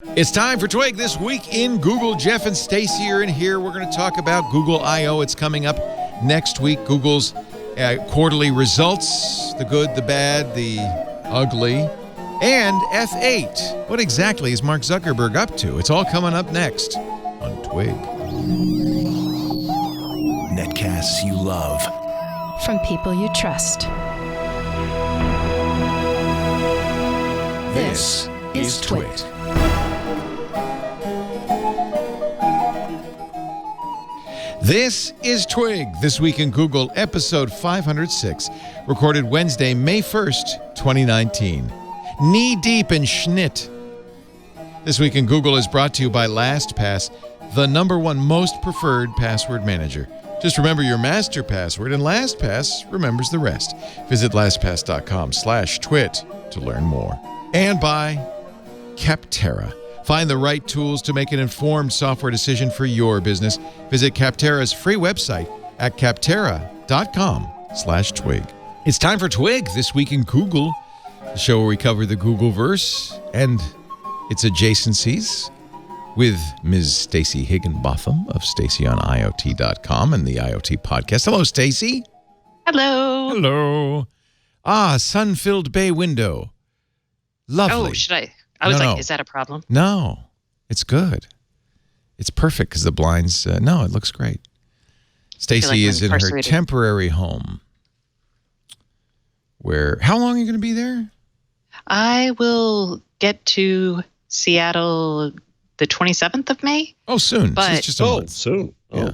It's time for Twig This Week in Google. Jeff and Stacy are in here. We're going to talk about Google I.O. It's coming up next week. Google's quarterly results, the good, the bad, the ugly, and F8. What exactly is Mark Zuckerberg up to? It's all coming up next on Twig. Netcasts you love. From people you trust. This is Twig. This is Twig, This Week in Google, episode 506, recorded Wednesday, May 1st, 2019. Knee-deep in Schnitt. This Week in Google is brought to you by Lastpass, the #1 most preferred password manager. Just remember your master password, and LastPass remembers the rest. Visit lastpass.com/twit to learn more. And by Capterra. Find the right tools to make an informed software decision for your business. Visit Capterra's free website at capterra.com/twig. It's time for Twig, This Week in Google, the show where we cover the Googleverse and its adjacencies with Ms. Stacy Higginbotham of StacyOnIoT.com and the IoT Podcast. Hello, Stacy. Hello. Hello. Sun-filled bay window. Lovely. Oh, should I? I was is that a problem? No, it's good. It's perfect because the blinds, it looks great. Stacy is in her temporary home. How long are you going to be there? I will get to Seattle the 27th of May. Oh, soon. But, it's just a month. Soon. Oh. Yeah.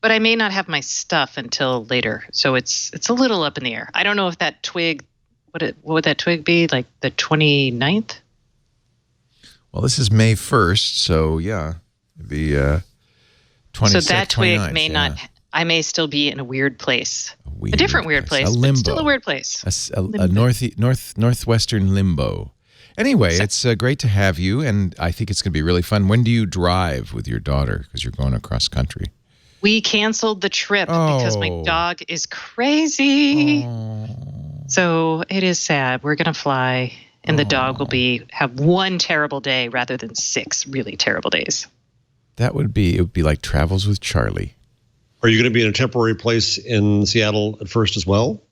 But I may not have my stuff until later. So it's a little up in the air. I don't know if that twig, what would that twig be? Like the 29th? Well, this is May 1st, so yeah, it'd be 26th, So that twig 29th, may not, I may still be in a weird place. A different weird place. A limbo. But still a weird place. A northwestern limbo. Anyway, it's great to have you, and I think it's going to be really fun. When do you drive with your daughter? Because you're going across country. We canceled the trip because my dog is crazy. Oh. So it is sad. We're going to fly. And the dog will have one terrible day rather than 6 really terrible days. It would be like Travels with Charlie. Are you going to be in a temporary place in Seattle at first as well?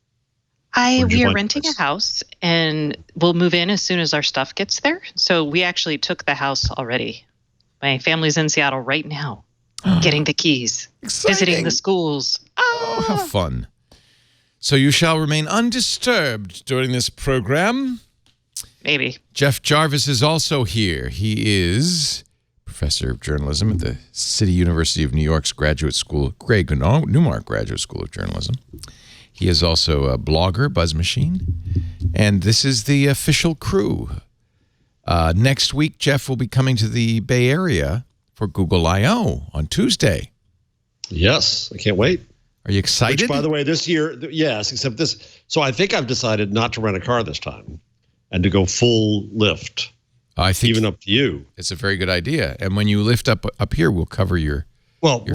We are renting a house, and we'll move in as soon as our stuff gets there. So we actually took the house already. My family's in Seattle right now, getting the keys, visiting the schools. Oh, how fun. So you shall remain undisturbed during this program. Maybe. Jeff Jarvis is also here. He is professor of journalism at the City University of New York's Graduate School, Greg Newmark Graduate School of Journalism. He is also a blogger, Buzz Machine, and this is the official crew. Next week, Jeff will be coming to the Bay Area for Google I.O. on Tuesday. Yes, I can't wait. Are you excited? Which, by the way, this year, yes, except this. So I think I've decided not to rent a car this time. And to go full lift, I think even up to you. It's a very good idea. And when you lift up here, we'll cover your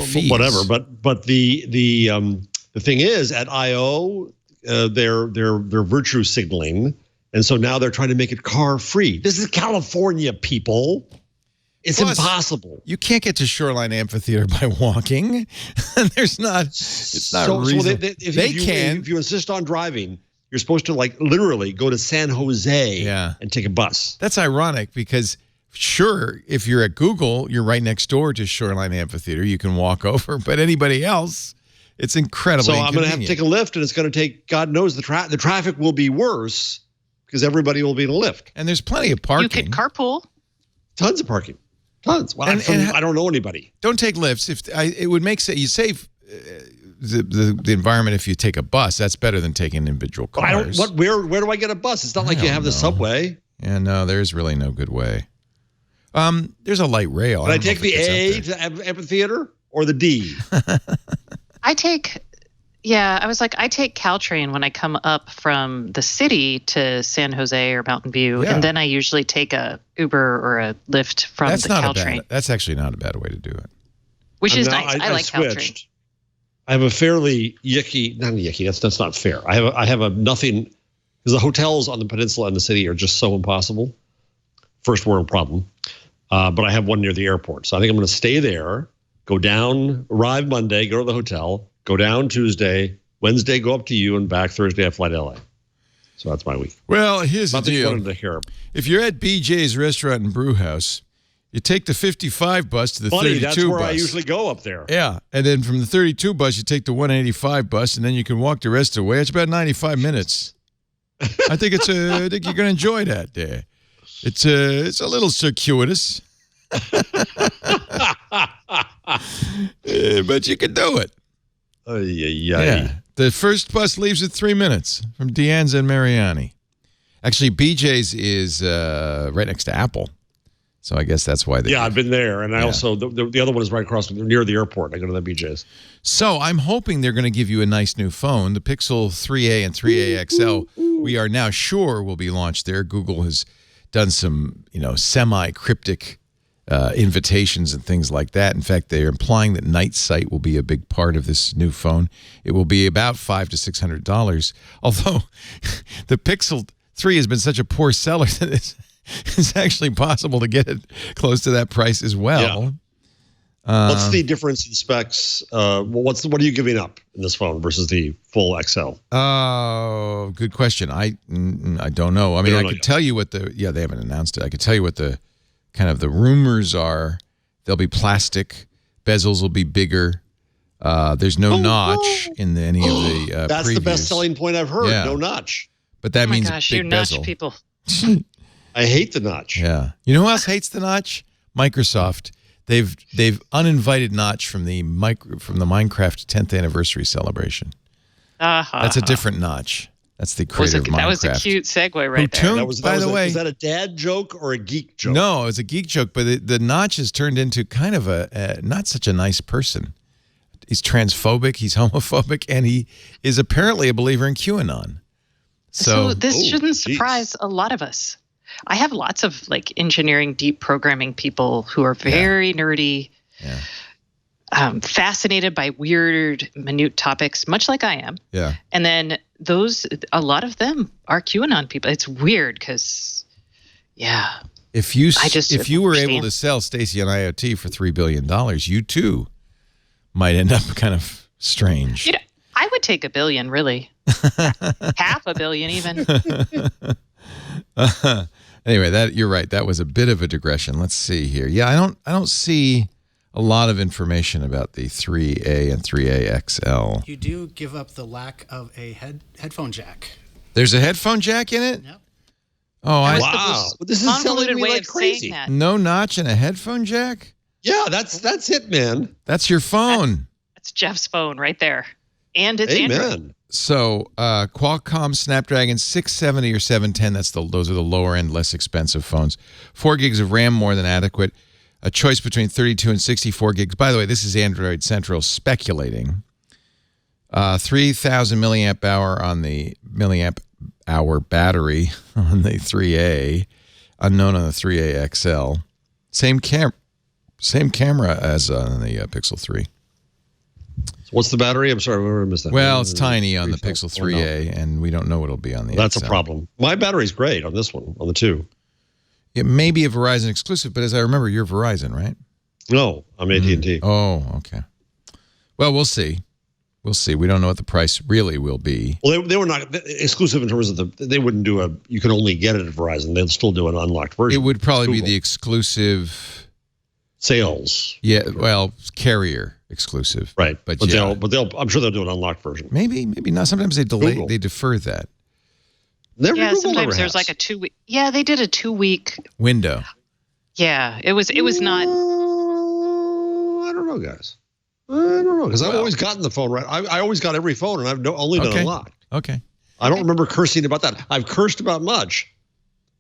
fees. Whatever. But the thing is, at I.O., they're virtue signaling, and so now they're trying to make it car free. This is California, people. It's impossible. You can't get to Shoreline Amphitheater by walking. It's not reasonable. If you insist on driving, you're supposed to literally go to San Jose and take a bus. That's ironic because, sure, if you're at Google, you're right next door to Shoreline Amphitheater. You can walk over. But anybody else, it's incredibly So I'm going to have to take a lift, and it's going to take, God knows, the traffic will be worse because everybody will be in a lift. And there's plenty of parking. You could carpool. Tons of parking. Tons. Well, I don't know anybody. Don't take lifts. It would make sense. You save the environment if you take a bus. That's better than taking individual cars. Where do I get a bus? It's not like you have the subway. Yeah, no, there's really no good way. There's a light rail. Can I take the A to amphitheater or the D? I take Caltrain when I come up from the city to San Jose or Mountain View, and then I usually take a Uber or a Lyft from the Caltrain. That's actually not a bad way to do it. Which is nice. I like switched. Caltrain. I have a fairly that's not fair. I have a nothing, because the hotels on the peninsula and the city are just so impossible. First world problem. but I have one near the airport. So I think I'm going to stay there, go down, arrive Monday, go to the hotel, go down Tuesday, Wednesday, go up to you, and back Thursday I fly to LA. So that's my week. Well, here's the deal. To hear. If you're at BJ's Restaurant and Brew House, you take the 55 bus to the 32 that's where bus. I usually go up there. Yeah, and then from the 32 bus, you take the 185 bus, and then you can walk the rest of the way. It's about 95 minutes. I think you're going to enjoy that there. It's a little circuitous, but you can do it. Yeah. The first bus leaves at 3 minutes from De Anza and Mariani. Actually, BJ's is right next to Apple. So I guess that's why they... Yeah, I've been there. And I also... The other one is right across near the airport. I go to the BJ's. So I'm hoping they're going to give you a nice new phone. The Pixel 3a and 3a XL, we are now sure will be launched there. Google has done some, semi-cryptic invitations and things like that. In fact, they're implying that Night Sight will be a big part of this new phone. It will be about $500 to $600. Although the Pixel 3 has been such a poor seller that it's actually possible to get it close to that price as well. Yeah. What's the difference in specs? What are you giving up in this phone versus the full XL? Oh, good question. I don't know. I mean, I could tell you what they haven't announced it. I could tell you what the kind of the rumors are. They'll be plastic. Bezels will be bigger. There's no notch in any of the That's previews. the best selling point I've heard. Yeah. No notch. But that means gosh, big you bezel. notch people. I hate the notch. Yeah. You know who else hates the notch? Microsoft. They've uninvited notch from the Minecraft 10th anniversary celebration. That's a different notch. That's the creator of Minecraft. That was a cute segue right there. By the way, was that a dad joke or a geek joke? No, it was a geek joke, but the notch has turned into kind of a not such a nice person. He's transphobic, he's homophobic, and he is apparently a believer in QAnon. So this shouldn't surprise a lot of us. I have lots of engineering, deep programming people who are very nerdy, fascinated by weird, minute topics, much like I am. Yeah. And then a lot of them are QAnon people. It's weird because, if you were able to sell Stacy on IoT for $3 billion, you too might end up kind of strange. I would take $1 billion, really. $500 million even. Anyway, you're right. That was a bit of a digression. Let's see here. Yeah, I don't see a lot of information about the 3A and 3A XL. You do give up the lack of a headphone jack. There's a headphone jack in it? Yep. Oh, wow. This is selling me way like of crazy. saying that. No notch and a headphone jack? Yeah, that's it, man. That's your phone. That's Jeff's phone right there. And it's Amen. Android. So Qualcomm Snapdragon 670 or 710, those are the lower end, less expensive phones. 4 gigs of RAM, more than adequate. A choice between 32 and 64 gigs. By the way, this is Android Central speculating. 3,000 milliamp hour on the milliamp hour battery on the 3A, unknown on the 3A XL. Same camera as on the Pixel 3. So what's the battery? I'm sorry, I missed that. Well, it's tiny on the Pixel 3A, and we don't know what it'll be on the That's XL. a problem. My battery's great on this one, on the 2. It may be a Verizon exclusive, but as I remember, you're Verizon, right? No, I'm AT&T. Oh, okay. Well, we'll see. We'll see. We don't know what the price really will be. Well, they were not exclusive in terms of they wouldn't do you can only get it at Verizon. They'll still do an unlocked version. It would probably be the exclusive sales. Yeah, well, carrier exclusive. Right. But I'm sure they'll do an unlocked version. Maybe not. Sometimes they delay, Google. they defer that. Sometimes there's like a 2 week. Yeah, they did a 2 week window. Yeah, it was not. I don't know, guys. I don't know because I've always gotten the phone right. I always got every phone, and I've only done unlocked. Okay. I don't remember cursing about that. I've cursed about much,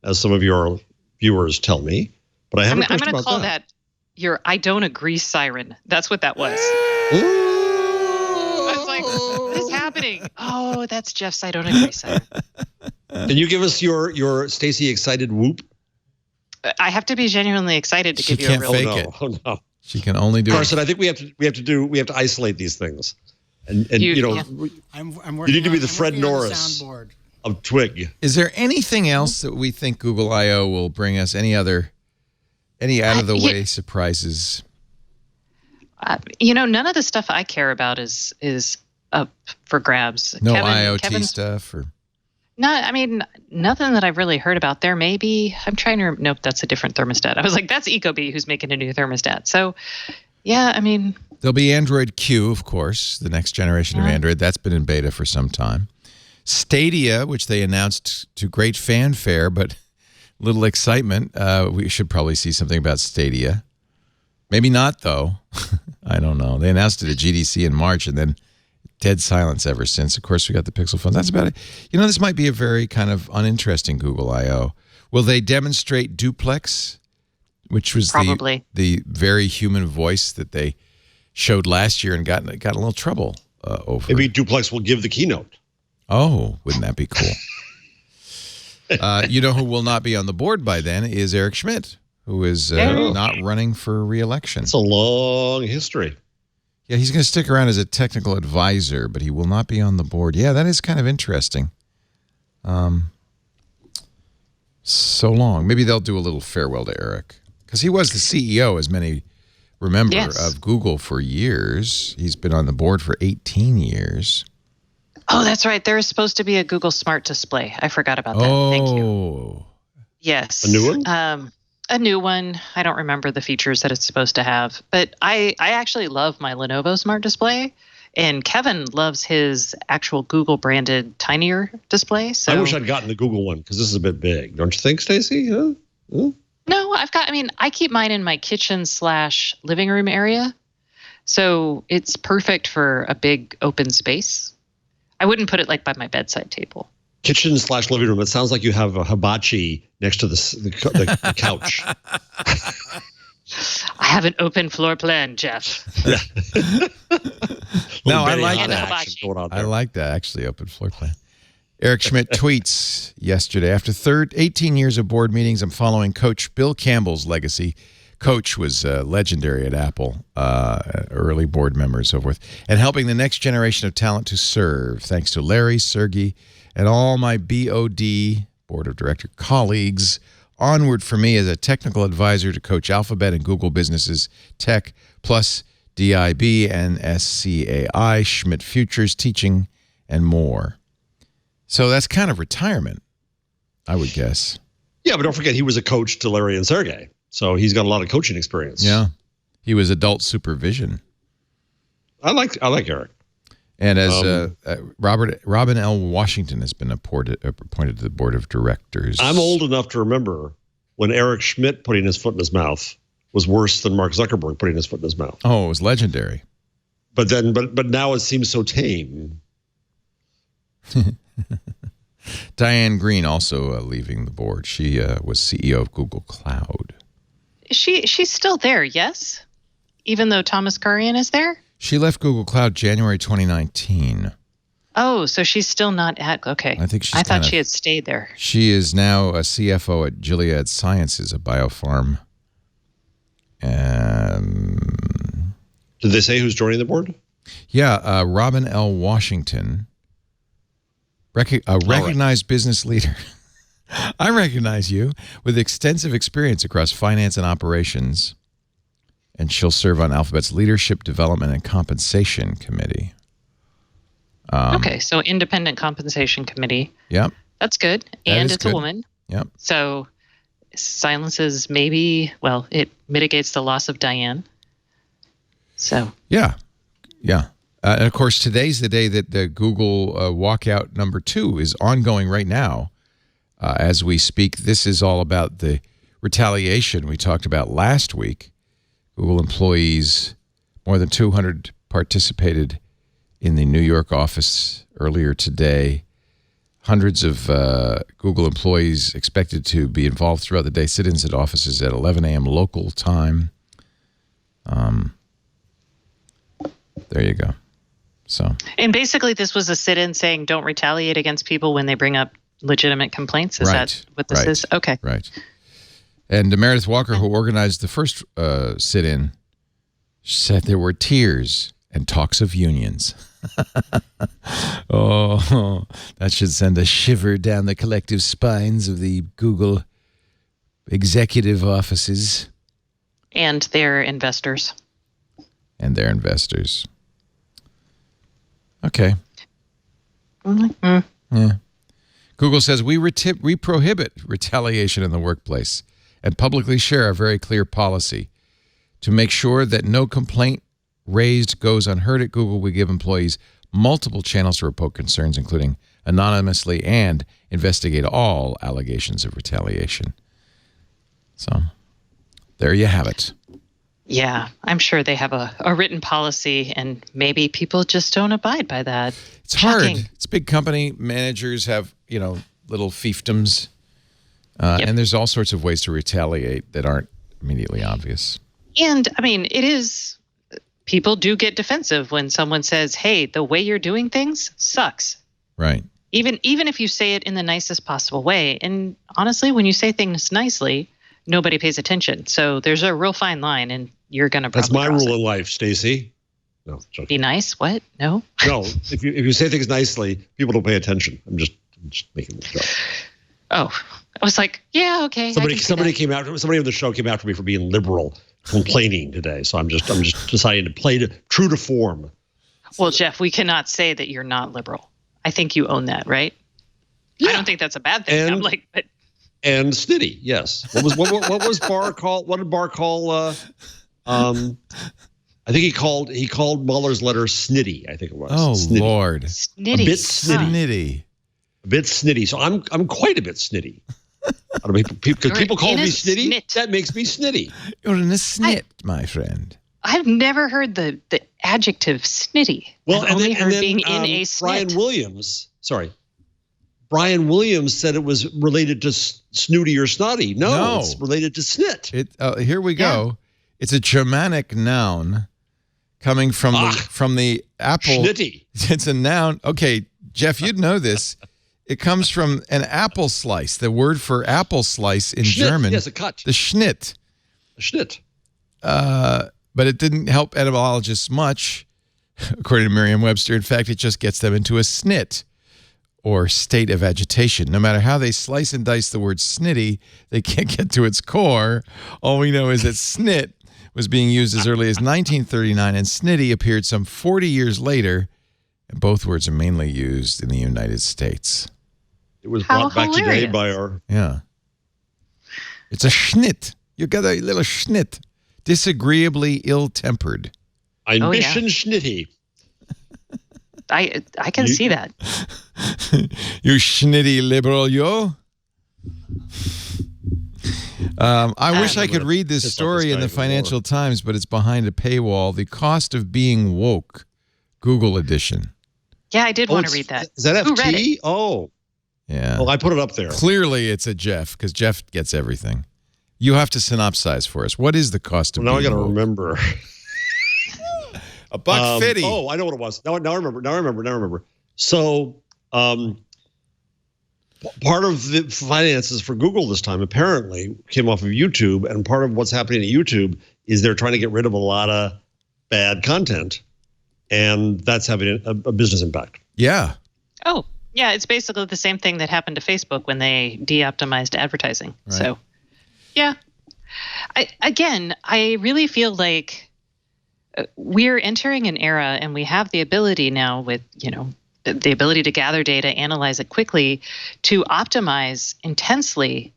as some of your viewers tell me, but I haven't cursed about that. I'm going to call that your "I don't agree" siren. That's what that was. I was like, "What is happening?" Oh, that's Jeff's "I don't agree" siren. Can you give us your Stacy excited whoop? I have to be genuinely excited to give you a real. Fake it. Oh no. She can only do Carson, I think we have to isolate these things, and you know, I'm you need to be the Fred Norris of Twig. Is there anything else that we think Google I/O will bring us? Any other Any out-of-the-way surprises? None of the stuff I care about is up for grabs. No IoT stuff? No, I mean, nothing that I've really heard about. There may be. I'm trying to... Nope, that's a different thermostat. I was like, that's Ecobee who's making a new thermostat. So, yeah, I mean... There'll be Android Q, of course, the next generation of Android. That's been in beta for some time. Stadia, which they announced to great fanfare, but little excitement. We should probably see something about Stadia. Maybe not, though. I don't know. They announced it at GDC in March, and then dead silence ever since. Of course, we got the Pixel phones. That's about it. This might be a very kind of uninteresting Google I.O. Will they demonstrate Duplex, which was the very human voice that they showed last year and got in a little trouble over? Maybe Duplex will give the keynote. Oh, wouldn't that be cool? Who will not be on the board by then is Eric Schmidt, who is not running for re-election. It's a long history. Yeah, he's going to stick around as a technical advisor, but he will not be on the board. Yeah, that is kind of interesting. So long. Maybe they'll do a little farewell to Eric, because he was the CEO, as many remember, of Google for years. He's been on the board for 18 years. Oh, that's right. There is supposed to be a Google Smart Display. I forgot about that. Thank you. Yes. A new one? A new one. I don't remember the features that it's supposed to have. But I actually love my Lenovo Smart Display. And Kevin loves his actual Google-branded tinier display. So I wish I'd gotten the Google one, because this is a bit big. Don't you think, Stacey? Huh? No, I keep mine in my kitchen/living room area. So it's perfect for a big open space. I wouldn't put it by my bedside table. Kitchen/living room. It sounds like you have a hibachi next to the couch. I have an open floor plan, Jeff. No, I like that. I like that, actually, open floor plan. Eric Schmidt tweets yesterday, after 18 years of board meetings, I'm following Coach Bill Campbell's legacy. Coach was legendary at Apple, early board member and so forth, and helping the next generation of talent to serve. Thanks to Larry, Sergey, and all my BOD, Board of Director colleagues. Onward for me as a technical advisor to Coach Alphabet and Google Businesses Tech, plus DIB and SCAI, Schmidt Futures, teaching, and more. So that's kind of retirement, I would guess. Yeah, but don't forget, he was a coach to Larry and Sergey. So he's got a lot of coaching experience. Yeah. He was adult supervision. I like Eric. And as Robin L. Washington has been appointed to the board of directors. I'm old enough to remember when Eric Schmidt putting his foot in his mouth was worse than Mark Zuckerberg putting his foot in his mouth. Oh, it was legendary. But now it seems so tame. Diane Green also leaving the board. She was CEO of Google Cloud. She's still there, yes? Even though Thomas Kurian is there? She left Google Cloud January 2019. Oh, so she's still not at... Okay. I thought she had stayed there. She is now a CFO at Gilead Sciences, a biopharm. Did they say who's joining the board? Yeah, Robin L. Washington, a recognized business leader. I recognize you, with extensive experience across finance and operations. And she'll serve on Alphabet's Leadership Development and Compensation Committee. Okay, so independent compensation committee. Yep. That's good. And it's a woman. Yep. So silences it mitigates the loss of Diane. So. Yeah. And of course, today's the day that the Google walkout #2 is ongoing right now. As we speak, this is all about the retaliation we talked about last week. Google employees, more than 200 participated in the New York office earlier today. Hundreds of Google employees expected to be involved throughout the day. Sit-ins at offices at 11 a.m. local time. There you go. And basically, this was a sit-in saying don't retaliate against people when they bring up legitimate complaints. Is that what this is? Okay. Right. And Meredith Walker, who organized the first sit-in, said there were tears and talks of unions. Oh, that should send a shiver down the collective spines of the Google executive offices. And their investors. Okay. Yeah. Google says we prohibit retaliation in the workplace and publicly share a very clear policy. To make sure that no complaint raised goes unheard at Google, we give employees multiple channels to report concerns, including anonymously, and investigate all allegations of retaliation. So there you have it. Yeah, I'm sure they have a written policy, and maybe people just don't abide by that. It's hard. It's a big company. Managers have, little fiefdoms. And there's all sorts of ways to retaliate that aren't immediately obvious. And, I mean, people do get defensive when someone says, hey, the way you're doing things sucks. Right. Even if you say it in the nicest possible way. And honestly, when you say things nicely, nobody pays attention. So there's a real fine line, and you're going to probably That's my cross rule it. in life, Stacey. No, joking. Be nice? What? No? No, if you say things nicely, people don't pay attention. I'm just making a joke. Oh, I was like, yeah, okay. Somebody on the show came after me for being liberal, complaining today. So I'm just deciding to play true to form. Well, Jeff, we cannot say that you're not liberal. I think you own that, right? Yeah. I don't think that's a bad thing. And snitty, yes. What was Barr called? What did Barr call? I think he called Mueller's letter snitty. I think it was. Oh, snitty. Lord, Snitty. A bit snitty. Snitty. A bit snitty. So I'm quite a bit snitty. Because people call me snitty. Snit. That makes me snitty. You're in a snit, my friend. I've never heard the adjective snitty. Well, I've only heard being in a snit. Brian Williams said it was related to snooty or snotty. No, it's related to snit. Here we go. Yeah. It's a Germanic noun coming from the apple. Schnitty. It's a noun. Okay, Jeff, you'd know this. It comes from an apple slice. The word for apple slice in Schnitt. German. Yes, a cut. The Schnitt. A Schnitt. But it didn't help etymologists much, according to Merriam-Webster. In fact, it just gets them into a snit, or state of agitation. No matter how they slice and dice the word snitty, they can't get to its core. All we know is that snit was being used as early as 1939, and snitty appeared some 40 years later, and both words are mainly used in the United States. It was brought back today hilarious. by our... Yeah. It's a Schnitt. You got a little Schnitt. Disagreeably ill-tempered. Ein bisschen schnitty. I can see that. You schnitty liberal, yo. I wish I could read this story in the Financial Times, but it's behind a paywall. The Cost of Being Woke, Google edition. Yeah, I did want to read that. Is that Who read FT? it? Oh. Yeah. Well, I put it up there. Clearly, it's a Jeff, because Jeff gets everything. You have to synopsize for us. What is the cost of Now I being got to woke? remember. $1.50. Oh, I know what it was. Now I remember. So, part of the finances for Google this time apparently came off of YouTube, and part of what's happening at YouTube is they're trying to get rid of a lot of bad content, and that's having a business impact. Yeah. Oh, yeah. It's basically the same thing that happened to Facebook when they de-optimized advertising. Right. So, yeah. I really feel like we're entering an era, and we have the ability now with, the ability to gather data, analyze it quickly, to optimize intensely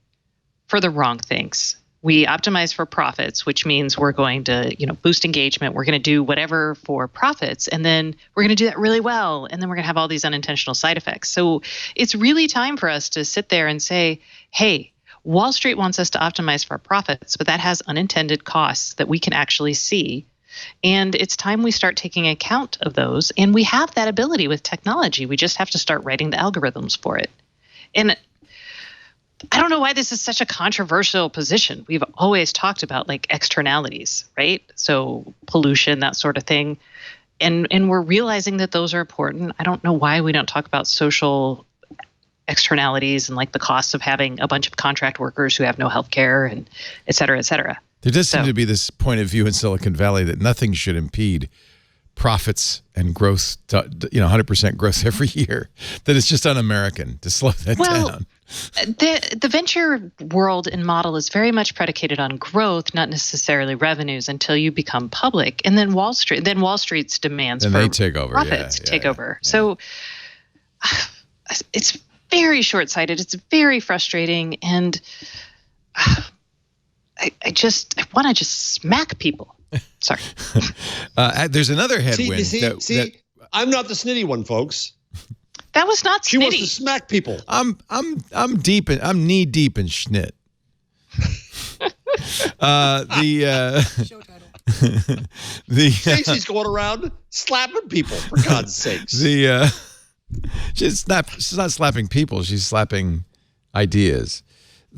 for the wrong things. We optimize for profits, which means we're going to, boost engagement. We're going to do whatever for profits, and then we're going to do that really well, and then we're going to have all these unintentional side effects. So it's really time for us to sit there and say, hey, Wall Street wants us to optimize for profits, but that has unintended costs that we can actually see. And it's time we start taking account of those. And we have that ability with technology. We just have to start writing the algorithms for it. And I don't know why this is such a controversial position. We've always talked about like externalities, right? So pollution, that sort of thing. And we're realizing that those are important. I don't know why we don't talk about social externalities and like the costs of having a bunch of contract workers who have no health care, and et cetera, et cetera. There does seem to be this point of view in Silicon Valley that nothing should impede profits and growth, 100% growth every year, that it's just un-American to slow that down. The venture world and model is very much predicated on growth, not necessarily revenues, until you become public, and then Wall Street's demands for take over, profits take over. Yeah. So it's very short-sighted. It's very frustrating, and I want to just smack people. Sorry. There's another headwind. See, I'm not the snitty one, folks. That was not snitty. She wants to smack people. I'm knee deep in Schnitt. Stacey's going around slapping people, for God's sakes. She's not slapping people. She's slapping ideas.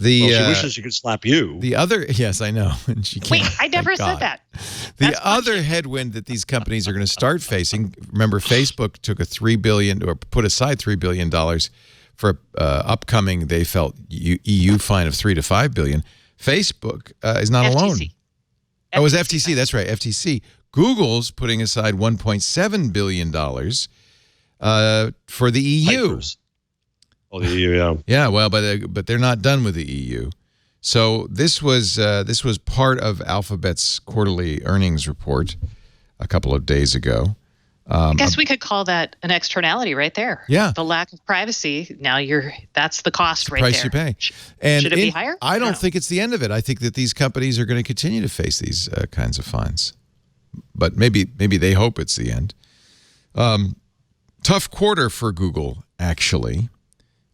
She wishes she could slap you. Yes, I know. And she can't. Wait, I never said that. The other headwind that these companies are going to start facing, remember, Facebook took put aside $3 billion for upcoming, they felt, EU fine of $3 to $5 billion. Facebook is not alone. Oh, it was FTC. That's right, FTC. Google's putting aside $1.7 billion for the EU. Pipers. Oh, the EU, yeah. Yeah, well, but they're not done with the EU. So this was part of Alphabet's quarterly earnings report a couple of days ago. I guess we could call that an externality right there. Yeah. The lack of privacy. Now that's the cost right price there. You pay. And should it be higher? I don't think it's the end of it. I think that these companies are going to continue to face these kinds of fines. But maybe they hope it's the end. Tough quarter for Google, actually.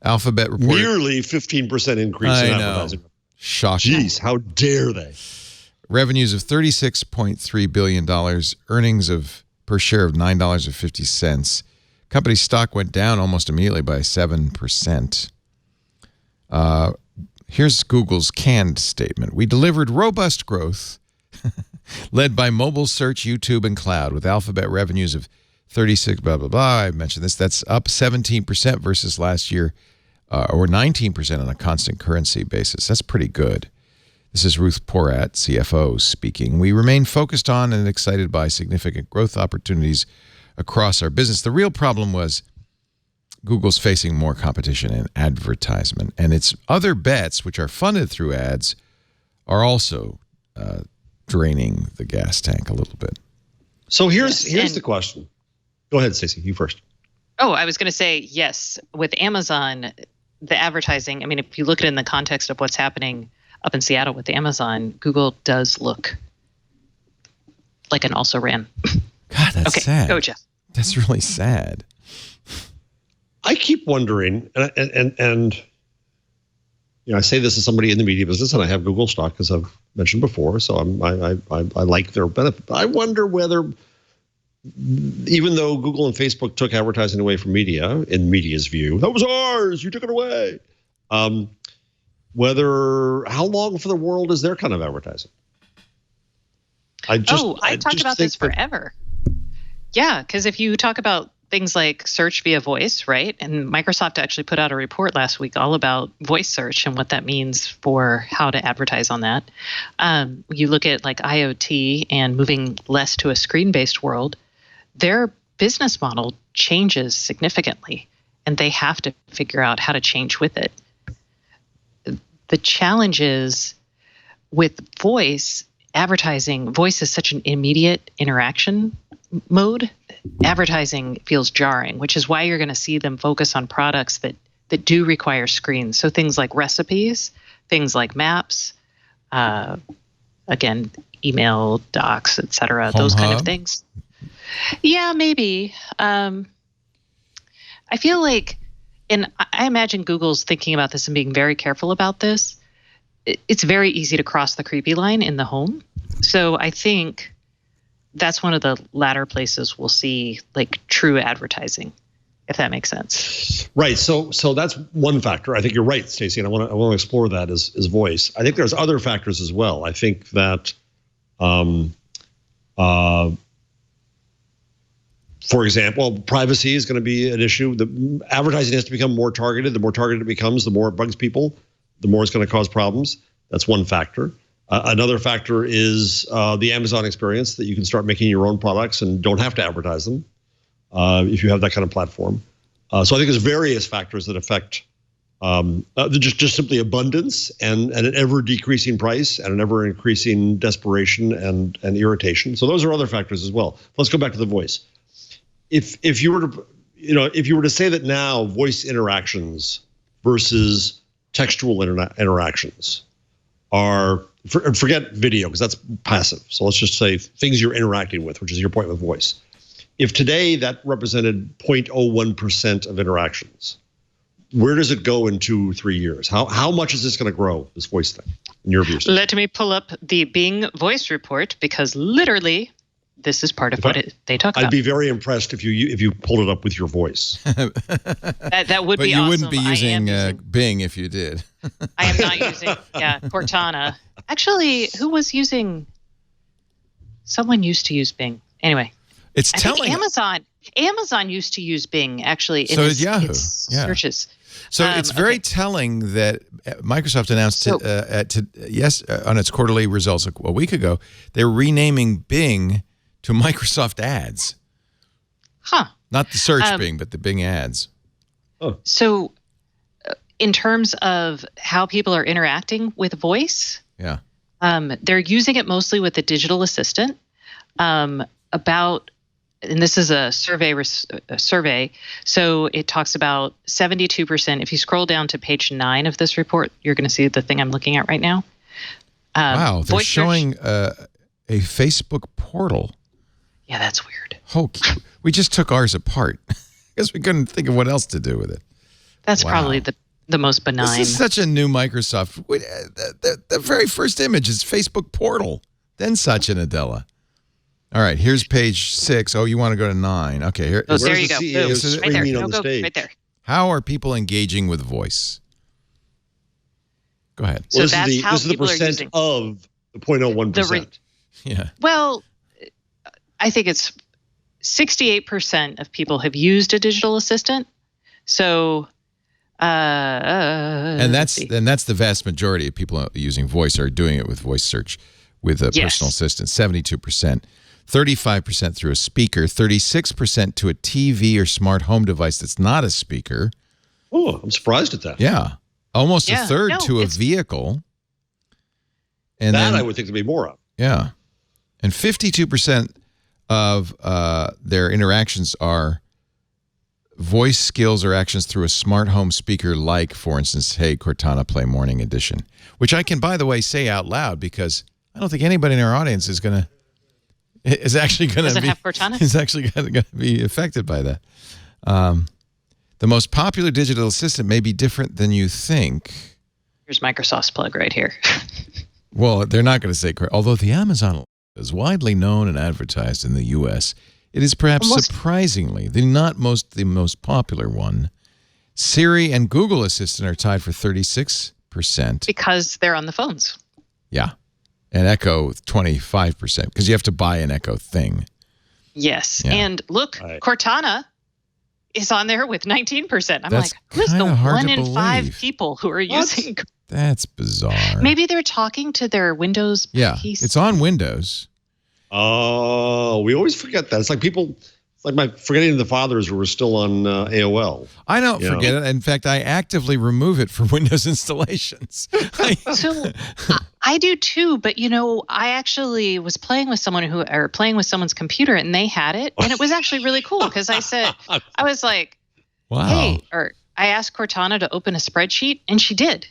Alphabet reported nearly 15% increase in advertising. Shocking. Jeez, how dare they? Revenues of $36.3 billion, earnings per share of $9.50. Company stock went down almost immediately by 7%. Here's Google's canned statement. We delivered robust growth led by mobile search, YouTube, and cloud, with Alphabet revenues of 36, blah, blah, blah. I mentioned this. That's up 17% versus last year, or 19% on a constant currency basis. That's pretty good. This is Ruth Porat, CFO, speaking. We remain focused on and excited by significant growth opportunities across our business. The real problem was Google's facing more competition in advertisement, and its other bets, which are funded through ads, are also draining the gas tank a little bit. So here's the question. Go ahead, Stacey. You first. Oh, I was going to say, yes, with Amazon, the advertising, I mean, if you look at it in the context of what's happening up in Seattle with Amazon, Google does look like an also-ran. God, that's sad. Go, Jeff. That's really sad. I keep wondering, and I say this as somebody in the media business, and I have Google stock, as I've mentioned before, so I like their benefit. I wonder whether, even though Google and Facebook took advertising away from media, in media's view, that was ours, you took it away. How long for the world is their kind of advertising? I talked about this forever. Yeah, because if you talk about things like search via voice, right? And Microsoft actually put out a report last week all about voice search and what that means for how to advertise on that. You look at like IoT and moving less to a screen-based world, their business model changes significantly, and they have to figure out how to change with it. The challenge is with voice advertising, voice is such an immediate interaction mode. Advertising feels jarring, which is why you're going to see them focus on products that do require screens. So things like recipes, things like maps, again, email, docs, etc., those kind of things. Yeah, maybe. I feel like, and I imagine Google's thinking about this and being very careful about this. It's very easy to cross the creepy line in the home. So I think that's one of the latter places we'll see like true advertising, if that makes sense. Right. So that's one factor. I think you're right, Stacey, and I want to explore that as voice. I think there's other factors as well. I think that, for example, privacy is going to be an issue. The advertising has to become more targeted. The more targeted it becomes, the more it bugs people, the more it's going to cause problems. That's one factor. Another factor is the Amazon experience, that you can start making your own products and don't have to advertise them if you have that kind of platform. So I think there's various factors that affect just simply abundance and an ever decreasing price and an ever increasing desperation and irritation. So those are other factors as well. Let's go back to the voice. If you were to say that now voice interactions versus textual interactions are, forget video because that's passive. So let's just say things you're interacting with, which is your point with voice. If today that represented 0.01% of interactions, where does it go in 2-3 years? How much is this going to grow, this voice thing, in your view? Let me pull up the Bing voice report, because literally this is part of they talk about. I'd be very impressed if you pulled it up with your voice. that would be awesome. But you wouldn't be using Bing if you did. I am not using, Cortana. Actually, who was using? Someone used to use Bing. Anyway, it's I telling. think Amazon used to use Bing, actually. In So did Yahoo. its Yeah. searches. So it's very telling that Microsoft announced on its quarterly results a week ago, they're renaming Bing to Microsoft Ads. Huh. Not the search Bing, but the Bing Ads. Oh. So in terms of how people are interacting with voice, Yeah. they're using it mostly with the digital assistant. And this is a survey. So it talks about 72%. If you scroll down to page 9 of this report, you're going to see the thing I'm looking at right now. Wow, they're showing a Facebook portal. Yeah, that's weird. Oh, we just took ours apart because we couldn't think of what else to do with it. That's probably the most benign. This is such a new Microsoft. The very first image is Facebook portal, then Satya Nadella. All right, here's page 6. Oh, you want to go to 9. Okay, here. Oh, there you the go. CEO Boom. Right there. screaming on No, the go stage? right there. How are people engaging with voice? Go ahead. So Well, that's how this is the people are percent using of the 0.01%. Yeah. Well, I think it's 68% of people have used a digital assistant. So, And that's the vast majority of people using voice are doing it with voice search with a personal assistant. 72%, 35% through a speaker, 36% to a TV or smart home device that's not a speaker. Oh, I'm surprised at that. Yeah, almost a third to a vehicle. And that then, I would think to be more of. Yeah, and 52% of their interactions are voice skills or actions through a smart home speaker, like, for instance, "Hey, Cortana, play Morning Edition," which I can, by the way, say out loud because I don't think anybody in our audience is actually going to be affected by that. The most popular digital assistant may be different than you think. Here's Microsoft's plug right here. Well, they're not going to say, although the Amazon is widely known and advertised in the U.S., it is perhaps surprisingly the most popular one. Siri and Google Assistant are tied for 36%. Because they're on the phones. Yeah. And Echo 25%, because you have to buy an Echo thing. Yes. Yeah. And look, Cortana is on there with 19%. I'm That's like, who's the kinda hard 1 to in 5 believe. people who are using? That's bizarre. Maybe they're talking to their Windows PC. It's on Windows. Oh, we always forget that. It's like forgetting the fathers who were still on AOL. I don't forget it. In fact, I actively remove it for Windows installations. So I do too, but I actually was playing with someone's computer and they had it, and it was actually really cool because I was like, wow. Hey, or I asked Cortana to open a spreadsheet and she did.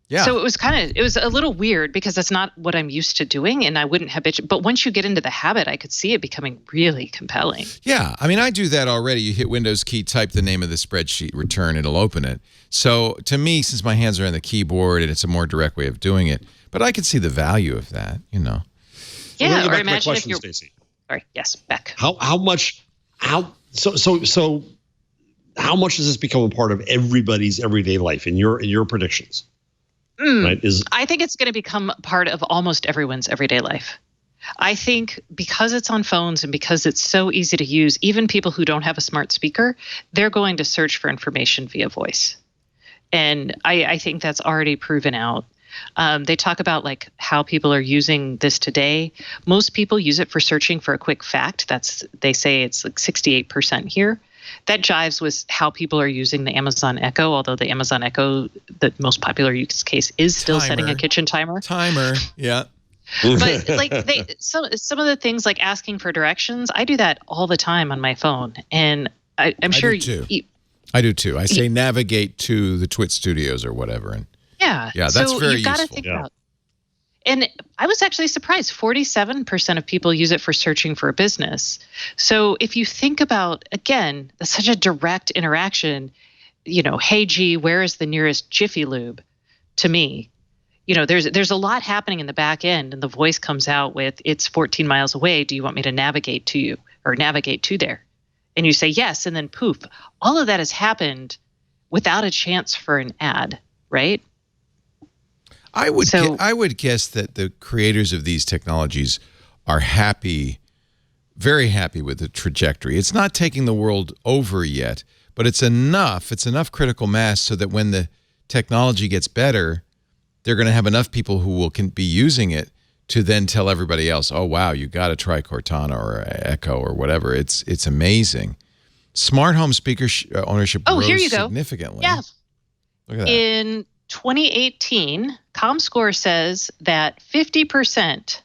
Yeah. So it was a little weird because that's not what I'm used to doing, and I wouldn't habitually. But once you get into the habit, I could see it becoming really compelling. Yeah, I mean, I do that already. You hit Windows key, type the name of the spreadsheet, return, it'll open it. So to me, since my hands are on the keyboard and it's a more direct way of doing it, but I can see the value of that, Yeah, or imagine if you're. Stacey. Sorry, yes, back. How much how much does this become a part of everybody's everyday life in your predictions? Right? I think it's going to become part of almost everyone's everyday life. I think because it's on phones and because it's so easy to use, even people who don't have a smart speaker, they're going to search for information via voice. And I think that's already proven out. They talk about like how people are using this today. Most people use it for searching for a quick fact. They say it's like 68% here. That jives with how people are using the Amazon Echo, although the Amazon Echo, the most popular use case, is still setting a kitchen timer. Yeah. But like some of the things like asking for directions, I do that all the time on my phone, and I'm sure I do too. I say navigate to the Twit Studios or whatever, and yeah, that's very useful. You've got to think about. And I was actually surprised. 47% of people use it for searching for a business. So if you think about, again, such a direct interaction, hey, G, where is the nearest Jiffy Lube to me? There's a lot happening in the back end, and the voice comes out with, it's 14 miles away. Do you want me to navigate to you or navigate to there? And you say yes, and then poof. All of that has happened without a chance for an ad, right? I would guess that the creators of these technologies are happy, very happy with the trajectory. It's not taking the world over yet, but it's enough critical mass so that when the technology gets better, they're going to have enough people who can be using it to then tell everybody else, oh, wow, you got to try Cortana or Echo or whatever. It's amazing. Smart home speaker ownership rose here you go. Significantly. Yeah. Look at that. In 2018, ComScore says that 50%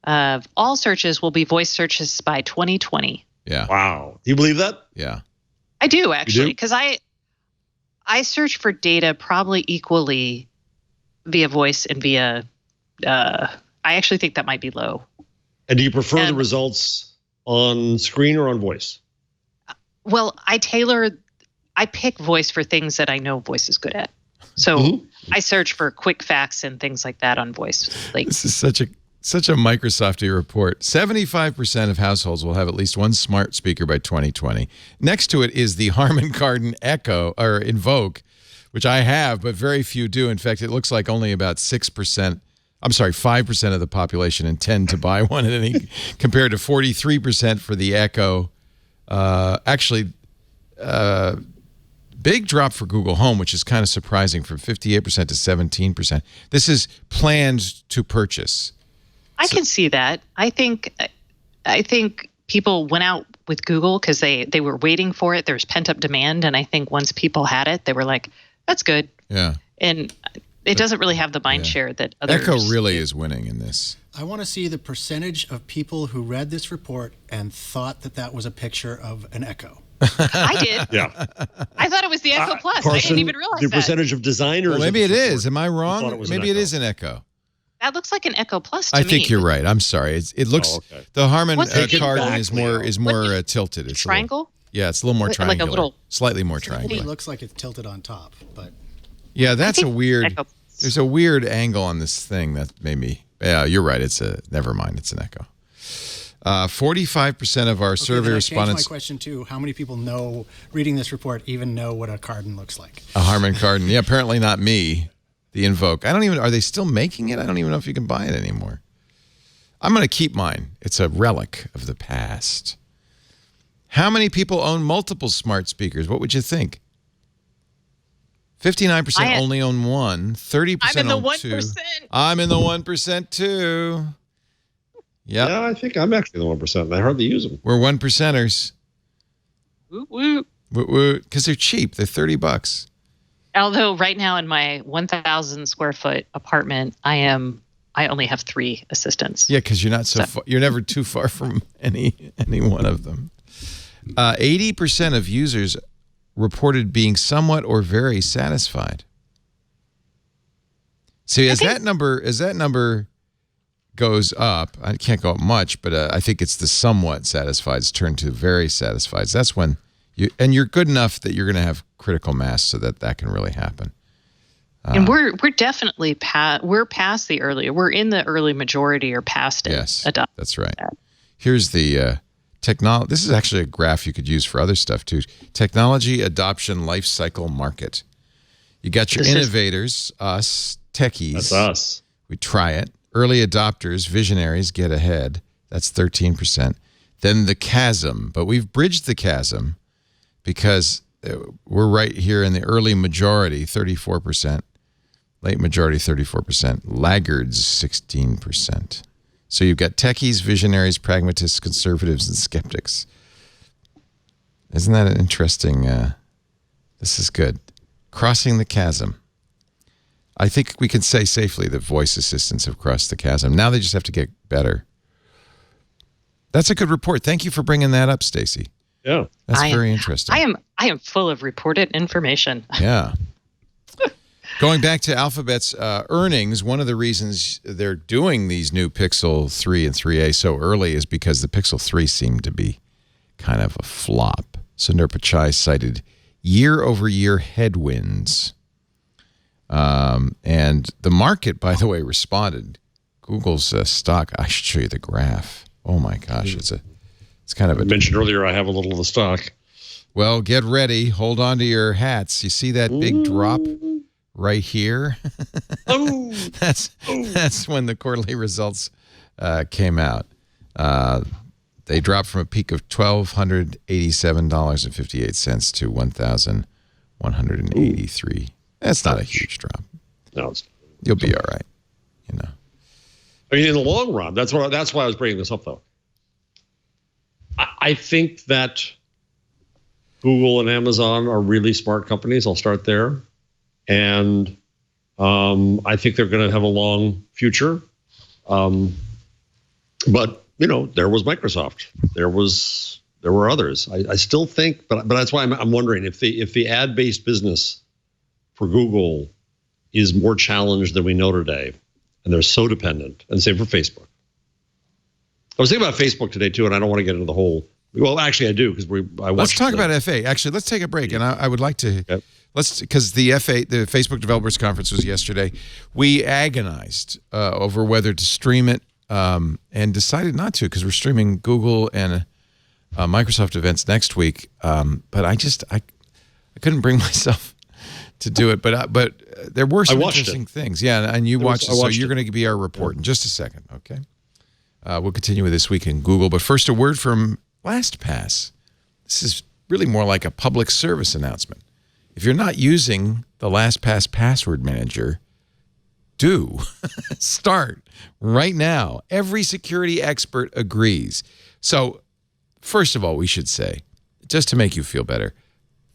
of all searches will be voice searches by 2020. Yeah. Wow. Do you believe that? Yeah. I do, actually, because I search for data probably equally via voice and via I actually think that might be low. And do you prefer the results on screen or on voice? Well, I pick voice for things that I know voice is good at. So I search for quick facts and things like that on voice. Like, this is such a Microsofty report. 75% of households will have at least one smart speaker by 2020. Next to it is the Harman Kardon Echo or Invoke, which I have, but very few do. In fact, it looks like only about 5% of the population intend to buy one compared to 43% for the Echo. Big drop for Google Home, which is kind of surprising, from 58% to 17%. This is planned to purchase. I can see that. I think people went out with Google because they were waiting for it. There was pent up demand, and I think once people had it, they were like, "That's good." Yeah. And it doesn't really have the mind share that others. Echo really is winning in this. I want to see the percentage of people who read this report and thought that was a picture of an Echo. I did. Yeah. I thought it was the Echo Plus. Carson, I didn't even realize the that. percentage of designers. Well, maybe it is. Am I wrong? Maybe it is an Echo. That looks like an Echo Plus to me. I think you're right. I'm sorry. It looks the Harman Kardon is more tilted. It's triangle. It's a little more triangular. Like a little, slightly more triangular. It looks like it's tilted on top, but yeah, that's a weird. There's a weird angle on this thing that made me. Yeah, you're right. Never mind. It's an Echo. 45% of our survey respondents. My question too: how many people reading this report even know what a Kardon looks like? A Harman Kardon. Yeah, apparently not me. The Invoke. Are they still making it? I don't even know if you can buy it anymore. I'm going to keep mine. It's a relic of the past. How many people own multiple smart speakers? What would you think? 59% only own one. 30% own 1%. 2. I'm in the 1% too. Yep. Yeah, I think I'm actually the 1%. I hardly use them. We're 1%ers. Woot woot. Woot woot. Because they're cheap. They're $30. Although right now in my 1,000 square foot apartment, I only have 3 assistants. Yeah, because you're not so far, you're never too far from any one of them. 80% of users reported being somewhat or very satisfied. See, as that number goes up, I can't go up much, but I think it's the somewhat satisfied turned to very satisfied. That's when you're good enough that you're going to have critical mass so that can really happen. And we're definitely past the early. We're in the early majority or past it. Yes, that's right. Here's the technology. This is actually a graph you could use for other stuff too. Technology adoption life cycle market. You got your innovators, us techies. That's us. We try it. Early adopters, visionaries get ahead. That's 13%. Then the chasm, but we've bridged the chasm because we're right here in the early majority, 34%. Late majority, 34%. Laggards, 16%. So you've got techies, visionaries, pragmatists, conservatives, and skeptics. Isn't that an interesting? This is good. Crossing the chasm. I think we can say safely that voice assistants have crossed the chasm. Now they just have to get better. That's a good report. Thank you for bringing that up, Stacy. Yeah, that's very interesting. I am full of reported information. Yeah. Going back to Alphabet's earnings, one of the reasons they're doing these new Pixel 3 and 3A so early is because the Pixel 3 seemed to be kind of a flop. Sundar Pichai cited year-over-year headwinds. And the market, by the way, responded. Google's stock, I should show you the graph. Oh, my gosh. It's kind of I mentioned earlier I have a little of the stock. Well, get ready. Hold on to your hats. You see that big drop right here? That's when the quarterly results came out. They dropped from a peak of $1,287.58 to $1,183. That's not a huge drop. No, you'll be all right. You know. I mean, in the long run, that's why I was bringing this up, though. I think that Google and Amazon are really smart companies. I'll start there. And I think they're going to have a long future. But, you know, there was Microsoft. There were others. I still think, but that's why I'm wondering if the ad-based business for Google is more challenged than we know today, and they're so dependent, and same for Facebook. I was thinking about Facebook today, too, and I don't want to get into the whole. Well, actually, I do, because let's talk about FA. Actually, let's take a break, and I would like to. Yep. Because the Facebook Developers Conference was yesterday. We agonized over whether to stream it and decided not to, because we're streaming Google and Microsoft events next week. But I couldn't bring myself to do it. But there were some interesting things. Yeah, and you watched it, so you're going to be our report in just a second, okay? We'll continue with This Week in Google. But first, a word from Lastpass. This is really more like a public service announcement. If you're not using the Lastpass password manager, do start right now. Every security expert agrees. So, first of all, we should say, just to make you feel better,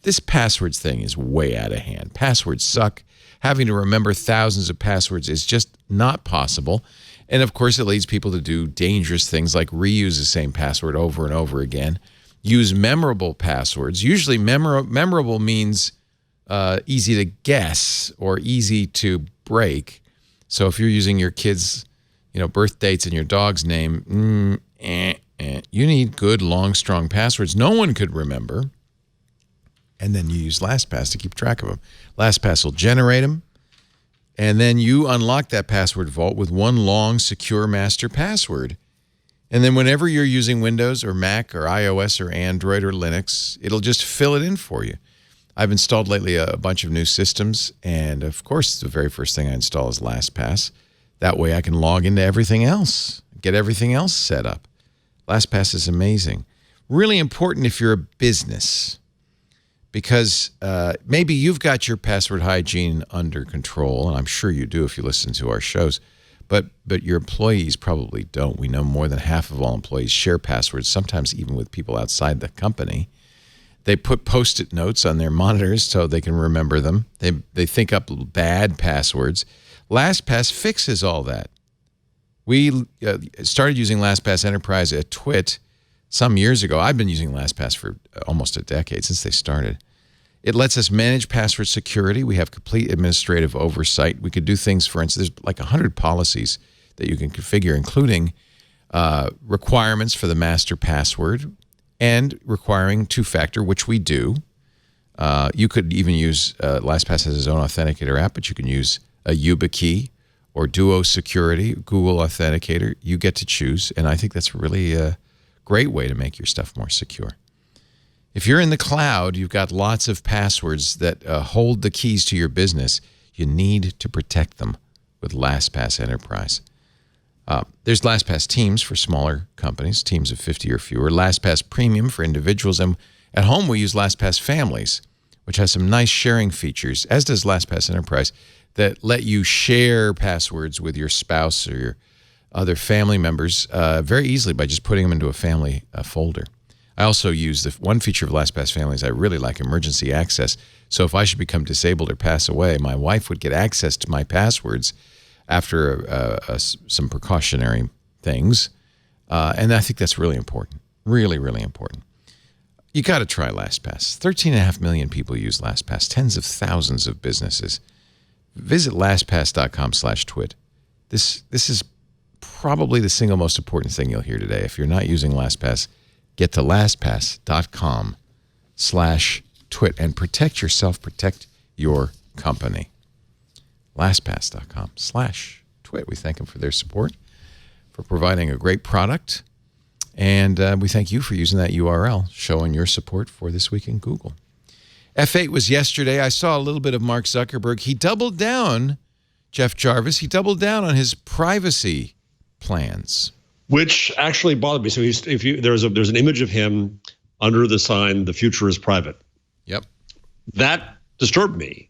this passwords thing is way out of hand. Passwords suck. Having to remember thousands of passwords is just not possible. And, of course, it leads people to do dangerous things like reuse the same password over and over again. Use memorable passwords. Usually memorable means easy to guess or easy to break. So if you're using your kids' birth dates and your dog's name, you need good, long, strong passwords no one could remember. And then you use LastPass to keep track of them. LastPass will generate them. And then you unlock that password vault with one long, secure master password. And then whenever you're using Windows or Mac or iOS or Android or Linux, it'll just fill it in for you. I've installed lately a bunch of new systems. And, of course, the very first thing I install is LastPass. That way I can log into everything else, get everything else set up. LastPass is amazing. Really important if you're a business. Because maybe you've got your password hygiene under control, and I'm sure you do if you listen to our shows, but your employees probably don't. We know more than half of all employees share passwords, sometimes even with people outside the company. They put Post-it notes on their monitors so they can remember them. They think up bad passwords. LastPass fixes all that. We started using LastPass Enterprise at TWIT some years ago. I've been using LastPass for almost a decade, since they started. It lets us manage password security. We have complete administrative oversight. We could do things, for instance, there's like 100 policies that you can configure, including requirements for the master password and requiring two-factor, which we do. You could even use, LastPass has its own authenticator app, but you can use a YubiKey or Duo Security, Google Authenticator. You get to choose, and I think that's really a great way to make your stuff more secure. If you're in the cloud, you've got lots of passwords that hold the keys to your business. You need to protect them with LastPass Enterprise. There's LastPass Teams for smaller companies, teams of 50 or fewer. LastPass Premium for individuals. And at home, we use LastPass Families, which has some nice sharing features, as does LastPass Enterprise, that let you share passwords with your spouse or your other family members very easily by just putting them into a family folder. I also use the one feature of LastPass Families I really like, emergency access. So if I should become disabled or pass away, my wife would get access to my passwords after some precautionary things. And I think that's really important. Really, really important. You got to try LastPass. 13.5 million people use LastPass, tens of thousands of businesses. Visit lastpass.com/twit. This is probably the single most important thing you'll hear today. If you're not using LastPass, get to lastpass.com/twit and protect yourself, protect your company. lastpass.com/twit. We thank them for their support, for providing a great product. And we thank you for using that URL, showing your support for This Week in Google. F8 was yesterday. I saw a little bit of Mark Zuckerberg. He doubled down, Jeff Jarvis, he doubled down on his privacy plans. Which actually bothered me. So there's an image of him under the sign, "The future is private." Yep. That disturbed me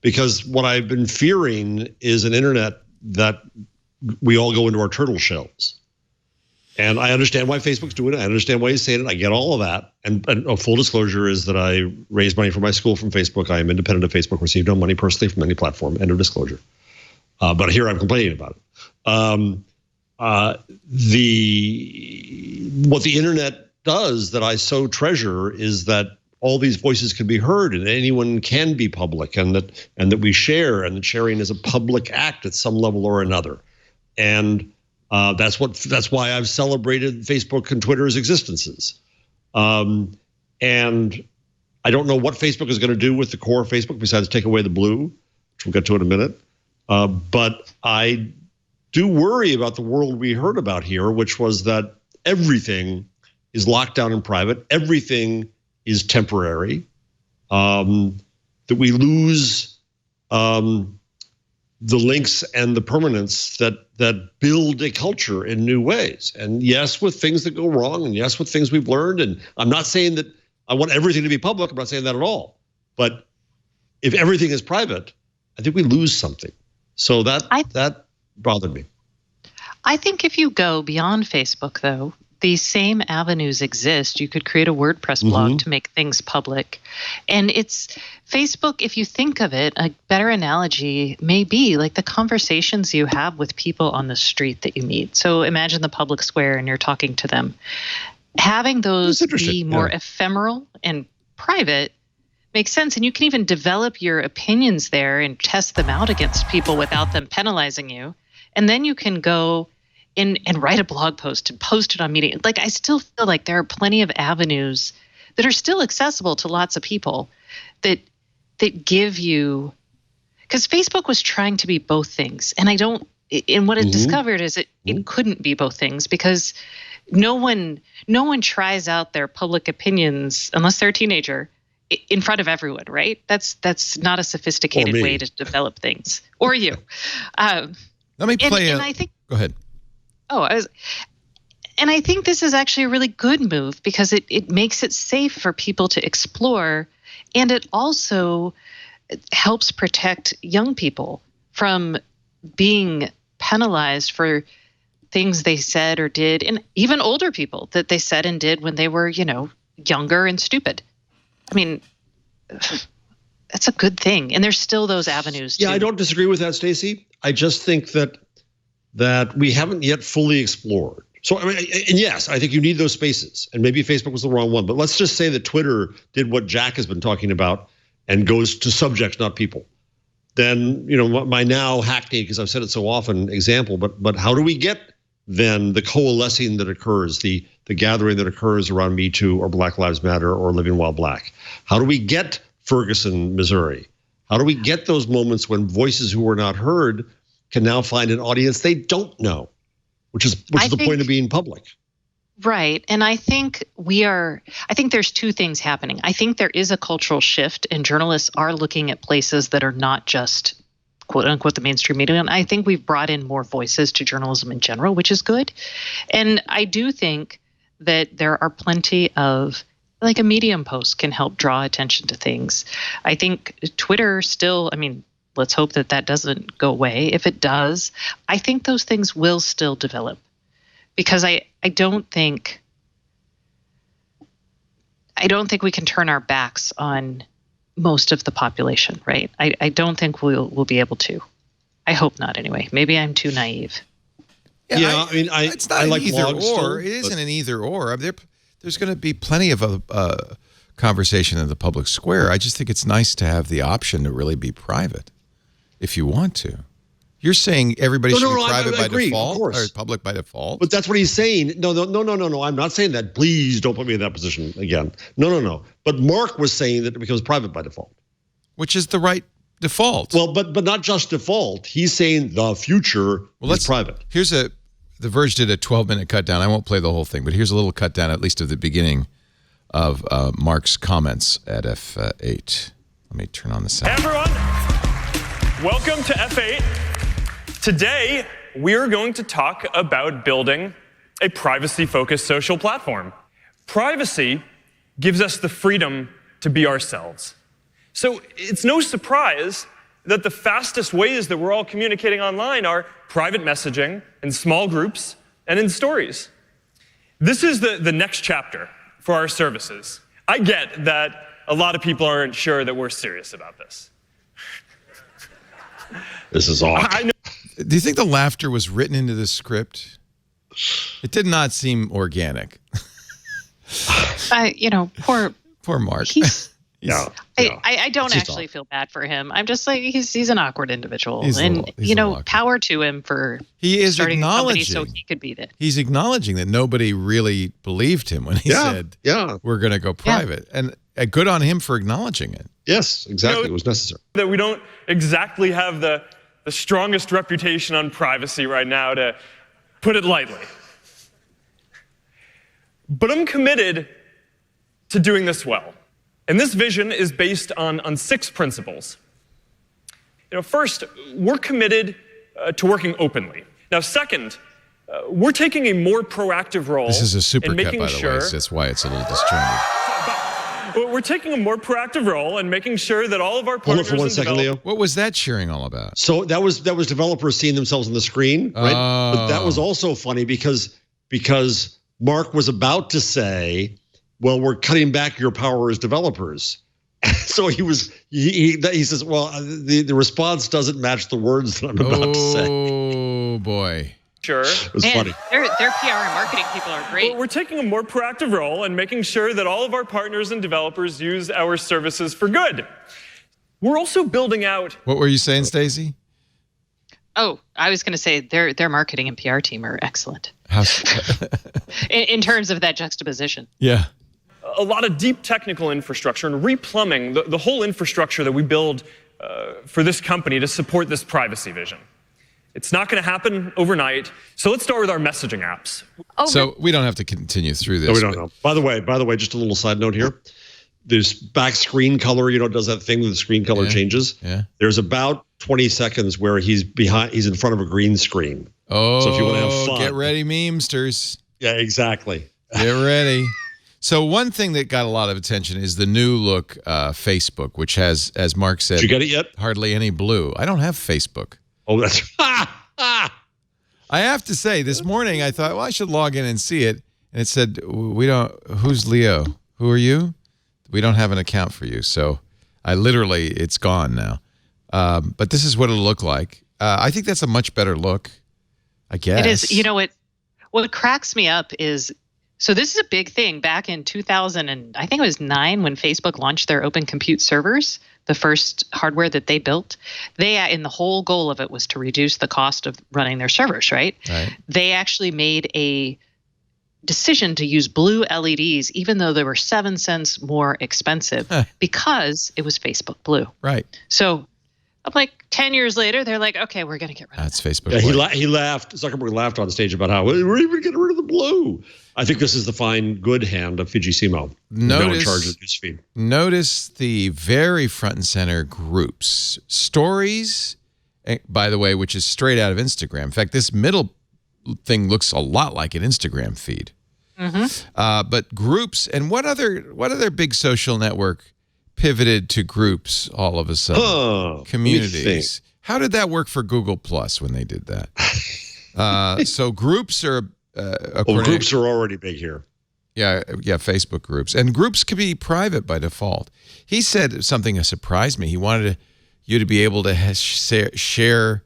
because what I've been fearing is an internet that we all go into our turtle shells. And I understand why Facebook's doing it. I understand why he's saying it. I get all of that. And a full disclosure is that I raised money for my school from Facebook. I am independent of Facebook, received no money personally from any platform. End of disclosure. But here I'm complaining about it. What the internet does that I so treasure is that all these voices can be heard and anyone can be public, and that we share, and that sharing is a public act at some level or another. And that's why I've celebrated Facebook and Twitter's existences. And I don't know what Facebook is going to do with the core of Facebook besides take away the blue, which we'll get to in a minute. But I do worry about the world we heard about here, which was that everything is locked down in private. Everything is temporary. That we lose the links and the permanence that build a culture in new ways. And yes, with things that go wrong, and yes, with things we've learned. And I'm not saying that I want everything to be public. I'm not saying that at all. But if everything is private, I think we lose something. So that bothered me. I think if you go beyond Facebook, though, these same avenues exist. You could create a WordPress blog to make things public. And it's Facebook, if you think of it, a better analogy may be like the conversations you have with people on the street that you meet. So imagine the public square and you're talking to them. Having those be more ephemeral and private makes sense. And you can even develop your opinions there and test them out against people without them penalizing you. And then you can go and write a blog post and post it on Medium. Like, I still feel like there are plenty of avenues that are still accessible to lots of people that give you, because Facebook was trying to be both things. And what it discovered is it couldn't be both things, because no one tries out their public opinions unless they're a teenager in front of everyone, right? That's not a sophisticated way to develop things. Or you. Let me play and I think, go ahead. And I think this is actually a really good move because it makes it safe for people to explore, and it also helps protect young people from being penalized for things they said or did, and even older people that they said and did when they were, younger and stupid. I mean, that's a good thing. And there's still those avenues. Yeah, I don't disagree with that, Stacey. I just think that we haven't yet fully explored. So, I mean, and yes, I think you need those spaces, and maybe Facebook was the wrong one, but let's just say that Twitter did what Jack has been talking about and goes to subjects, not people. Then, my now hackneyed, because I've said it so often, example, but how do we get then the coalescing that occurs, the gathering that occurs around Me Too or Black Lives Matter or Living While Black? How do we get Ferguson, Missouri? How do we get those moments when voices who were not heard can now find an audience they don't know, which is the point of being public. Right. And I think there's two things happening. I think there is a cultural shift, and journalists are looking at places that are not just quote unquote the mainstream media. And I think we've brought in more voices to journalism in general, which is good. And I do think that there are plenty of, like, a Medium post can help draw attention to things. I think Twitter still, Let's hope that that doesn't go away. If it does, I think those things will still develop, because I don't think we can turn our backs on most of the population, right? I don't think we'll be able to. I hope not, anyway. Maybe I'm too naive. Yeah, it's not I like either blogs still, or. It isn't an either or. There's going to be plenty of conversation in the public square. I just think it's nice to have the option to really be private, if you want to. You're saying everybody should be private by default, or public by default? But that's what he's saying. No. I'm not saying that. Please don't put me in that position again. No. But Mark was saying that it becomes private by default, which is the right default. Well, but not just default. He's saying the future is private. The Verge did a 12-minute cut down. I won't play the whole thing, but here's a little cut down, at least of the beginning of Mark's comments at F8. Let me turn on the sound. Hey everyone, welcome to F8. Today, we're going to talk about building a privacy-focused social platform. Privacy gives us the freedom to be ourselves. So it's no surprise that the fastest ways that we're all communicating online are private messaging, in small groups, and in stories. This is the next chapter for our services. I get that a lot of people aren't sure that we're serious about this. This is awkward. I know. Do you think the laughter was written into the script? It did not seem organic. Poor Mark. I don't actually feel bad for him. I'm just like, he's an awkward individual. He's power to him for starting a company so he could be that. He's acknowledging that nobody really believed him when he said, we're going to go private. Yeah. And good on him for acknowledging it. Yes, exactly. It was necessary. That we don't exactly have the strongest reputation on privacy right now, to put it lightly. But I'm committed to doing this well. And this vision is based on 6 principles. First, we're committed to working openly. Now, second, we're taking a more proactive role. This is a supercut, in making by the way, so that's why it's a little disjointed. We're taking a more proactive role in making sure that all of our partners. Hold it for 1 second, Leo. What was that cheering all about? So that was developers seeing themselves on the screen, right? But that was also funny because Mark was about to say, well, we're cutting back your power as developers. So he says, well, the response doesn't match the words that I'm about to say. Oh, boy. Sure. It was funny. Their PR and marketing people are great. We're taking a more proactive role in making sure that all of our partners and developers use our services for good. We're also building out. What were you saying, Stacey? Oh, I was going to say their marketing and PR team are excellent. in terms of that juxtaposition. Yeah. A lot of deep technical infrastructure and replumbing the whole infrastructure that we build for this company to support this privacy vision. It's not going to happen overnight. So let's start with our messaging apps. So we don't have to continue through this. No, we don't know. By the way, just a little side note here. There's back screen color, does that thing where the screen color changes. Yeah. There's about 20 seconds where he's in front of a green screen. Oh, so if you want to have fun. Get ready, memesters. Yeah, exactly. Get ready. So one thing that got a lot of attention is the new look Facebook, which has, as Mark said, did you get it yet? Hardly any blue. I don't have Facebook. Oh, that's. I have to say, this morning I thought, well, I should log in and see it, and it said, "We don't. Who's Leo? Who are you? We don't have an account for you." So it's gone now. But this is what it'll look like. I think that's a much better look. I guess it is. What cracks me up is. So this is a big thing back in 2000 and I think it was 9 when Facebook launched their Open Compute servers, the first hardware that they built. And the whole goal of it was to reduce the cost of running their servers, right? They actually made a decision to use blue LEDs, even though they were 7 cents more expensive because it was Facebook Blue. Right. So I'm like 10 years later, they're like, okay, we're going to get rid of That's that. Facebook. Yeah, he laughed. Zuckerberg laughed on stage about how we're even getting rid of the blue. I think this is the fine, good hand of Fujisimo. No in charge of this feed. Notice the very front and center groups. Stories, by the way, which is straight out of Instagram. In fact, this middle thing looks a lot like an Instagram feed. Mm-hmm. But groups, and what other big social network pivoted to groups all of a sudden. Communities. Think. How did that work for Google Plus when they did that? So groups are groups are already big here. Yeah, Facebook groups. And groups could be private by default. He said something that surprised me. He wanted you to be able to share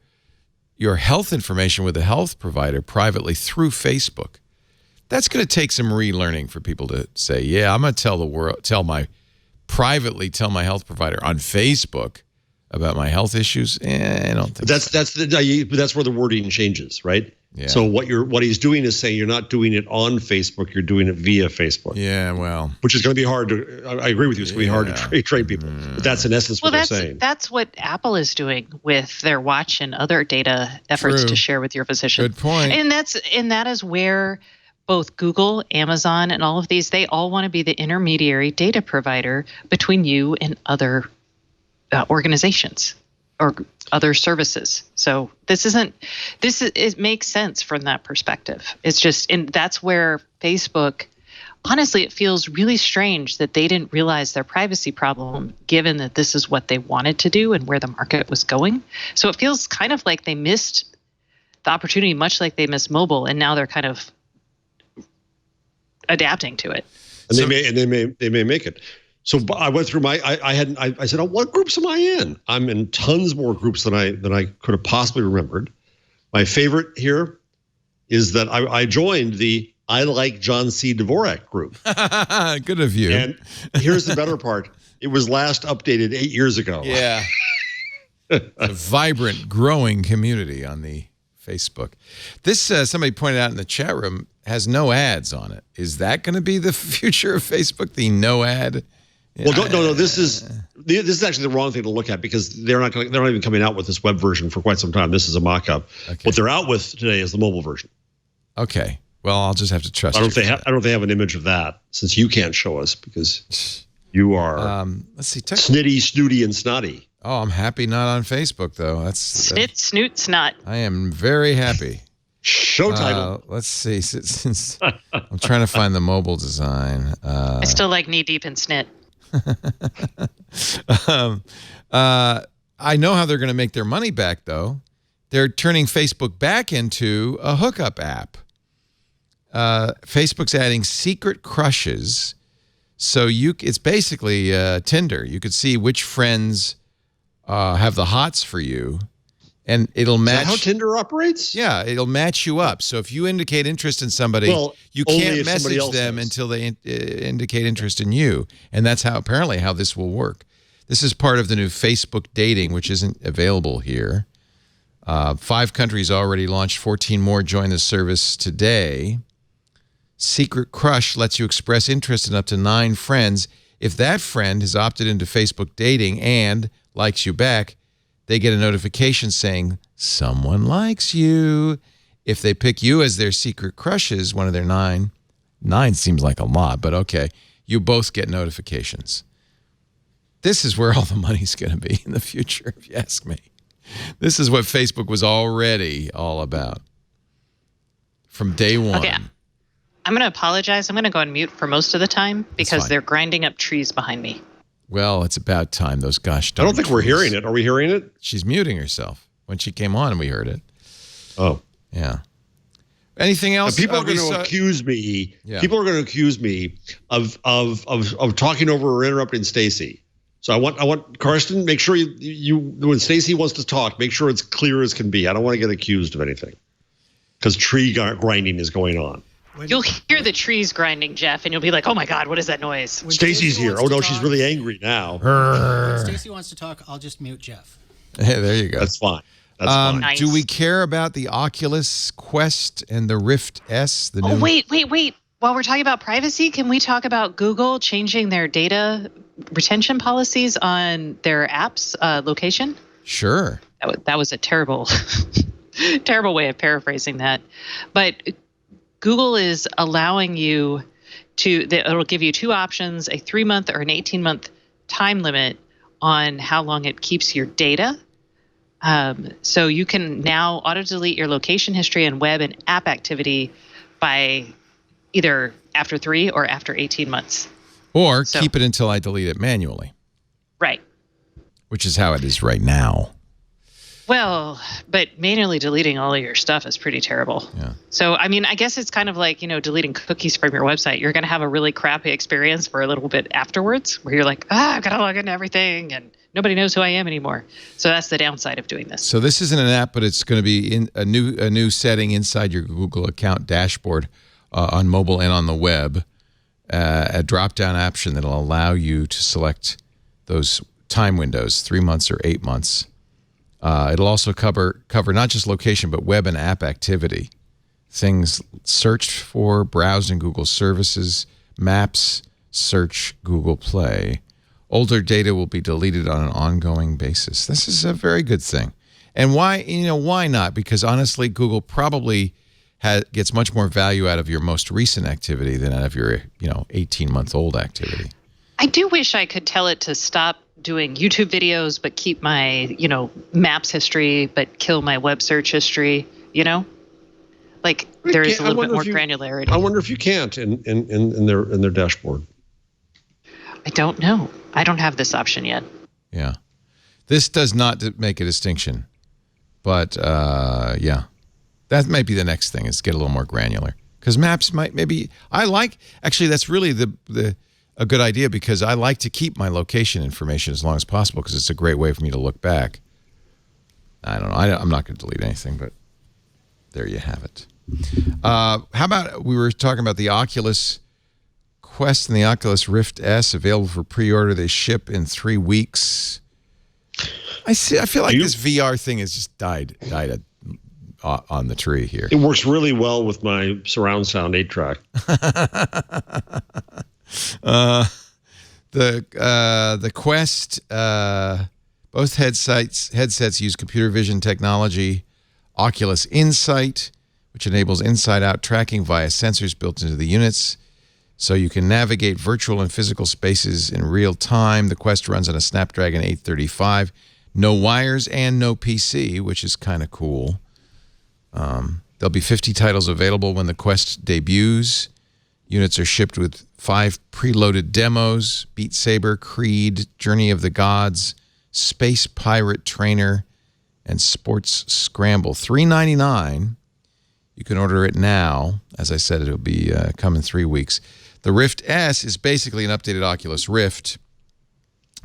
your health information with a health provider privately through Facebook. That's going to take some relearning for people to say, yeah, I'm going to tell the world, privately tell my health provider on Facebook about my health issues. I don't think that's where the wording changes, right? Yeah. So what he's doing is saying you're not doing it on Facebook, you're doing it via Facebook. Yeah, well, which is going to be hard to. I agree with you. It's going to be hard to train people, but that's in essence what they're saying. That's what Apple is doing with their watch and other data efforts to share with your physician. Good point. And that is where both Google, Amazon, and all of these, they all want to be the intermediary data provider between you and other organizations or other services. So it makes sense from that perspective. It's just, and that's where Facebook, honestly, it feels really strange that they didn't realize their privacy problem, given that this is what they wanted to do and where the market was going. So it feels kind of like they missed the opportunity, much like they missed mobile, and now they're kind of adapting to it. And they may make it. So I went through I said, oh, what groups am I in? I'm in tons more groups than I could have possibly remembered. My favorite here is that I joined the I Like John C. Dvorak group. Good of you. And here's the better part. It was last updated 8 years ago. Yeah. A vibrant, growing community on the Facebook. This, somebody pointed out in the chat room, has no ads on it. Is that going to be the future of Facebook, the no ad? Well, no. This is actually the wrong thing to look at because they're not even coming out with this web version for quite some time. This is a mock-up. Okay. What they're out with today is the mobile version. Okay. Well, I'll just have to trust. I don't think they have an image of that since you can't show us because you are. Let's see. Snitty, snooty, and snotty. Oh, I'm happy not on Facebook though. That's Snit, snoot, snot. I am very happy. Show title. Let's see. Since I'm trying to find the mobile design. I still like knee deep in snit. I know how they're going to make their money back, though. They're turning Facebook back into a hookup app. Facebook's adding secret crushes. So it's basically Tinder. You could see which friends have the hots for you. And it'll match. Is that how Tinder operates? Yeah, it'll match you up. So if you indicate interest in somebody, you can't message them until they indicate interest in you. And that's apparently how this will work. This is part of the new Facebook dating, which isn't available here. 5 countries already launched. 14 more joined the service today. Secret Crush lets you express interest in up to 9 friends. If that friend has opted into Facebook dating and likes you back, they get a notification saying, someone likes you. If they pick you as their secret crushes, one of their 9 seems like a lot, but okay, you both get notifications. This is where all the money's going to be in the future, if you ask me. This is what Facebook was already all about from day one. Okay, I'm going to apologize. I'm going to go on mute for most of the time because they're grinding up trees behind me. Well, it's about time. Those gosh darn I don't think we're hearing it. Are we hearing it? She's muting herself. When she came on, we heard it. Oh. Yeah. Anything else? People are going to accuse me. Yeah. People are going to accuse me of talking over or interrupting Stacey. So I want Karsten, make sure you when Stacey wants to talk, make sure it's clear as can be. I don't want to get accused of anything. Because tree grinding is going on. You'll hear the trees grinding, Jeff, and you'll be like, oh my God, what is that noise? Stacey's here. Oh no, she's really angry now. When Stacey wants to talk, I'll just mute Jeff. Hey, there you go. That's fine. That's fine. Nice. Do we care about the Oculus Quest and the Rift S? Oh, wait. While we're talking about privacy, can we talk about Google changing their data retention policies on their apps location? Sure. That was a terrible, terrible way of paraphrasing that. But Google is allowing you it'll give you 2 options, a 3-month or an 18-month time limit on how long it keeps your data. So you can now auto-delete your location history and web and app activity by either after 3 or after 18 months. Or keep it until I delete it manually. which is how it is right now. Well, but manually deleting all of your stuff is pretty terrible. Yeah. So, I mean, I guess it's kind of like, deleting cookies from your website. You're going to have a really crappy experience for a little bit afterwards where you're like, I've got to log into everything and nobody knows who I am anymore. So that's the downside of doing this. So this isn't an app, but it's going to be in a new setting inside your Google account dashboard on mobile and on the web, a drop-down option that will allow you to select those time windows, 3 months or 8 months. It'll also cover not just location, but web and app activity. Things searched for, browsed in Google services, maps, search, Google Play. Older data will be deleted on an ongoing basis. This is a very good thing. And why not? Because honestly, Google probably gets much more value out of your most recent activity than out of your 18-month-old activity. I do wish I could tell it to stop doing YouTube videos, but keep my, maps history, but kill my web search history, Like there's a little bit more granularity. I wonder if you can't in their dashboard. I don't know. I don't have this option yet. Yeah. This does not make a distinction. But, yeah. That might be the next thing, is get a little more granular. Because maps might actually, that's really a good idea, because I like to keep my location information as long as possible because it's a great way for me to look back. I don't know. I'm not going to delete anything, but there you have it. How about, we were talking about the Oculus Quest and the Oculus Rift S available for pre-order. They ship in 3 weeks. I feel like this VR thing has just died on the tree here. It works really well with my surround sound 8-track. The Quest, both headsets use computer vision technology. Oculus Insight, which enables inside-out tracking via sensors built into the units, so you can navigate virtual and physical spaces in real time. The Quest runs on a Snapdragon 835, no wires and no PC, which is kind of cool. There'll be 50 titles available when the Quest debuts. Units are shipped with 5 preloaded demos: Beat Saber, Creed, Journey of the Gods, Space Pirate Trainer, and Sports Scramble. $399. You can order it now. As I said, it'll be come in 3 weeks. The Rift S is basically an updated Oculus Rift,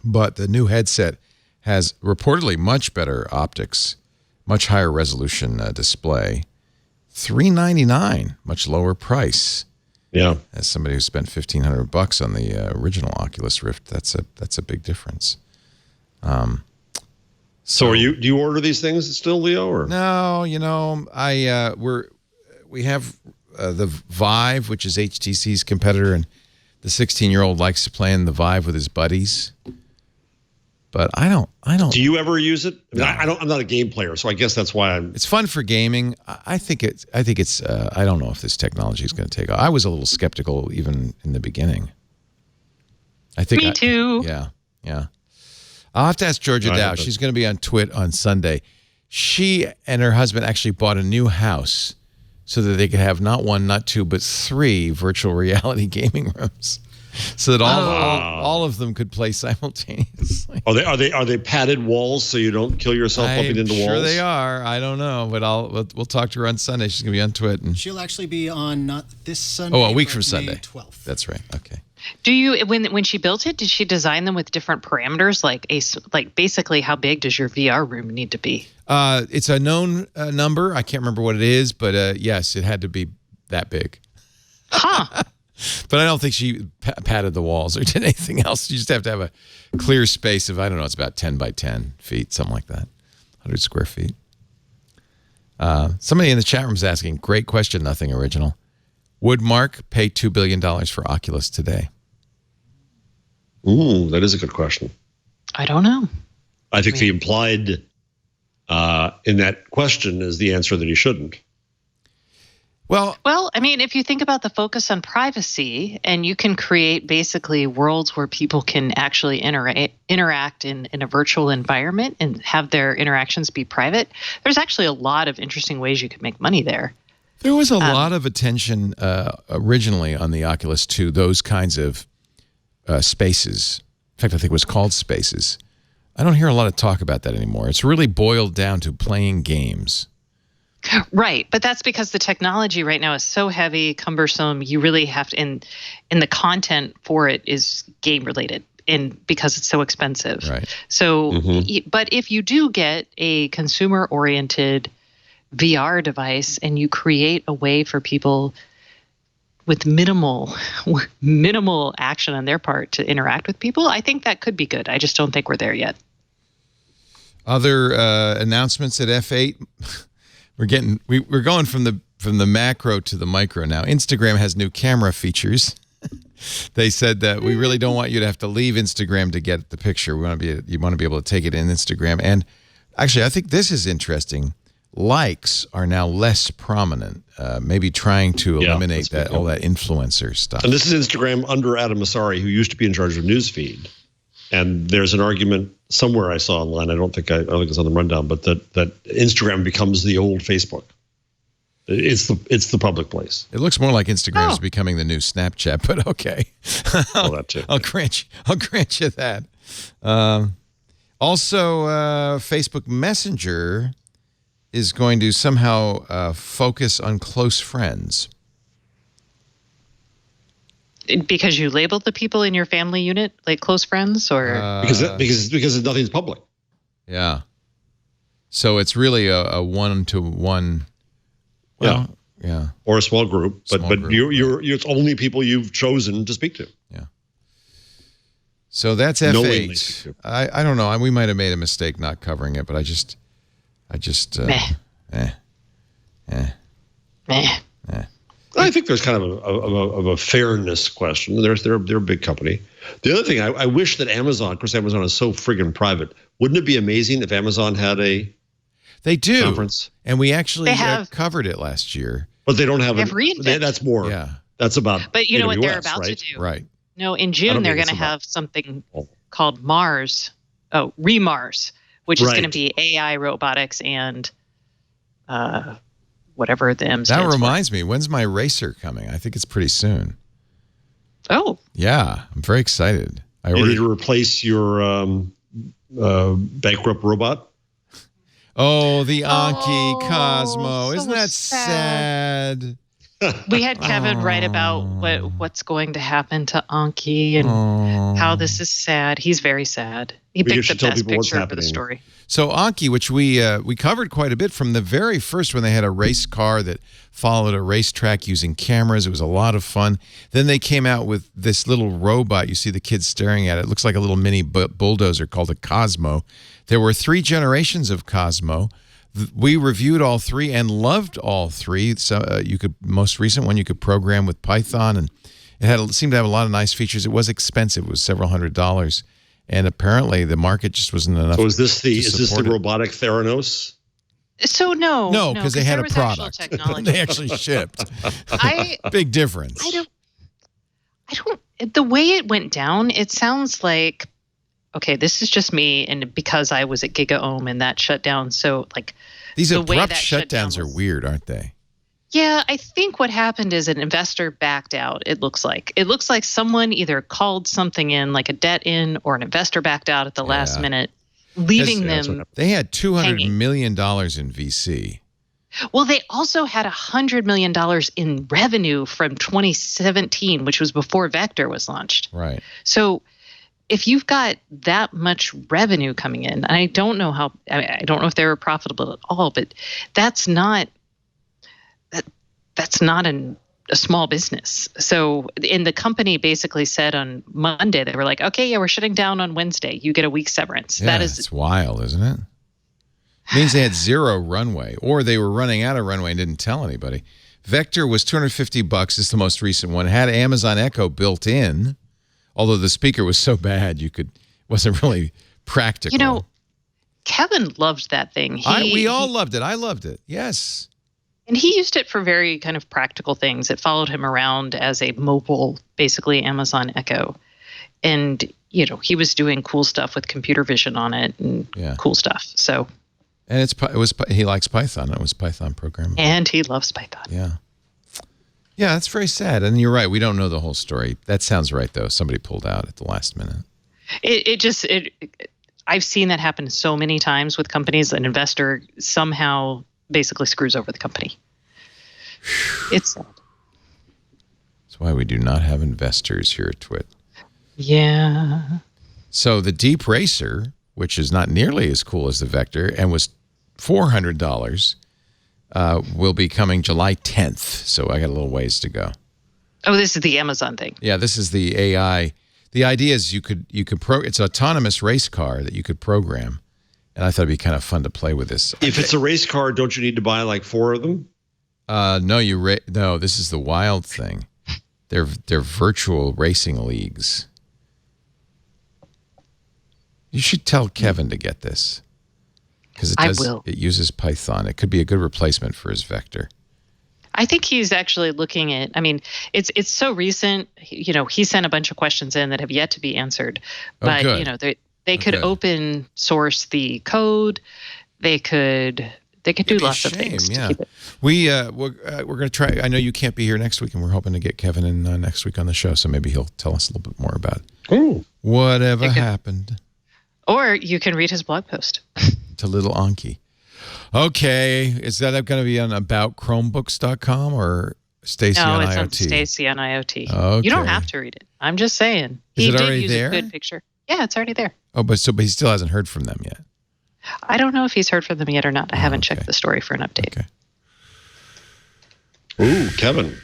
but the new headset has reportedly much better optics, much higher resolution display. $399, much lower price. Yeah. As somebody who spent $1,500 on the original Oculus Rift, that's a big difference. So do you order these things still, Leo? Or no? We have the Vive, which is HTC's competitor, and the 16-year-old likes to play in the Vive with his buddies. But I don't. Do you ever use it? I mean, No. I'm not a game player, so I guess that's why I'm. It's fun for gaming. I think it's. I don't know if this technology is going to take off. I was a little skeptical even in the beginning. Me too. Yeah. I'll have to ask Georgia Dow. She's going to be on Twit on Sunday. She and her husband actually bought a new house so that they could have not 1, not 2, but 3 virtual reality gaming rooms, so that all of them could play simultaneously. Are they padded walls so you don't kill yourself bumping into walls? Sure they are. I don't know, but we'll talk to her on Sunday. She's going to be on Twit. And she'll actually be on not this Sunday. a week from May Sunday. 12th. That's right. Okay. Do you when she built it, did she design them with different parameters? Like basically, how big does your VR room need to be? It's a known number. I can't remember what it is, but yes, it had to be that big. Huh. But I don't think she padded the walls or did anything else. You just have to have a clear space of, I don't know, it's about 10 by 10 feet, something like that, 100 square feet. Somebody in the chat room is asking, great question, nothing original. Would Mark pay $2 billion for Oculus today? Ooh, that is a good question. I don't know. I think the implied in that question is the answer that he shouldn't. Well, I mean, if you think about the focus on privacy, and you can create basically worlds where people can actually interact in a virtual environment and have their interactions be private, there's actually a lot of interesting ways you could make money there. There was a lot of attention originally on the Oculus to those kinds of spaces. In fact, I think it was called spaces. I don't hear a lot of talk about that anymore. It's really boiled down to playing games. Right. But that's because the technology right now is so heavy, cumbersome. You really have to, and the content for it is game related, and because it's so expensive. Right. So, but if you do get a consumer oriented VR device and you create a way for people with minimal action on their part to interact with people, I think that could be good. I just don't think we're there yet. Other announcements at F8. We're going from the macro to the micro now. Instagram has new camera features. They said that we really don't want you to have to leave Instagram to get the picture. You want to be able to take it in Instagram. And actually, I think this is interesting. Likes are now less prominent. Maybe trying to eliminate all that influencer stuff. And this is Instagram under Adam Mosseri, who used to be in charge of Newsfeed. And there's an argument somewhere I saw online. I don't think it's on the rundown, but that Instagram becomes the old Facebook. It's the public place. It looks more like Instagram is becoming the new Snapchat, but okay. That too. I'll grant you that. Also, Facebook Messenger is going to somehow focus on close friends. Because you labeled the people in your family unit like close friends, or because nothing's public. Yeah. So it's really a one-to-one. Well, yeah. Or a small group, but you're it's only people you've chosen to speak to. Yeah. So that's F8. I don't know. We might have made a mistake not covering it, but I just I think there's kind of a fairness question. They're a big company. The other thing, I wish that Amazon, of course, Amazon is so friggin' private. Wouldn't it be amazing if Amazon had a conference? And we actually covered it last year. But they don't have it. That's more. Yeah. That's about. But you know what they're AWS, about right? to do? Right. No, in June they're going to have something called Mars. Oh, Remars, which is going to be AI, robotics, and whatever the M stands That reminds me, when's my racer coming? I think it's pretty soon. Oh. Yeah, I'm very excited. You need to replace your bankrupt robot? Oh, the Anki Cosmo. Isn't that sad? We had Kevin write about what's going to happen to Anki and how this is sad. He's very sad. He picked the best picture for the story. So Anki, which we covered quite a bit from the very first when they had a race car that followed a racetrack using cameras. It was a lot of fun. Then they came out with this little robot. You see the kids staring at it. It looks like a little mini bulldozer called a Cosmo. There were 3 generations of Cosmo. We reviewed all 3 and loved all 3. So most recent one you could program with Python, and it seemed to have a lot of nice features. It was expensive. It was several $100s. And apparently the market just wasn't enough. So is this the robotic Theranos? So no, because they had a product. They actually shipped. Big difference. I don't. The way it went down, it sounds like, okay, this is just me, and because I was at GigaOM and that shut down. So these abrupt shutdowns are weird, aren't they? Yeah, I think what happened is an investor backed out. It looks like someone either called something in, like a debt in, or an investor backed out at the last minute, leaving them. They had $200 million in VC. Well, they also had $100 million in revenue from 2017, which was before Vector was launched. Right. So if you've got that much revenue coming in, I don't know I don't know if they were profitable at all, but that's not a small business. So, the company basically said on Monday, they were like, okay, yeah, we're shutting down on Wednesday. You get a week's severance. Yeah, it's wild, isn't it? It means they had 0 runway, or they were running out of runway and didn't tell anybody. Vector was $250 is the most recent one. It had Amazon Echo built in, although the speaker was so bad wasn't really practical. You know, Kevin loved that thing. We all loved it. I loved it. Yes. And he used it for very kind of practical things. It followed him around as a mobile, basically Amazon Echo. And, he was doing cool stuff with computer vision on it and cool stuff. So. And he likes Python. It was Python programming. And he loves Python. Yeah. Yeah, that's very sad. And you're right. We don't know the whole story. That sounds right, though. Somebody pulled out at the last minute. I've seen that happen so many times with companies. An investor somehow basically screws over the company. It's sad. That's why we do not have investors here at Twit. Yeah. So the Deep Racer, which is not nearly as cool as the Vector and was $400, will be coming July 10th. So I got a little ways to go. Oh, this is the Amazon thing. Yeah, this is the AI. The idea is it's an autonomous race car that you could program. And I thought it'd be kind of fun to play with this. If it's a race car, don't you need to buy like 4 of them? No, no, this is the wild thing. They're virtual racing leagues. You should tell Kevin to get this. Because it uses Python. It could be a good replacement for his Vector. I think he's actually looking at, I mean, it's so recent, he sent a bunch of questions in that have yet to be answered. But, they could open source the code. They could do lots of things to keep it. We're going to try. I know you can't be here next week, and we're hoping to get Kevin in next week on the show, so maybe he'll tell us a little bit more about whatever happened. Or you can read his blog post. To little Anki. Okay. Is that going to be on aboutchromebooks.com or Stacy on IoT? No, it's on Stacy on IoT. Okay. You don't have to read it. I'm just saying. Is it already there? He did use a good picture. Yeah, it's already there. Oh, but he still hasn't heard from them yet. I don't know if he's heard from them yet or not. I haven't checked the story for an update. Okay. Ooh, Kevin,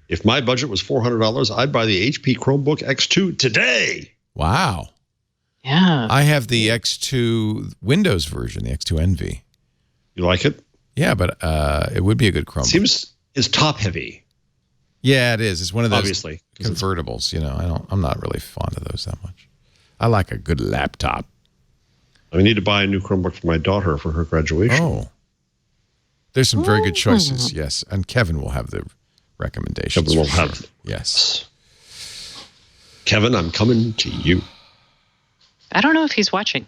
if my budget was $400, I'd buy the HP Chromebook X2 today. Wow. Yeah. I have the X2 Windows version, the X2 Envy. You like it? Yeah, but it would be a good Chromebook. Seems it's top heavy. Yeah, it is. It's one of those obviously convertibles. I'm not really fond of those that much. I like a good laptop. I need to buy a new Chromebook for my daughter for her graduation. Oh. There's some very good choices, yes. And Kevin will have the recommendations. Kevin will have. Yes. Kevin, I'm coming to you. I don't know if he's watching.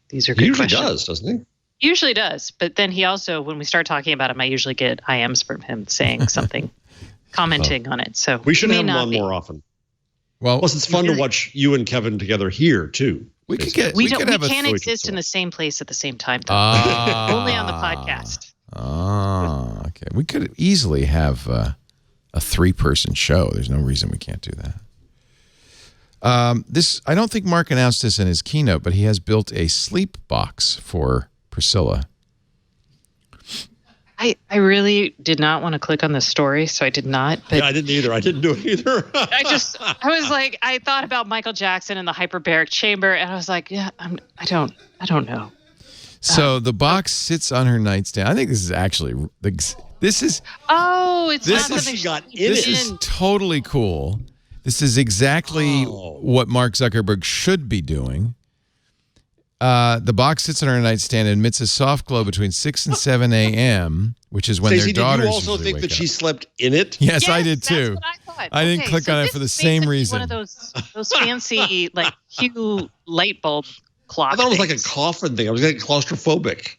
These are good questions. He usually does, doesn't he? Usually does. But then he also, when we start talking about him, I usually get IMs from him saying something, commenting on it. So we should have him on more often. Well, plus it's fun to watch you and Kevin together here too. We can't exist in the same place at the same time, though. Only on the podcast. Oh, okay. We could easily have a 3-person show. There's no reason we can't do that. I don't think Mark announced this in his keynote, but he has built a sleep box for Priscilla. I really did not want to click on this story, so I did not. But yeah, I didn't either. I didn't do it either. I thought about Michael Jackson and the hyperbaric chamber, and I was like, yeah, I don't know. So the box sits on her nightstand. I think this is actually this is totally cool. This is exactly what Mark Zuckerberg should be doing. The box sits on her nightstand and emits a soft glow between 6 and 7 a.m., which is when Stacey, their daughters did you also think that she slept in it? Yes, I did too. That's what I thought. I didn't click on it for the same reason. One of those fancy like Hue light bulb clock. I thought it was like a coffin thing. I was getting claustrophobic.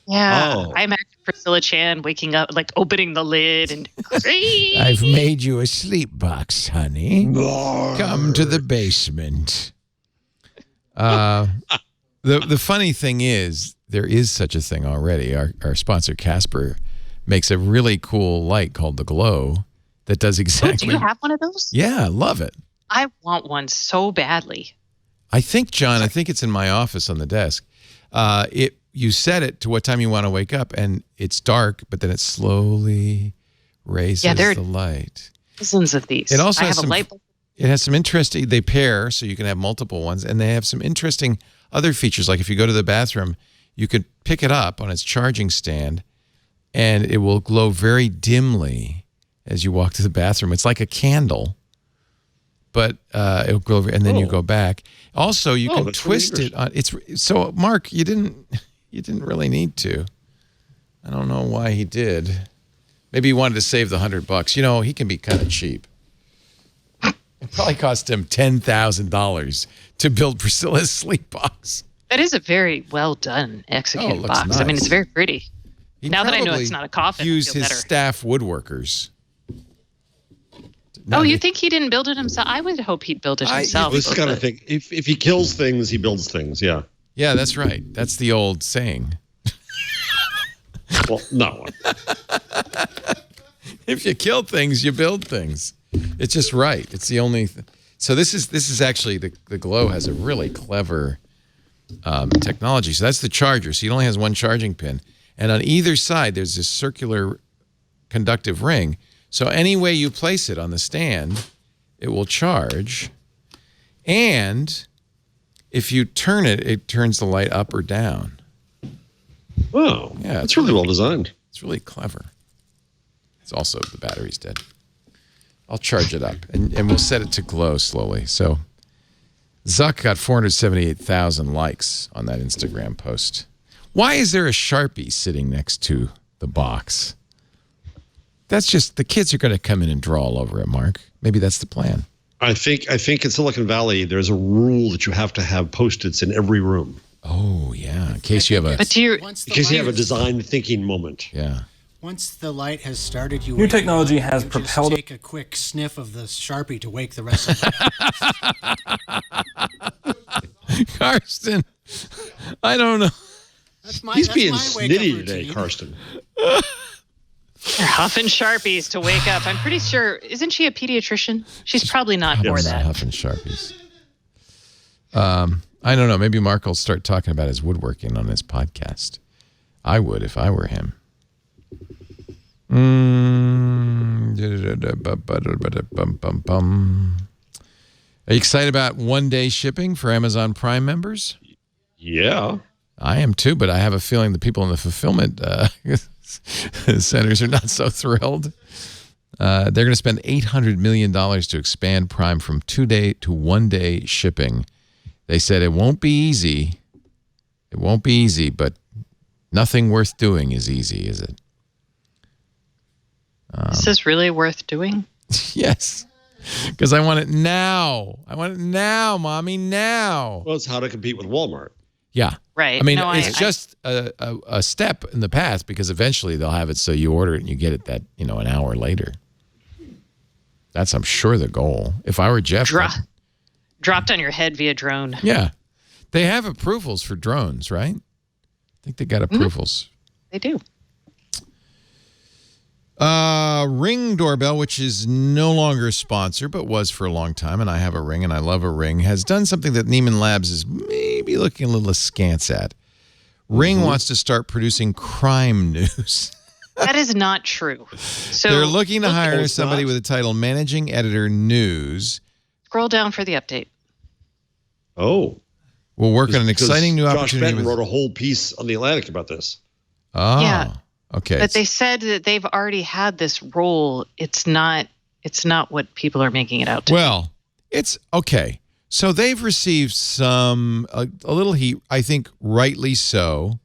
Yeah, I imagine Priscilla Chan waking up, like opening the lid and. I've made you a sleep box, honey. Come to the basement. The funny thing is, there is such a thing already. Our sponsor, Casper, makes a really cool light called the Glow that does exactly... do you have one of those? Yeah, I love it. I want one so badly. I think it's in my office on the desk. You set it to what time you want to wake up, and it's dark, but then it slowly raises the light. Dozens of these. It also has a light bulb. It has some interesting... They pair, so you can have multiple ones, and they have some interesting... other features, like if you go to the bathroom, you could pick it up on its charging stand, and it will glow very dimly as you walk to the bathroom. It's like a candle, but it'll glow, and then you go back. Also, you can twist it. So, Mark, you didn't really need to. I don't know why he did. Maybe he wanted to save the $100. He can be kind of cheap. It probably cost him $10,000 to build Priscilla's sleep box. That is a very well done executed box. Nice. I mean, it's very pretty. Now that I know probably it's not a coffin, use I feel his better. staff woodworkers. You think he didn't build it himself? I would hope he'd build it himself. This kind of thing. If he kills things, he builds things. Yeah. Yeah, that's right. That's the old saying. Well, no. If you kill things, you build things. It's just right. It's the only. So this is actually the Glow has a really clever technology. So that's the charger. So it only has one charging pin, and on either side there's this circular conductive ring. So any way you place it on the stand, it will charge. And if you turn it, it turns the light up or down. Oh, Yeah, it's really well designed. It's really clever. It's also the battery's dead. I'll charge it up, and we'll set it to glow slowly. So Zuck got 478,000 likes on that Instagram post. Why is there a Sharpie sitting next to the box? That's just, the kids are going to come in and draw all over it, Mark. Maybe that's the plan. I think in Silicon Valley, there's a rule that you have to have Post-its in every room. Oh, yeah. In case you have a... design thinking moment. Yeah. Once the light has started, New technology has propelled... Just take a quick sniff of the Sharpie to wake the rest of the Karsten, I don't know. He's being snitty today, Karsten. They're huffing Sharpies to wake up. I'm pretty sure, isn't she a pediatrician? She's probably not for that. Huffing Sharpies. I don't know. Maybe Mark will start talking about his woodworking on his podcast. I would if I were him. Are you excited about one-day shipping for Amazon Prime members? Yeah. I am too, but I have a feeling the people in the fulfillment centers are not so thrilled. They're going to spend $800 million to expand Prime from 2-day to 1-day shipping. They said it won't be easy. It won't be easy, but nothing worth doing is easy, is it? Is this really worth doing? Yes, because I want it now. I want it now, Mommy, now. Well, it's how to compete with Walmart. Yeah. Right. I mean, it's just a step in the path because eventually they'll have it so you order it and you get it that, an hour later. That's, I'm sure, the goal. If I were Jeff. Dropped on your head via drone. Yeah. They have approvals for drones, right? I think they got approvals. They do. Ring doorbell, which is no longer a sponsor, but was for a long time, and I have a Ring, and I love a Ring, has done something that Neiman Labs is maybe looking a little askance at. Ring wants to start producing crime news. That is not true. So they're looking to hire somebody with the title Managing Editor News. Scroll down for the update. Oh. We'll work on an exciting new opportunity. Josh Benton wrote a whole piece on The Atlantic about this. Oh. Yeah. Okay. But they said that they've already had this role. It's not what people are making it out to. Well, it's okay. So they've received a little heat, I think rightly so,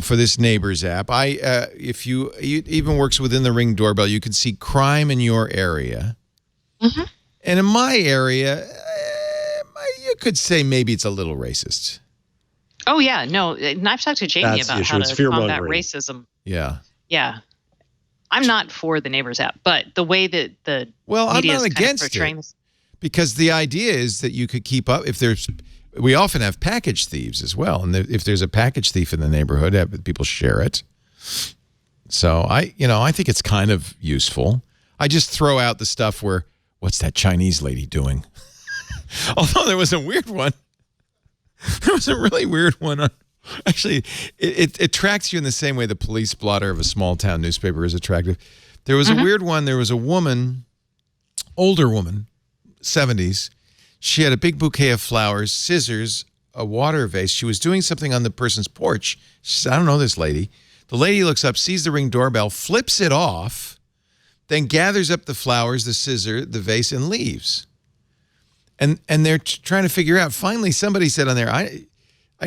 for this Neighbors app. If it even works within the Ring doorbell, you can see crime in your area. Mm-hmm. And in my area, you could say maybe it's a little racist. Oh, yeah. No, and I've talked to Jamie about how to combat racism. Yeah. Yeah. I'm not for the Neighbors app, but the way that the media is kind of portraying this. Because the idea is that you could keep up. We often have package thieves as well. And if there's a package thief in the neighborhood, people share it. So I think it's kind of useful. I just throw out the stuff where, what's that Chinese lady doing? Although there was a weird one. There was a really weird one. Actually, it tracks you in the same way the police blotter of a small town newspaper is attractive. There was a weird one. There was a woman, older woman, 70s. She had a big bouquet of flowers, scissors, a water vase. She was doing something on the person's porch. She said, I don't know this lady. The lady looks up, sees the Ring doorbell, flips it off, then gathers up the flowers, the scissor, the vase, and leaves. And they're trying to figure out. Finally, somebody said on there, I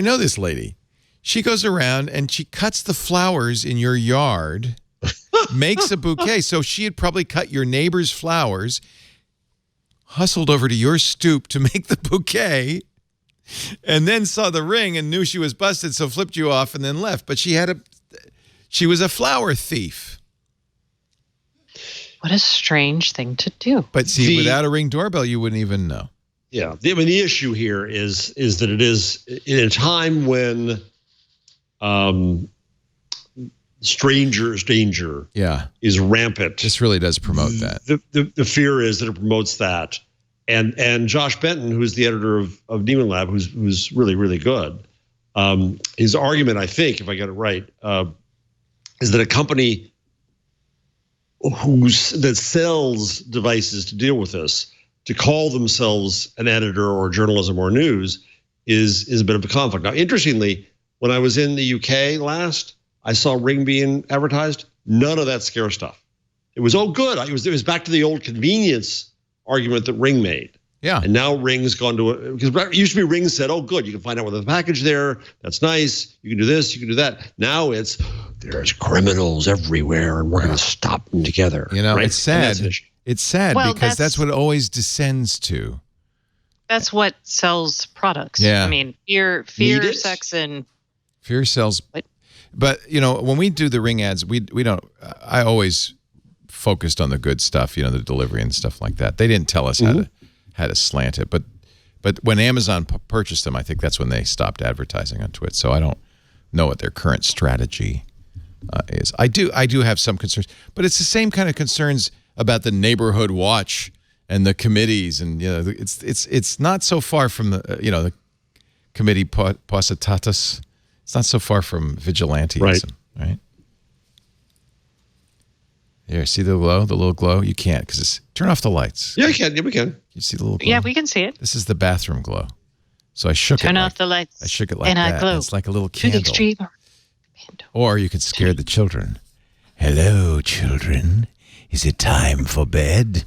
know this lady. She goes around and she cuts the flowers in your yard, makes a bouquet. So she had probably cut your neighbor's flowers, hustled over to your stoop to make the bouquet, and then saw the ring and knew she was busted, so flipped you off and then left. But she was a flower thief. What a strange thing to do. But see, without a Ring doorbell, you wouldn't even know. Yeah, I mean, the issue here is that it is in a time when strangers danger is rampant. This really does promote that. The fear is that it promotes that. And Josh Benton, who's the editor of Neiman Lab, who's really, really good, his argument, I think, if I got it right, is that a company that sells devices to deal with this, to call themselves an editor or journalism or news is a bit of a conflict. Now, interestingly, when I was in the UK last, I saw Ring being advertised. None of that scare stuff. It was, oh, good. It was back to the old convenience argument that Ring made. Yeah. And now Ring's gone to because it used to be Ring said, oh, good, you can find out whether the package there. That's nice. You can do this. You can do that. Now it's there's criminals everywhere, and we're going to stop them together. You know, right? it's sad. It's sad because that's what it always descends to. That's what sells products. Yeah. I mean, fear, sex, and fear sells. But you know, when we do the Ring ads, we don't. I always focused on the good stuff. You know, the delivery and stuff like that. They didn't tell us how to slant it. But when Amazon purchased them, I think that's when they stopped advertising on Twitch. So I don't know what their current strategy is. I do have some concerns, but it's the same kind of concerns about the neighborhood watch and the committees, and you know, it's not so far from the the committee positatis. It's not so far from vigilantism, right? Here, see the little glow? You can't because it's turn off the lights. Yeah, you can. Yeah, we can. You see the little glow? Yeah, we can see it. This is the bathroom glow. So I shook it. Turn off the lights. I shook it like and that. I glow. It's like a little To candle. the extreme. Or you could scare the children. Hello, children. Is it time for bed?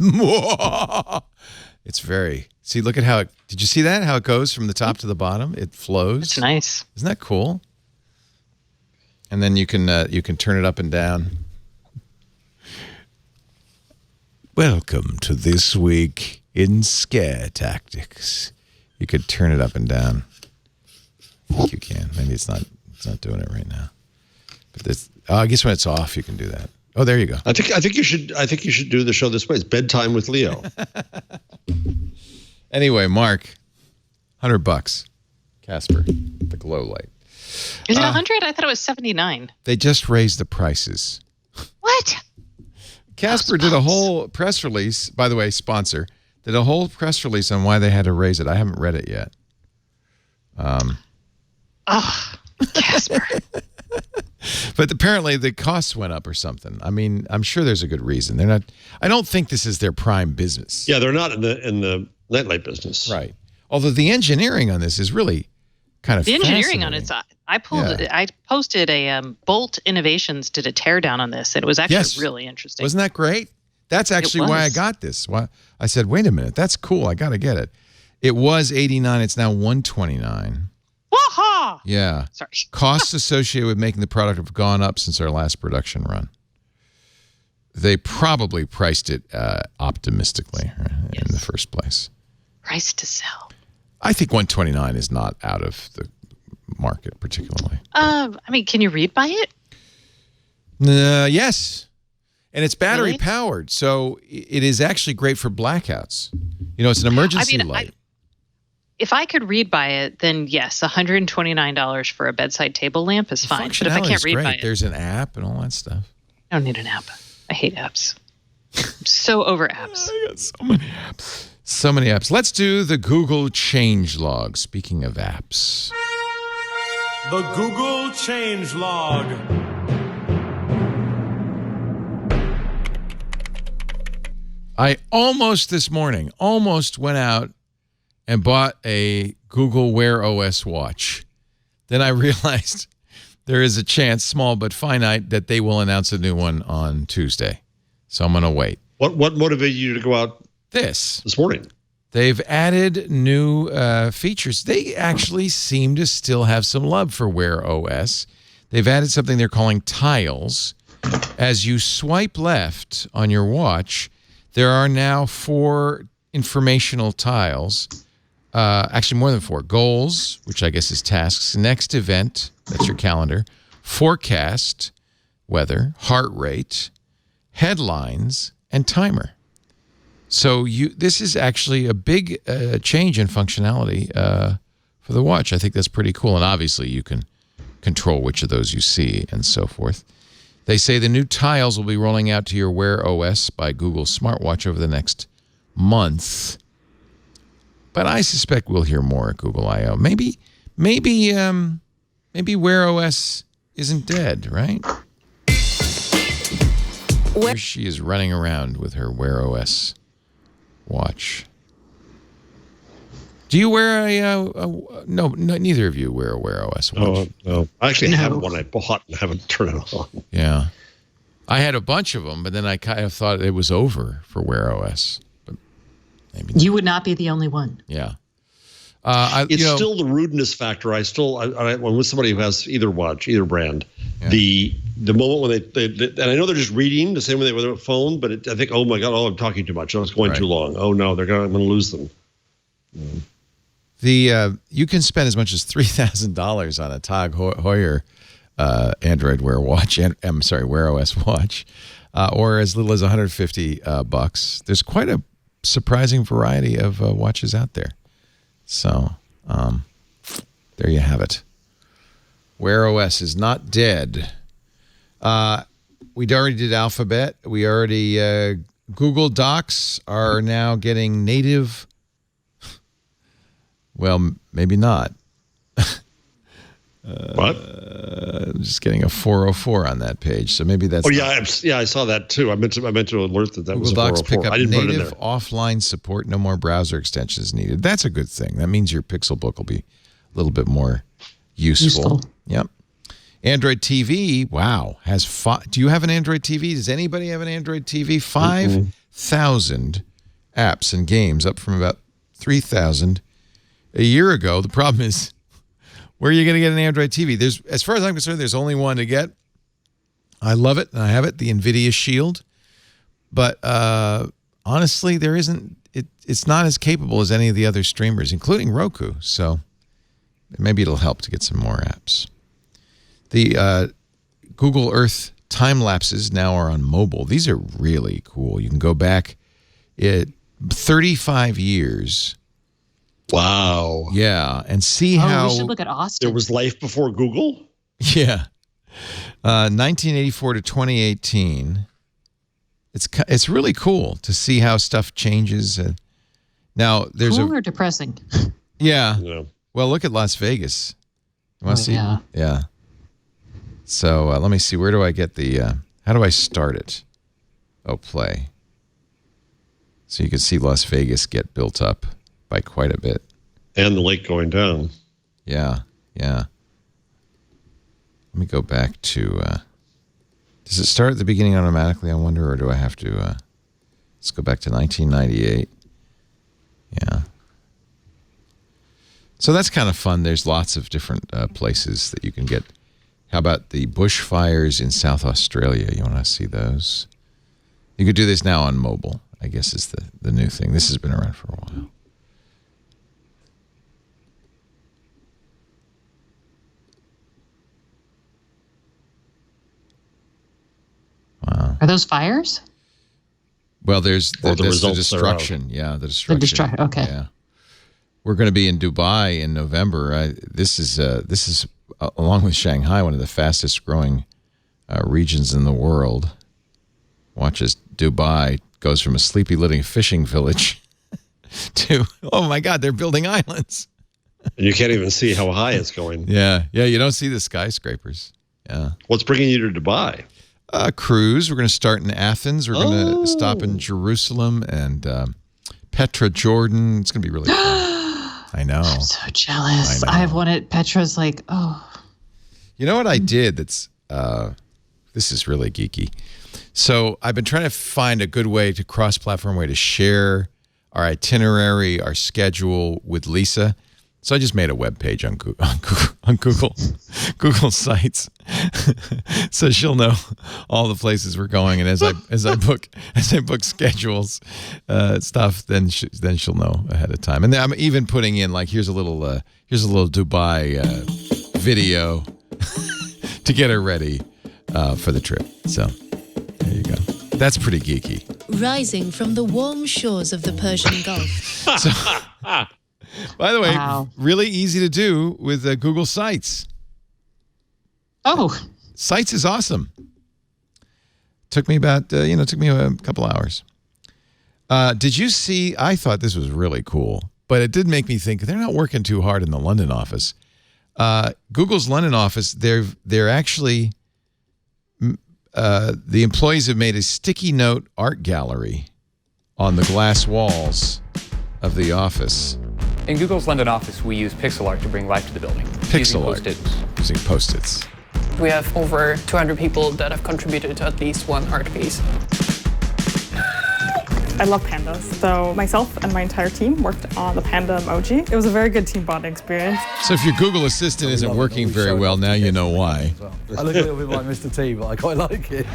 It's very. See, look at how it. Did you see that? How it goes from the top to the bottom? It flows. It's nice. Isn't that cool? And then you can turn it up and down. Welcome to This Week in Scare Tactics. You could turn it up and down. I think you can. Maybe it's not doing it right now. But this, I guess when it's off, you can do that. Oh, there you go. I think you should do the show this way. It's bedtime with Leo. Anyway, Mark, $100. Casper, the glow light. Is it 100? I thought it was 79. They just raised the prices. What? Casper did a whole press release, by the way, sponsor, did a whole press release on why they had to raise it. I haven't read it yet. Casper. But apparently the costs went up or something. I mean, I'm sure there's a good reason. They're not. I don't think this is their prime business. Yeah, they're not in the nightlight business. Right. Although the engineering on this is really kind of the engineering on its. I posted a Bolt Innovations did a teardown on this. And it was actually really interesting. Wasn't that great? That's actually why I got this. Why I said, wait a minute, that's cool. I got to get it. It was $89. It's now $129. Waha! Yeah. Sorry. Costs associated with making the product have gone up since our last production run. They probably priced it optimistically in the first place. Price to sell. I think $129 is not out of the market particularly. I mean, can you read by it? Yes. And it's battery powered, so it is actually great for blackouts. You know, it's an emergency light. If I could read by it, then yes, $129 for a bedside table lamp is fine. But if I can't read by it, there's an app and all that stuff. I don't need an app. I hate apps. I'm so over apps. I got so many apps. So many apps. Let's do the Google Changelog. Speaking of apps. The Google Changelog. I this morning went out and bought a Google Wear OS watch. Then I realized there is a chance, small but finite, that they will announce a new one on Tuesday. So I'm going to wait. What motivated you to go out this morning? They've added new features. They actually seem to still have some love for Wear OS. They've added something they're calling tiles. As you swipe left on your watch, there are now 4 informational tiles. Actually, more than 4. Goals, which I guess is tasks. Next event, that's your calendar. Forecast, weather, heart rate, headlines, and timer. So this is actually a big change in functionality for the watch. I think that's pretty cool. And obviously you can control which of those you see and so forth. They say the new tiles will be rolling out to your Wear OS by Google smartwatch over the next month. But I suspect we'll hear more at Google I/O. Maybe Wear OS isn't dead, right? Here she is running around with her Wear OS watch. Do you wear no, neither of you wear a Wear OS watch. No. I actually have one I bought and haven't turned it on. Yeah. I had a bunch of them, but then I kind of thought it was over for Wear OS. But maybe not. You would not be the only one. Yeah. It's still the rudeness factor. When with somebody who has either watch, either brand, the moment when they and I know they're just reading the same way they were on a phone, but I think, oh my God, I'm talking too much. Oh, it's going too long. Oh no, I'm going to lose them. You can spend as much as $3,000 on a Tag Heuer Android Wear watch. Wear OS watch, or as little as $150 There's quite a surprising variety of watches out there. So, there you have it. Wear OS is not dead. We already did Alphabet. We already Google Docs are now getting native. Well, maybe not. What? I'm just getting a 404 on that page, so maybe that's. Oh yeah, I saw that too. I meant to alert that Google was a 404. Docs pick up I didn't put it in native there. offline support. No more browser extensions needed. That's a good thing. That means your Pixel Book will be a little bit more useful. Yep. Android TV. Wow, has do you have an Android TV? Does anybody have an Android TV? 5,000 apps and games, up from about 3,000 a year ago. The problem is, where are you going to get an Android TV? As far as I'm concerned, there's only one to get. I love it, and I have it, the NVIDIA Shield. But honestly, there isn't. It's not as capable as any of the other streamers, including Roku. So maybe it'll help to get some more apps. The Google Earth time lapses now are on mobile. These are really cool. You can go back 35 years. Wow. Yeah, and see how we should look at Austin. There was life before Google? Yeah. 1984 to 2018. It's really cool to see how stuff changes. Now there's cool or depressing? Yeah. Well, look at Las Vegas. You want to see? Yeah. Yeah. So let me see. Where do I get the? How do I start it? Oh, play. So you can see Las Vegas get built up by quite a bit. And the lake going down. Yeah. Let me go back to... does it start at the beginning automatically, I wonder, or do I have to... let's go back to 1998. Yeah. So that's kind of fun. There's lots of different places that you can get. How about the bushfires in South Australia? You want to see those? You could do this now on mobile, I guess is the new thing. This has been around for a while. Wow. Are those fires? Well, there's the destruction. Thereof. Yeah, the destruction. Okay. Yeah. We're going to be in Dubai in November. This is along with Shanghai, one of the fastest growing regions in the world. Watch as Dubai goes from a sleepy little fishing village to, oh my God, they're building islands. And you can't even see how high it's going. Yeah, you don't see the skyscrapers. Yeah. What's bringing you to Dubai? Cruise. We're going to start in Athens. We're going to stop in Jerusalem and Petra, Jordan. It's going to be really fun. I know. I'm so jealous. I've wanted Petra's like, oh. You know what I did that's, this is really geeky. So I've been trying to find a good way to cross-platform way to share our itinerary, our schedule with Lisa. So I just made a web page on Google Sites, so she'll know all the places we're going. And as I book schedules, stuff, then she'll know ahead of time. And then I'm even putting in like here's a little Dubai video to get her ready for the trip. So there you go. That's pretty geeky. rising from the warm shores of the Persian Gulf. So, by the way, really easy to do with Google Sites. Oh. Sites is awesome. Took me about, took me a couple hours. Did you see, I thought this was really cool, but it did make me think they're not working too hard in the London office. Google's London office, they're actually, the employees have made a sticky note art gallery on the glass walls of the office. In Google's London office, we use pixel art to bring life to the building. Pixel art. Using Post-its. We have over 200 people that have contributed to at least one art piece. I love pandas, so myself and my entire team worked on the panda emoji. It was a very good team bonding experience. So if your Google Assistant isn't working very well, now you know why. I look a little bit like Mr. T, but I quite like it.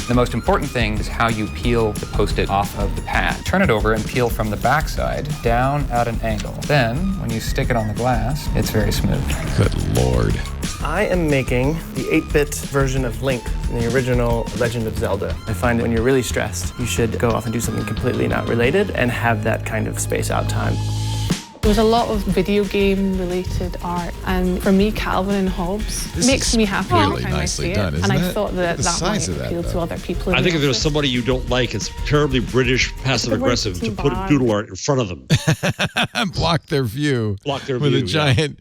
The most important thing is how you peel the Post-it off of the pad. Turn it over and peel from the backside down at an angle. Then, when you stick it on the glass, it's very smooth. Good Lord. I am making the 8-bit version of Link in the original Legend of Zelda. I find that when you're really stressed, you should go off and do something completely not related and have that kind of space out time. There was a lot of video game related art, and for me, Calvin and Hobbes makes me happy really every time nicely I see done, it. isn't And I it? thought that The that size might of that, appeal to though. other people. I think if there's somebody you don't like, it's terribly British, passive-aggressive to put doodle art in front of them. Block their view. Block their with view, a giant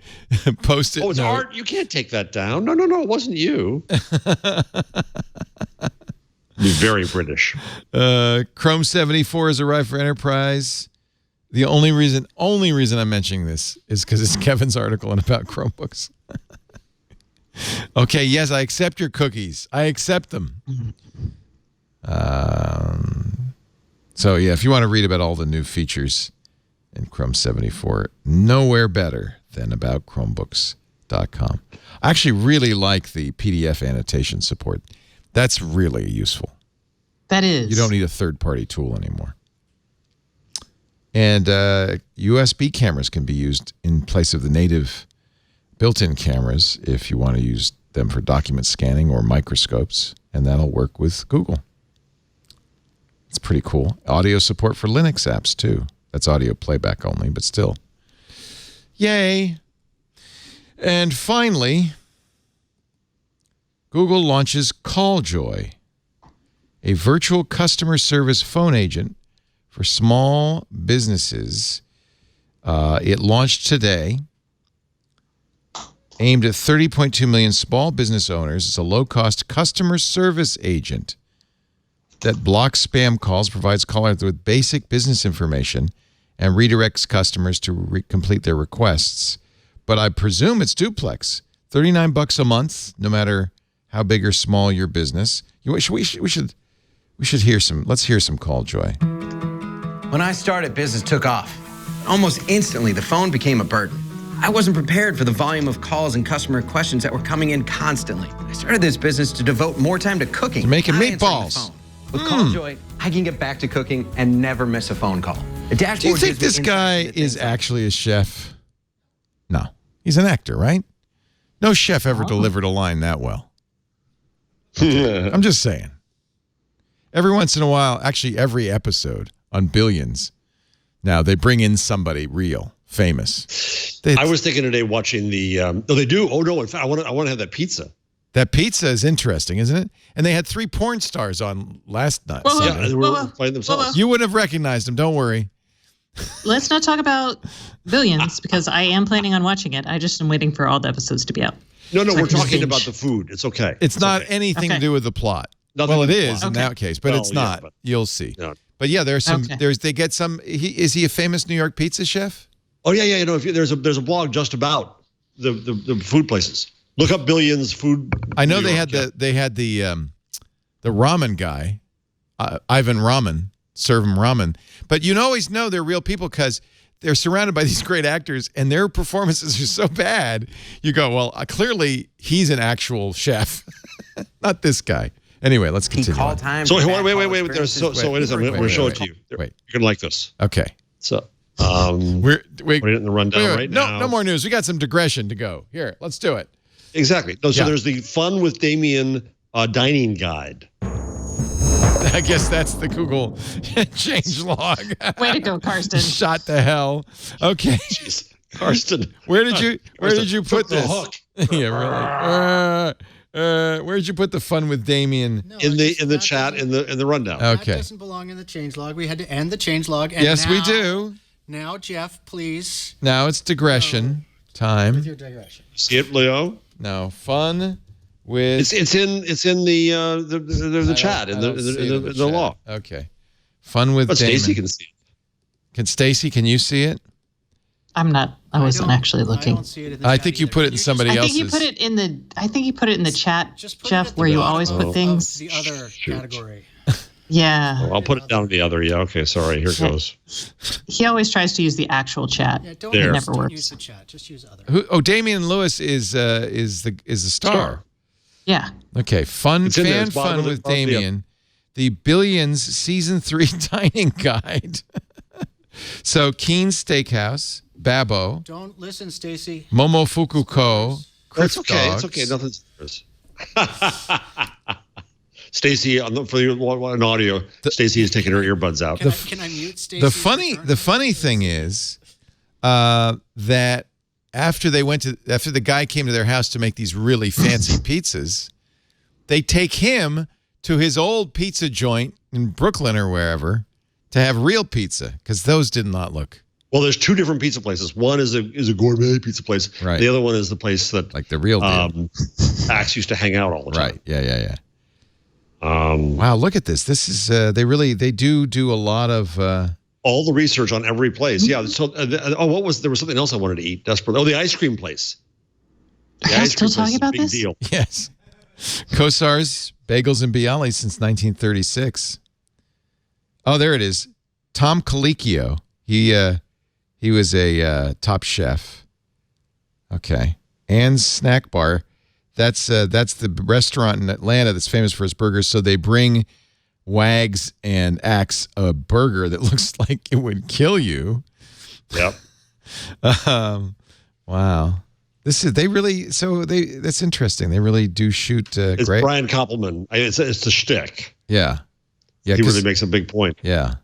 Post-it Oh, it's note. art? You can't take that down. No, it wasn't you. Be very British. Chrome 74 has arrived for Enterprise. The only reason I'm mentioning this is because it's Kevin's article and about Chromebooks. Okay, yes, I accept your cookies. I accept them. So, yeah, if you want to read about all the new features in Chrome 74, nowhere better than aboutchromebooks.com. I actually really like the PDF annotation support. That's really useful. That is. You don't need a third-party tool anymore. And USB cameras can be used in place of the native built-in cameras if you want to use them for document scanning or microscopes, and that'll work with Google. It's pretty cool. Audio support for Linux apps, too. That's audio playback only, but still. Yay! And finally, Google launches CallJoy, a virtual customer service phone agent for small businesses. It launched today, aimed at 30.2 million small business owners. It's a low-cost customer service agent that blocks spam calls, provides callers with basic business information, and redirects customers to complete their requests. But I presume it's duplex. $39 a month, no matter how big or small your business. We should hear some. Let's hear some CallJoy. When I started, business took off. Almost instantly, the phone became a burden. I wasn't prepared for the volume of calls and customer questions that were coming in constantly. I started this business to devote more time to cooking. To making not answering the meatballs. phone. With CallJoy, I can get back to cooking and never miss a phone call. The dashboard Do you think gives me this insight guy into is things actually a chef? No. He's an actor, right? No chef ever delivered a line that well. I'm just saying. Every once in a while, actually every episode on Billions, now they bring in somebody real, famous. I was thinking today watching the. No, they do. Oh no! In fact, I want to have that pizza. That pizza is interesting, isn't it? And they had 3 porn stars on last night. Yeah, they were playing themselves. You would have recognized them. Don't worry. Let's not talk about Billions because I am planning on watching it. I just am waiting for all the episodes to be out. No, So I we're can talking binge. about the food. It's okay. It's not okay. anything to Okay. do with the plot. Nothing Well, it with the is plot. in Okay. that case, but Well, it's yeah, not. but- You'll see. No. But yeah, there's some. Okay. They get some. Is he a famous New York pizza chef? Oh yeah. You know, there's a blog just about the food places. Look up Billions food. I know New they York, had the ramen guy, Ivan Ramen, serve him ramen. But you always know they're real people because they're surrounded by these great actors and their performances are so bad. You go, well, clearly he's an actual chef, not this guy. Anyway, let's continue. call on. time. So for wait. bad There's call wait a experiences. second. Wait a second. I'm going to show it to you. Wait. You're gonna like this. Okay. So We're put it in the rundown right now. No more news. We got some digression to go. Here, let's do it. Exactly. No, so Yeah. there's the Fun with Damien dining guide. I guess that's the Google changelog. Way to go, Karsten. Shot the hell. Okay. Jeez. Karsten. Where did you put the this? hook? Yeah, really. Where'd you put the fun with Damien? No, in the chat, in the rundown. Okay. That doesn't belong in the changelog. We had to end the changelog. Yes, we do. Now, Jeff, please. Now it's digression time. With your digression. See it, Leo? No, fun with. It's in the chat in the law. Okay. Fun with But Damon. Stacy can see it. Stacy, can you see it? I'm not. I wasn't actually looking. I don't see it in the I chat think you either. put it in somebody I else's. think you put it in the. I think you put it in the chat, Just put it Jeff, at the where you bottom always of put things. The other category. Yeah. Oh, I'll put it down to the other. Yeah. Okay. Sorry. Here it goes. He always tries to use the actual chat. Yeah, don't, There. It never don't works. use the chat. Just use other. Damian Lewis is the star. Yeah. Okay, fun It's in there. fan It's bottom fun of the- with bottom of the- Damien. The Billions Season 3 Dining Guide. So Keen Steakhouse, Babbo, Don't listen, Stacy. Momofuku Co, That's Crisp okay. Dogs. It's okay. Nothing's. Stacy, for an audio, Stacy is taking her earbuds out. Can I mute Stacy? The funny thing is that after the guy came to their house to make these really fancy pizzas, they take him to his old pizza joint in Brooklyn or wherever to have real pizza because those did not look. Well, there's two different pizza places. One is a gourmet pizza place. Right. The other one is the place that like the real deal. Axe used to hang out all the time. Right. Yeah. Wow, look at this. This is they do a lot of all the research on every place. Yeah. So there was something else I wanted to eat desperately. Oh, the ice cream place. The I'm still talking about this? Deal. Yes. Kosar's Bagels and Bialy since 1936. Oh, there it is. Tom Colicchio. He was a top chef. Okay. Ann's Snack Bar. That's the restaurant in Atlanta that's famous for its burgers. So they bring Wags and Axe a burger that looks like it would kill you. Yep. Wow. That's interesting. They really do shoot It's great. Brian Koppelman. It's the shtick. Yeah. Yeah. He really makes a big point. Yeah.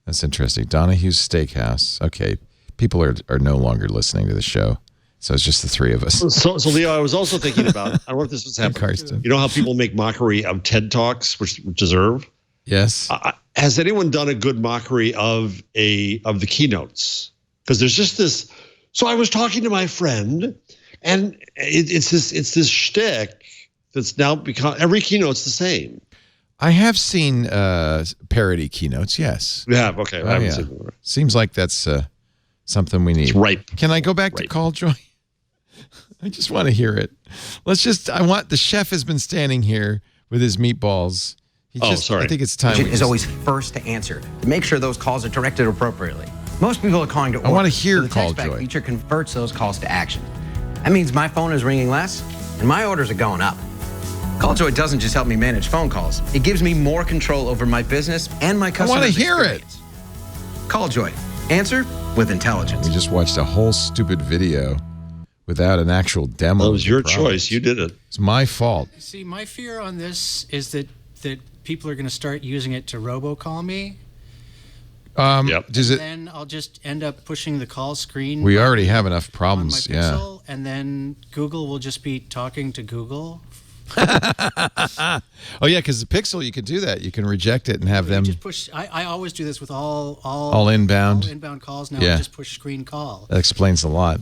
That's interesting. Donahue's Steakhouse. Okay. People are no longer listening to the show. So it's just the three of us. So Leo, I was also thinking about, I don't know if this was happening. Karsten. You know how people make mockery of TED Talks, which deserve? Yes. Has anyone done a good mockery of the keynotes? Because there's just this. So I was talking to my friend, and it's this shtick that's now become every keynote's the same. I have seen parody keynotes. Yes. You have? Okay. I haven't seen them. Seems like that's something we need. It's ripe. Can I go back to Call Joy? I just want to hear it. The chef has been standing here with his meatballs. Sorry. I think it's time. Is always first to answer. Make sure those calls are directed appropriately. Most people are calling to order. I want to hear so the Call Textback Joy. feature converts those calls to action. That means my phone is ringing less and my orders are going up. Call Joy doesn't just help me manage phone calls. It gives me more control over my business and my customers' I want to hear experience. Call Joy. Answer with intelligence. We just watched a whole stupid video without an actual demo. That was your choice. You did it. It's my fault. See, my fear on this is that people are going to start using it to robocall me. Yep. Then I'll just end up pushing the call screen. We already have enough problems. On my Pixel, and then Google will just be talking to Google. Oh yeah, because the Pixel, you can do that. You can reject it and have them just push. I always do this with all inbound. All inbound calls. Now Yeah. I just push screen call. That explains a lot.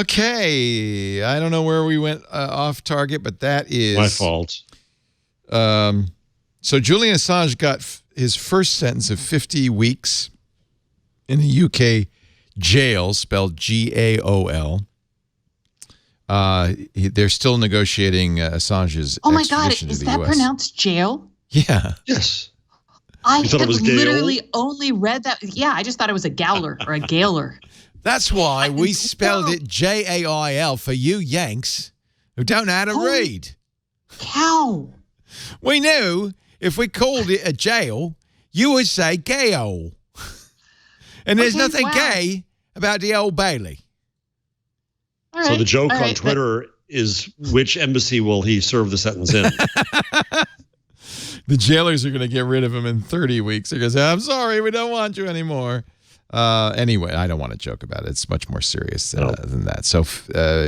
Okay, I don't know where we went off target, but that is My fault. So Julian Assange got his first sentence of 50 weeks in a UK jail, spelled Gaol. They're still negotiating Assange's Oh my God, extradition to is the that US. pronounced jail? Yeah. Yes. I You thought it have was Gaol? literally only read that. Yeah, I just thought it was a Gowler or a Gaoler. That's why we spelled it Jail for you Yanks who don't know how to read. Cow. We knew if we called it a jail, you would say Gaol. And there's nothing gay about the Old Bailey. So the joke on Twitter is which embassy will he serve the sentence in? The jailers are going to get rid of him in 30 weeks. They're going to say, I'm sorry, we don't want you anymore. Anyway, I don't want to joke about it. It's much more serious than that. So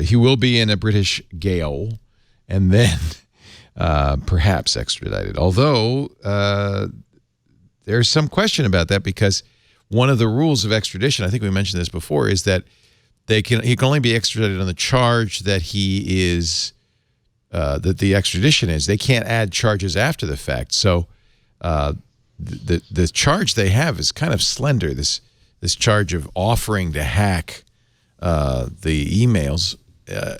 he will be in a British Gaol and then perhaps extradited. Although there's some question about that because one of the rules of extradition, I think we mentioned this before, is that he can only be extradited on the charge that he is that the extradition is. They can't add charges after the fact. So the charge they have is kind of slender. This charge of offering to hack the emails or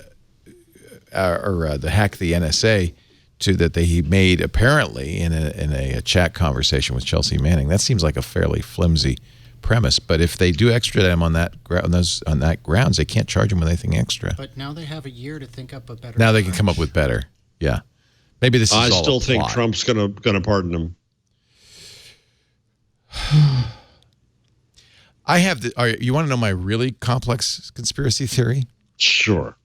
the hack the NSA that he made apparently in a chat conversation with Chelsea Manning. That seems like a fairly flimsy premise, but if they do extradite him on that grounds, they can't charge him with anything extra. But now they have a year to think up a better. Now they can come up with better. Yeah, maybe this is. I all still a think plot. Trump's gonna pardon him. I have you want to know my really complex conspiracy theory? Sure.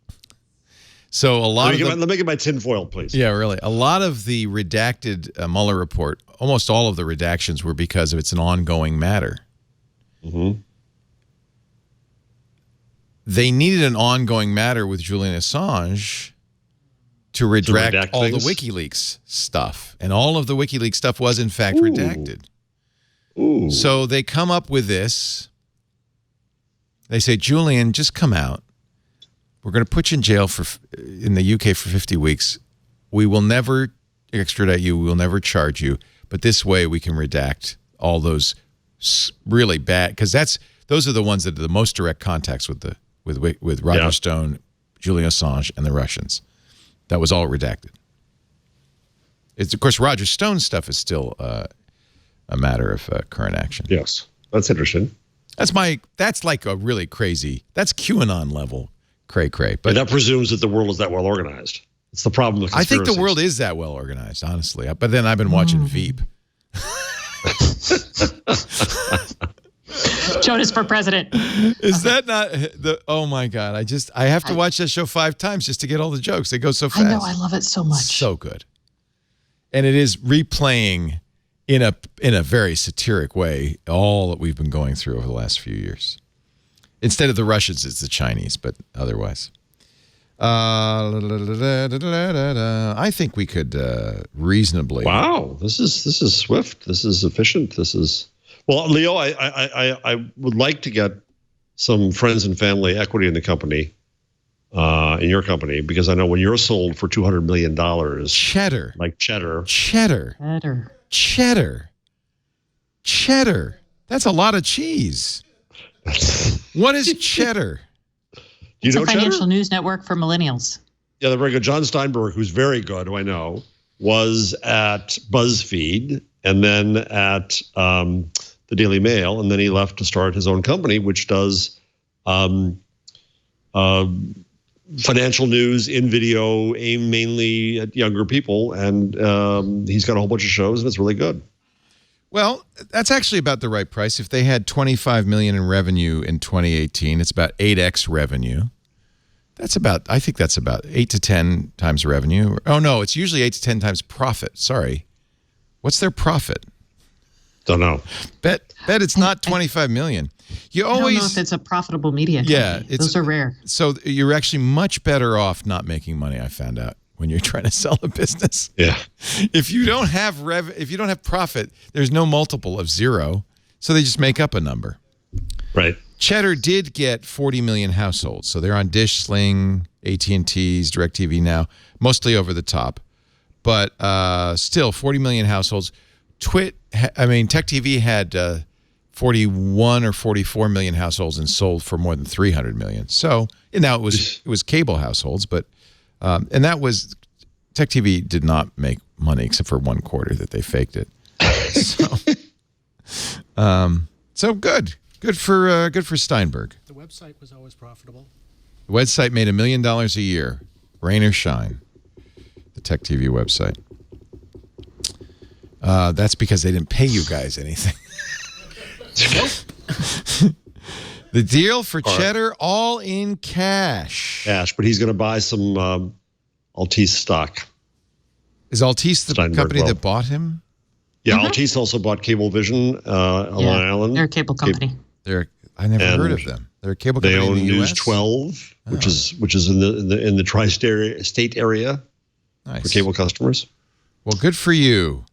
So let me get my tinfoil, please. Yeah, really. A lot of the redacted Mueller report, almost all of the redactions were because it's an ongoing matter. Mm-hmm. They needed an ongoing matter with Julian Assange to redact all the WikiLeaks stuff. And all of the WikiLeaks stuff was, in fact, redacted. Ooh. So they come up with this. They say, Julian, just come out. We're going to put you in jail in the UK for 50 weeks. We will never extradite you. We will never charge you. But this way we can redact all those really bad, because those are the ones that are the most direct contacts with Roger Stone, Julian Assange, and the Russians. That was all redacted. It's, of course, Roger Stone's stuff is still a matter of current action. Yes, that's interesting. That's like a really crazy. That's QAnon level cray-cray. But that presumes that the world is that well organized. It's the problem with conspiracies. I think the world is that well organized, honestly. But then I've been watching Veep. Jonas for president. Is that not oh my God. I have to watch that show 5 times just to get all the jokes. They go so fast. I know, I love it so much. So good. And it is replaying in a very satiric way all that we've been going through over the last few years. Instead of the Russians, it's the Chinese, but otherwise. I think we could reasonably. Wow, this is swift. This is efficient. This is well, Leo. I would like to get some friends and family equity in the company, in your company, because I know when you're sold for $200 million, Cheddar, like Cheddar. That's a lot of cheese. What is Cheddar? It's a financial news network for millennials. Yeah, they're very good. John Steinberg, who's very good, who I know, was at BuzzFeed and then at the Daily Mail, and then he left to start his own company, which does financial news in video, aimed mainly at younger people, and he's got a whole bunch of shows, and it's really good. Well, that's actually about the right price. If they had $25 million in revenue in 2018, it's about 8x revenue. I think that's about 8 to 10 times revenue. Oh no, it's usually 8 to 10 times profit. Sorry. What's their profit? Don't know. Bet it's not 25 million. I don't know if it's a profitable media company. Yeah, those are rare. So you're actually much better off not making money, I found out, when you're trying to sell a business. Yeah. If you don't have profit, there's no multiple of 0, so they just make up a number. Right. Cheddar did get 40 million households, so they're on Dish, Sling, AT&T's, DirecTV now, mostly over the top, but still 40 million households. Tech TV had 41 or 44 million households and sold for more than 300 million. So now it was cable households, but and that was Tech TV did not make money except for one quarter that they faked it. So good for Steinberg. The website was always profitable. The website made $1 million a year, rain or shine. The Tech TV website. That's because they didn't pay you guys anything. The deal for Cheddar, all in cash. Cash, but he's going to buy some Altice stock. Is Altice the company that bought him? Yeah, Altice also bought Cablevision on Long Island. They're a cable company. I never heard of them. They're a cable company. They own in the News US? 12, which is in the tri-state area for cable customers. Well, good for you,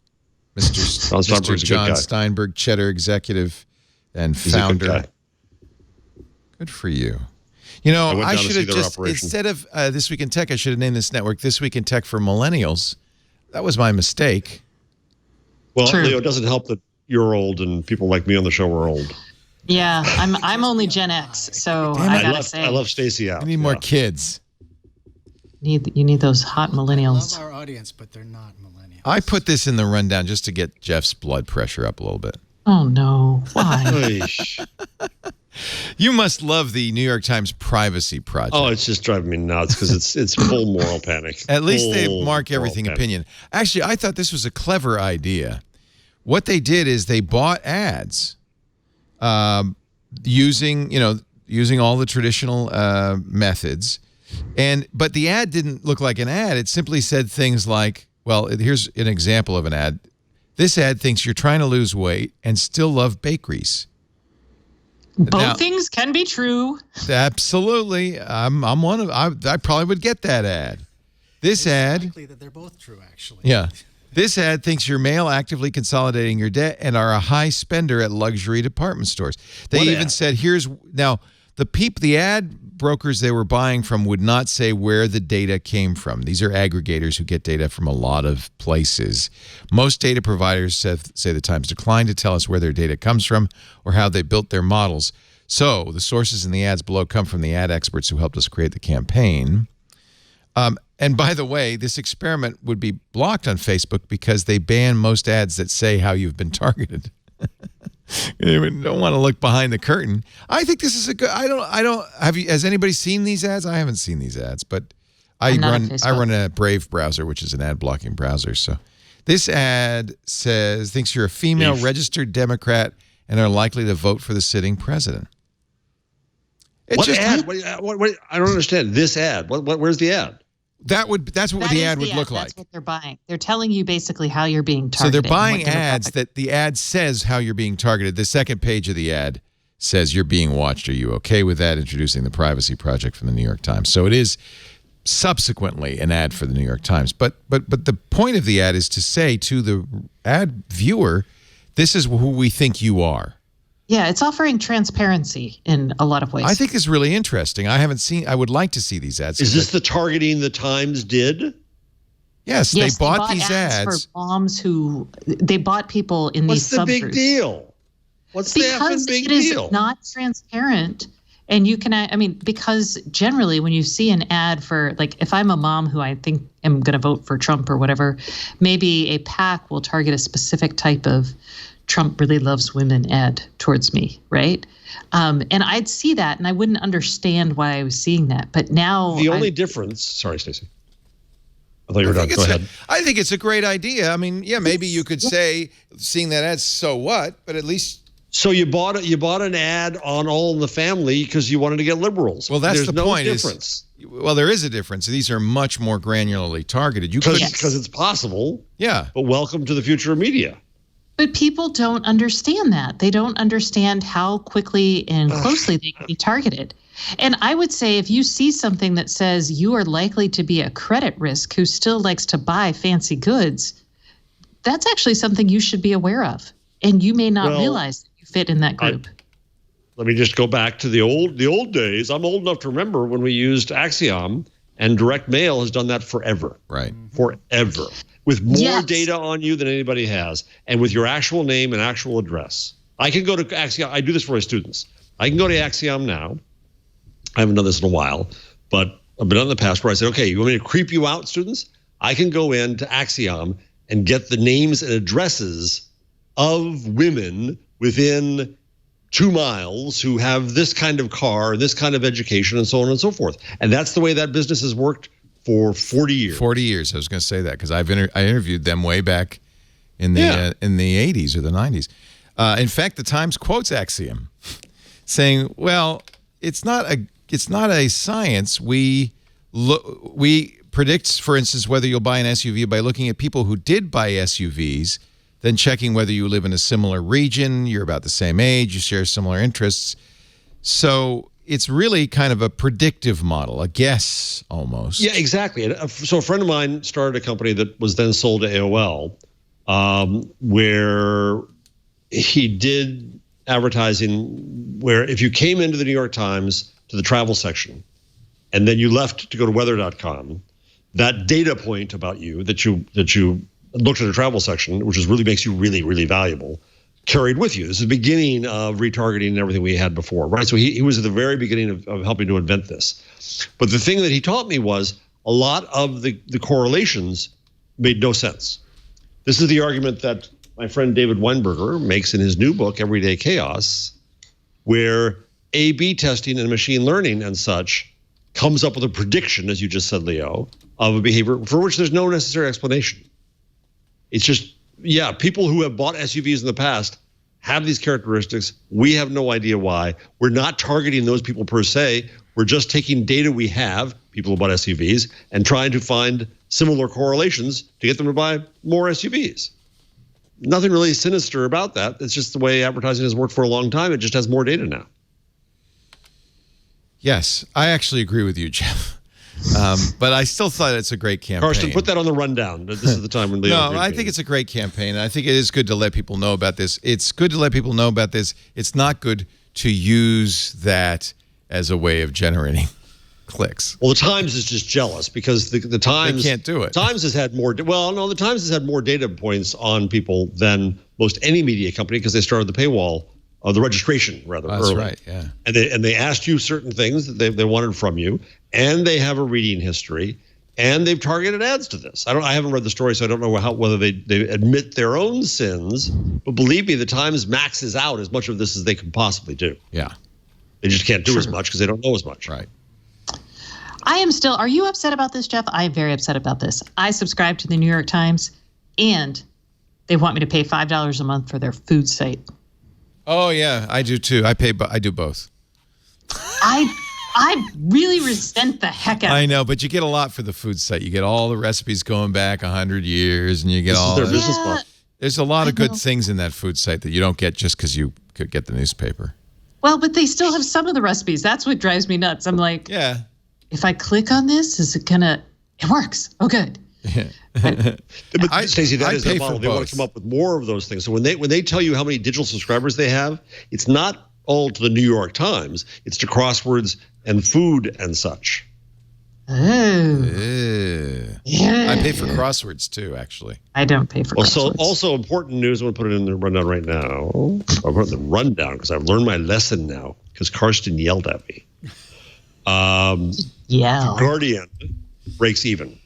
Mr. John Steinberg, Cheddar executive and founder. Good for you. You know, I should have just, instead of This Week in Tech, I should have named this network This Week in Tech for Millennials. That was my mistake. Well, Leo, it doesn't help that you're old and people like me on the show are old. Yeah, I'm only Gen X, so I gotta say. I left Stacy out. We need more kids. You need those hot millennials. I love our audience, but they're not millennials. I put this in the rundown just to get Jeff's blood pressure up a little bit. Oh, no. Why? You must love the New York Times Privacy Project. Oh, it's just driving me nuts because it's full moral panic. At least they mark everything opinion. Actually, I thought this was a clever idea. What they did is they bought ads using all the traditional methods, but the ad didn't look like an ad. It simply said things like, well, here's an example of an ad. This ad thinks you're trying to lose weight and still love bakeries. Both things can be true. Absolutely. I'm one of I probably would get that ad. This ad likely that they're both true, actually. Yeah. This ad thinks you're male actively consolidating your debt and are a high spender at luxury department stores. They even said the ad brokers they were buying from would not say where the data came from. These are aggregators who get data from a lot of places. Most data providers say the Times declined to tell us where their data comes from or how they built their models. So the sources in the ads below come from the ad experts who helped us create the campaign. And by the way, this experiment would be blocked on Facebook because they ban most ads that say how you've been targeted. You don't want to look behind the curtain. I think this is a good. Has anybody seen these ads? I haven't seen these ads, but I run a Brave browser, which is an ad blocking browser. So this ad thinks you're a female registered Democrat and are likely to vote for the sitting president. What ad? I don't understand this ad. Where's the ad? That's what the ad would look like. That's what they're buying. They're telling you basically how you're being targeted. So they're buying ads that the ad says how you're being targeted. The second page of the ad says you're being watched. Are you okay with that? Introducing the Privacy Project from the New York Times. So it is subsequently an ad for the New York Times. But the point of the ad is to say to the ad viewer, this is who we think you are. Yeah, it's offering transparency in a lot of ways. I think it's really interesting. I would like to see these ads. Is this the targeting the Times did? Yes, they bought these ads for moms they bought people in these subgroups. What's the big deal? What's the effing big deal? Because it is not transparent. And you can, because generally when you see an ad for, like, if I'm a mom who I think am going to vote for Trump or whatever, maybe a PAC will target a specific type of Trump really loves women ad towards me, right? And I'd see that, and I wouldn't understand why I was seeing that. But now the only difference. Sorry, Stacey. I thought you were done. Go ahead. I think it's a great idea. I mean, yeah, maybe you could say, seeing that ad, so what? But at least. So you bought an ad on All in the Family because you wanted to get liberals. Well, that's There's the point. Difference. Well, there is a difference. These are much more granularly targeted. Because it's possible. Yeah. But welcome to the future of media. But people don't understand that. They don't understand how quickly and closely they can be targeted. And I would say if you see something that says you are likely to be a credit risk who still likes to buy fancy goods, that's actually something you should be aware of. And you may not realize that you fit in that group. Let me just go back to the old days. I'm old enough to remember when we used Axiom, and direct mail has done that forever. Right. Forever. With more data on you than anybody has, and with your actual name and actual address. I can go to Axiom. I do this for my students. I can go to Axiom now. I haven't done this in a while, but I've been on in the past where I said, okay, you want me to creep you out, students? I can go into Axiom and get the names and addresses of women within 2 miles who have this kind of car, this kind of education, and so on and so forth. And that's the way that business has worked for 40 years. 40 years. I was going to say that because I interviewed them way back in the 80s or the 90s. In fact, the Times quotes Axiom. saying, well, it's not a science. We predict, for instance, whether you'll buy an SUV by looking at people who did buy SUVs, then checking whether you live in a similar region, you're about the same age, you share similar interests. So it's really kind of a predictive model, a guess almost. Yeah, exactly. So a friend of mine started a company that was then sold to AOL, where he did advertising where if you came into the New York Times to the travel section and then you left to go to weather.com, that data point about you that you looked at the travel section, which really makes you really, really valuable, carried with you. This is the beginning of retargeting and everything we had before, right? So he was at the very beginning of helping to invent this. But the thing that he taught me was a lot of the correlations made no sense. This is the argument that my friend David Weinberger makes in his new book, Everyday Chaos, where A/B testing and machine learning and such comes up with a prediction, as you just said, Leo, of a behavior for which there's no necessary explanation. It's just, yeah, people who have bought SUVs in the past have these characteristics. We have no idea why. We're not targeting those people per se. We're just taking data we have, people who bought SUVs, and trying to find similar correlations to get them to buy more SUVs. Nothing really sinister about that. It's just the way advertising has worked for a long time. It just has more data now. Yes, I actually agree with you, Jeff. But I still thought it's a great campaign. Karsten, put that on the rundown. This is the time when Leo. No, I think it's a great campaign, and I think it is good to let people know about this. It's good to let people know about this. It's not good to use that as a way of generating clicks. Well, the Times is just jealous because the Times they can't do it. Times has had more. Well, no, the Times has had more data points on people than most any media company because they started the paywall. The registration rather That's early. Right, yeah. And they asked you certain things that they wanted from you, and they have a reading history, and they've targeted ads to this. I haven't read the story, so I don't know whether they admit their own sins. But believe me, the Times maxes out as much of this as they can possibly do. Yeah, they just can't do as much because they don't know as much. Right. I am still. Are you upset about this, Jeff? I am very upset about this. I subscribe to the New York Times, and they want me to pay $5 a month for their food site. Oh yeah, I do too. I do both. I really resent the heck out of it. I know, but you get a lot for the food site. You get all the recipes going back 100 years, and you get all their business model. There's a lot of good things in that food site that you don't get just because you could get the newspaper. Well, but they still have some of the recipes. That's what drives me nuts. I'm like, yeah. If I click on this, is it gonna? It works. Oh, good. Yeah. But Stacey, that is their model. They want to come up with more of those things. So when they tell you how many digital subscribers they have, it's not all to the New York Times. It's to crosswords and food and such. Oh. Yeah. I pay for crosswords too, actually. I don't pay for crosswords. Also important news. I'm going to put it in the rundown right now. I'll put it in the rundown because I've learned my lesson now because Karsten yelled at me. Yeah. The Guardian breaks even.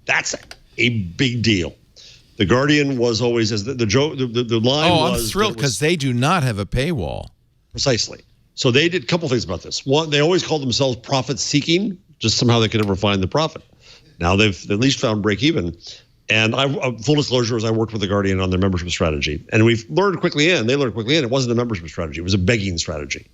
That's a big deal. The Guardian was always as the line was. Oh, I'm thrilled because they do not have a paywall. Precisely. So they did a couple things about this. One, they always called themselves profit seeking. Just somehow they could never find the profit. Now they've at least found break even. And full disclosure is I worked with the Guardian on their membership strategy, and we've learned quickly in. They learned quickly in. It wasn't a membership strategy. It was a begging strategy.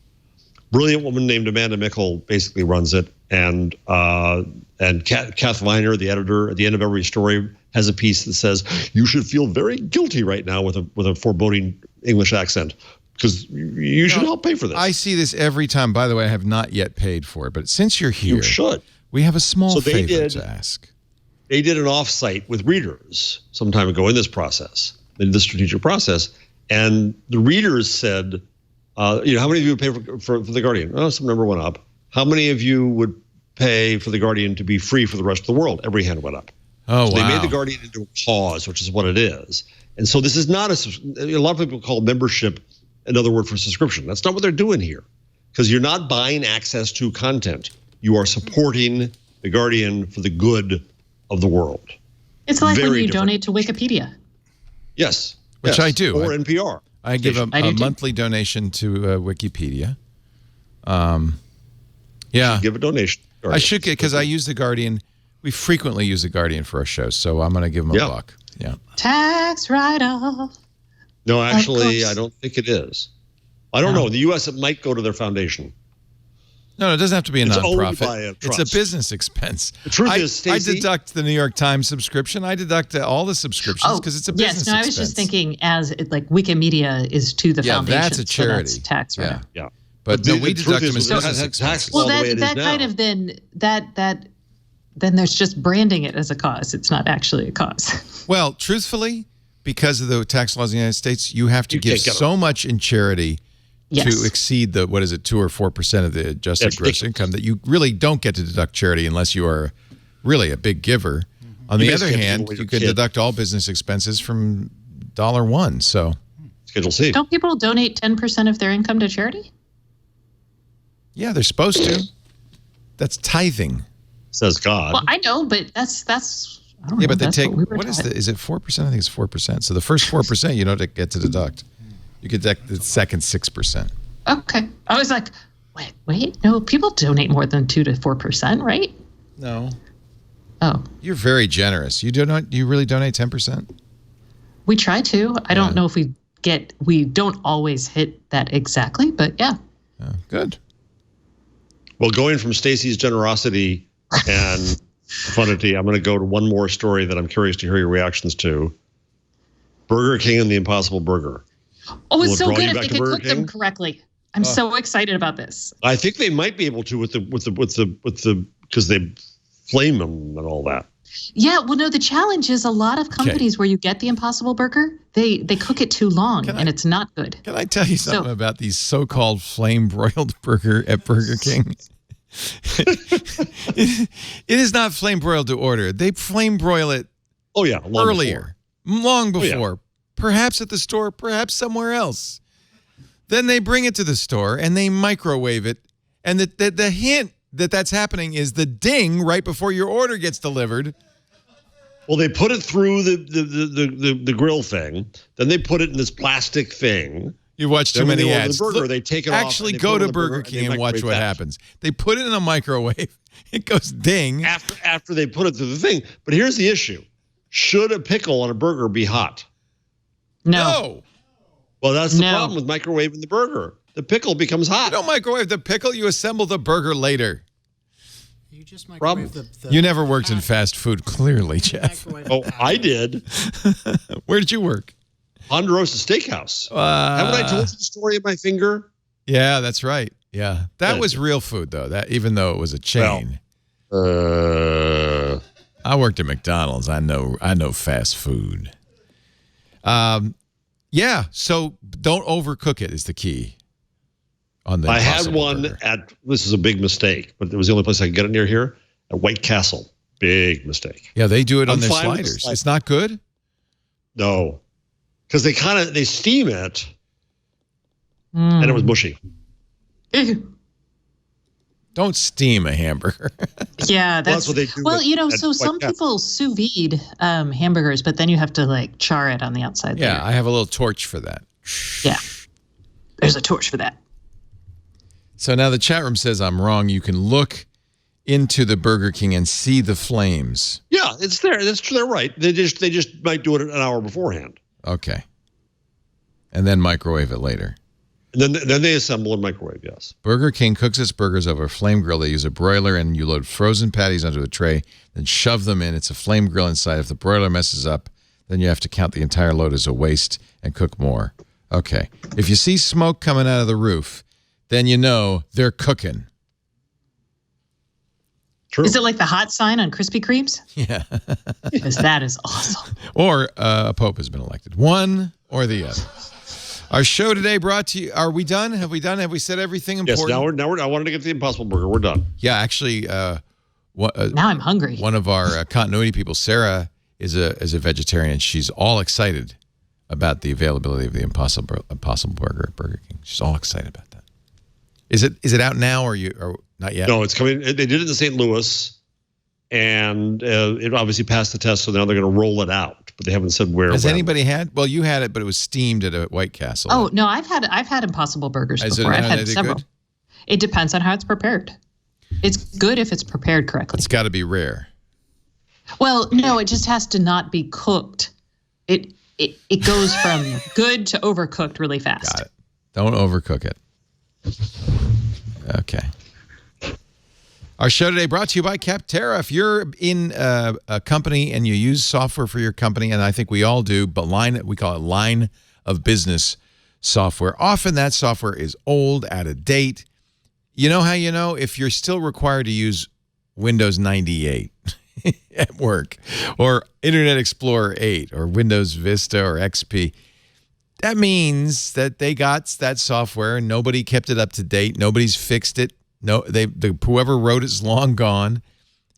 Brilliant woman named Amanda Mickle basically runs it, and Kath Viner, the editor, at the end of every story has a piece that says you should feel very guilty right now with a foreboding English accent because you should help pay for this. I see this every time. By the way, I have not yet paid for it, but since you're here, you should. We have a small favor to ask. They did an offsite with readers some time ago in this process. They did the strategic process, and the readers said. How many of you would pay for the Guardian? Oh, some number went up. How many of you would pay for the Guardian to be free for the rest of the world? Every hand went up. Oh, so wow. They made the Guardian into a cause, which is what it is. And so this is not a lot of people call membership another word for subscription. That's not what they're doing here because you're not buying access to content. You are supporting the Guardian for the good of the world. It's like when you donate to Wikipedia. Yes. Which I do. Or NPR. I give a monthly donation to Wikipedia. Yeah. Give a donation. I should get, because I use the Guardian. We frequently use the Guardian for our shows, so I'm going to give them a buck. Yeah. Tax write-off. No, actually, I don't think it is. I don't know. In the U.S., it might go to their foundation. No, it doesn't have to be a nonprofit. Owned by a trust. It's a business expense. The truth is, Stacey, I deduct the New York Times subscription. I deduct all the subscriptions because it's a business expense. Yes, no, I was just thinking like Wikimedia is to the foundation. Yeah, that's a charity. So that's tax revenue. Yeah. But no, we deduct them as business expenses. Well, that might have been then there's just branding it as a cause. It's not actually a cause. Well, truthfully, because of the tax laws in the United States, you have to give so much in charity to exceed the 2 or 4% of the adjusted gross income that you really don't get to deduct charity unless you are really a big giver. On the other hand, you can deduct all business expenses from $1. So, Schedule C. Don't people donate 10% of their income to charity? Yeah, they're supposed to. That's tithing. Says God. Well, I know, but that's. I don't know, but they that's take. What is it 4%? I think it's 4%. So the first 4% you don't get to deduct. You get the second 6%. Okay. I was like, wait, no, people donate more than 2 to 4%, right? No. Oh. You're very generous. You really donate 10%? We try to. I don't know if we don't always hit that exactly, but yeah. Oh, good. Well, going from Stacey's generosity and funity, I'm going to go to one more story that I'm curious to hear your reactions to. Burger King and the Impossible Burger. Oh, it's so good if they could cook them correctly. I'm so excited about this. I think they might be able to with the because they flame them and all that. Yeah, well, no, the challenge is a lot of companies where you get the Impossible Burger, they cook it too long and it's not good. Can I tell you something about these so-called flame-broiled burger at Burger King? It is not flame-broiled to order. They flame-broil it long before. Perhaps at the store, perhaps somewhere else. Then they bring it to the store and they microwave it. And the hint that's happening is the ding right before your order gets delivered. Well, they put it through the grill thing. Then they put it in this plastic thing. You watch too many ads. The burger, they take it Actually, go to Burger King and watch what happens. They put it in a microwave. It goes ding. After they put it through the thing. But here's the issue. Should a pickle on a burger be hot? No. Well, that's the problem with microwaving the burger. The pickle becomes hot. You don't microwave the pickle. You assemble the burger later. You just microwave You never worked in fast food, clearly, Jeff. Oh, I did. Where did you work? Ponderosa Steakhouse. Haven't I told you the story of my finger? Yeah, that's right. Yeah, that was real food, though. That even though it was a chain. I worked at McDonald's. I know fast food. Yeah, so don't overcook it is the key. I had one burger. This is a big mistake, but it was the only place I could get it near here, at White Castle. Big mistake. Yeah, they do it on their sliders. It's not good? No, because they steam it, and it was mushy. Don't steam a hamburger. Yeah, that's what they do. Well, so some people sous vide hamburgers, but then you have to char it on the outside. Yeah, there. I have a little torch for that. Yeah, there's a torch for that. So now the chat room says I'm wrong. You can look into the Burger King and see the flames. Yeah, it's there. That's true. They're right. They just might do it an hour beforehand. Okay. And then microwave it later. And then they assemble and microwave, yes. Burger King cooks its burgers over a flame grill. They use a broiler, and you load frozen patties onto a tray, then shove them in. It's a flame grill inside. If the broiler messes up, then you have to count the entire load as a waste and cook more. Okay. If you see smoke coming out of the roof, then you know they're cooking. True. Is it like the hot sign on Krispy Kremes? Yeah. Because that is awesome. Or a pope has been elected. One or the other. Our show today brought to you. Are we done? Have we done? Have we said everything important? Yes, now I wanted to get the Impossible Burger. We're done. Yeah, actually. Now I'm hungry. One of our continuity people, Sarah, is a vegetarian. She's all excited about the availability of the Impossible Burger at Burger King. She's all excited about that. Is it out now or not yet? No, it's coming. They did it in St. Louis, and it obviously passed the test. So now they're going to roll it out, but they haven't said where. Has anybody had? Well, you had it, but it was steamed at a White Castle. Oh no, I've had Impossible Burgers before. I've had several. Good? It depends on how it's prepared. It's good if it's prepared correctly. It's got to be rare. Well, no, it just has to not be cooked. It goes from good to overcooked really fast. Got it. Don't overcook it. Okay. Our show today brought to you by Capterra. If you're in a company and you use software for your company, and I think we all do, but we call it line of business software. Often that software is old, out of date. You know how you know? If you're still required to use Windows 98 at work, or Internet Explorer 8, or Windows Vista or XP, that means that they got that software and nobody kept it up to date. Nobody's fixed it. No, whoever wrote it's long gone.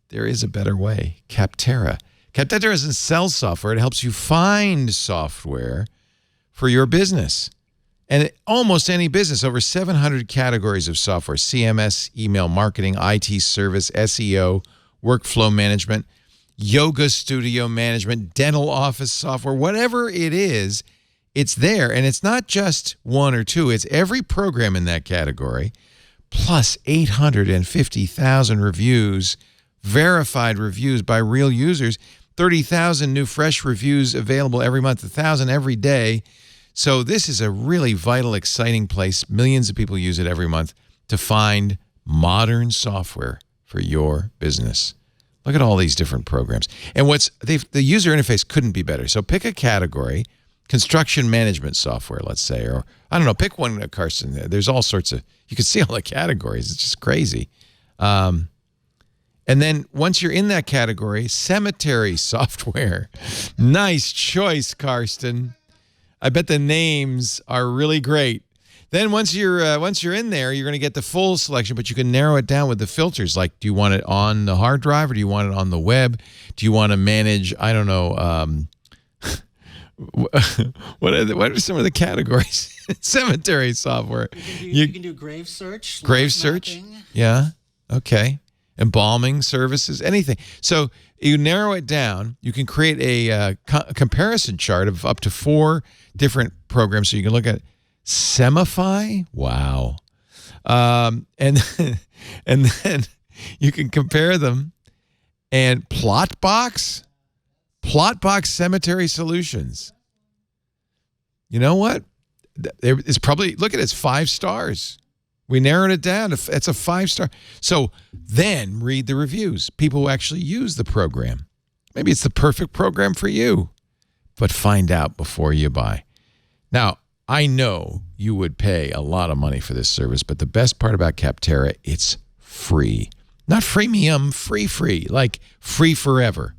There is a better way. Capterra. Capterra doesn't sell software. It helps you find software for your business. And almost any business, over 700 categories of software: CMS, email marketing, IT service, SEO, workflow management, yoga studio management, dental office software, whatever it is, it's there. And it's not just one or two. It's every program in that category, plus 850,000 reviews, verified reviews by real users, 30,000 new fresh reviews available every month, 1,000 every day. So this is a really vital, exciting place. Millions of people use it every month to find modern software for your business. Look at all these different programs. And the user interface couldn't be better. So pick a category, construction management software, let's say, or I don't know, pick one, Carson. There's all sorts of, you can see all the categories. It's just crazy. And then once you're in that category, cemetery software. Nice choice, Karsten. I bet the names are really great. Then once you're in there, you're going to get the full selection, but you can narrow it down with the filters. Like, do you want it on the hard drive or do you want it on the web? Do you want to manage, I don't know, what are some of the categories? Cemetery software. You can do grave search. Grave search? Yeah. Okay. Embalming services, anything. So you narrow it down. You can create a comparison chart of up to 4 different programs. So you can look at Semify. Wow. And then you can compare them. And Plotbox Cemetery Solutions. You know what? It's probably, look at it, it's 5 stars. We narrowed it down. It's a 5-star. So then read the reviews. People who actually use the program. Maybe it's the perfect program for you, but find out before you buy. Now, I know you would pay a lot of money for this service, but the best part about Capterra, it's free. Not freemium, free, like free forever.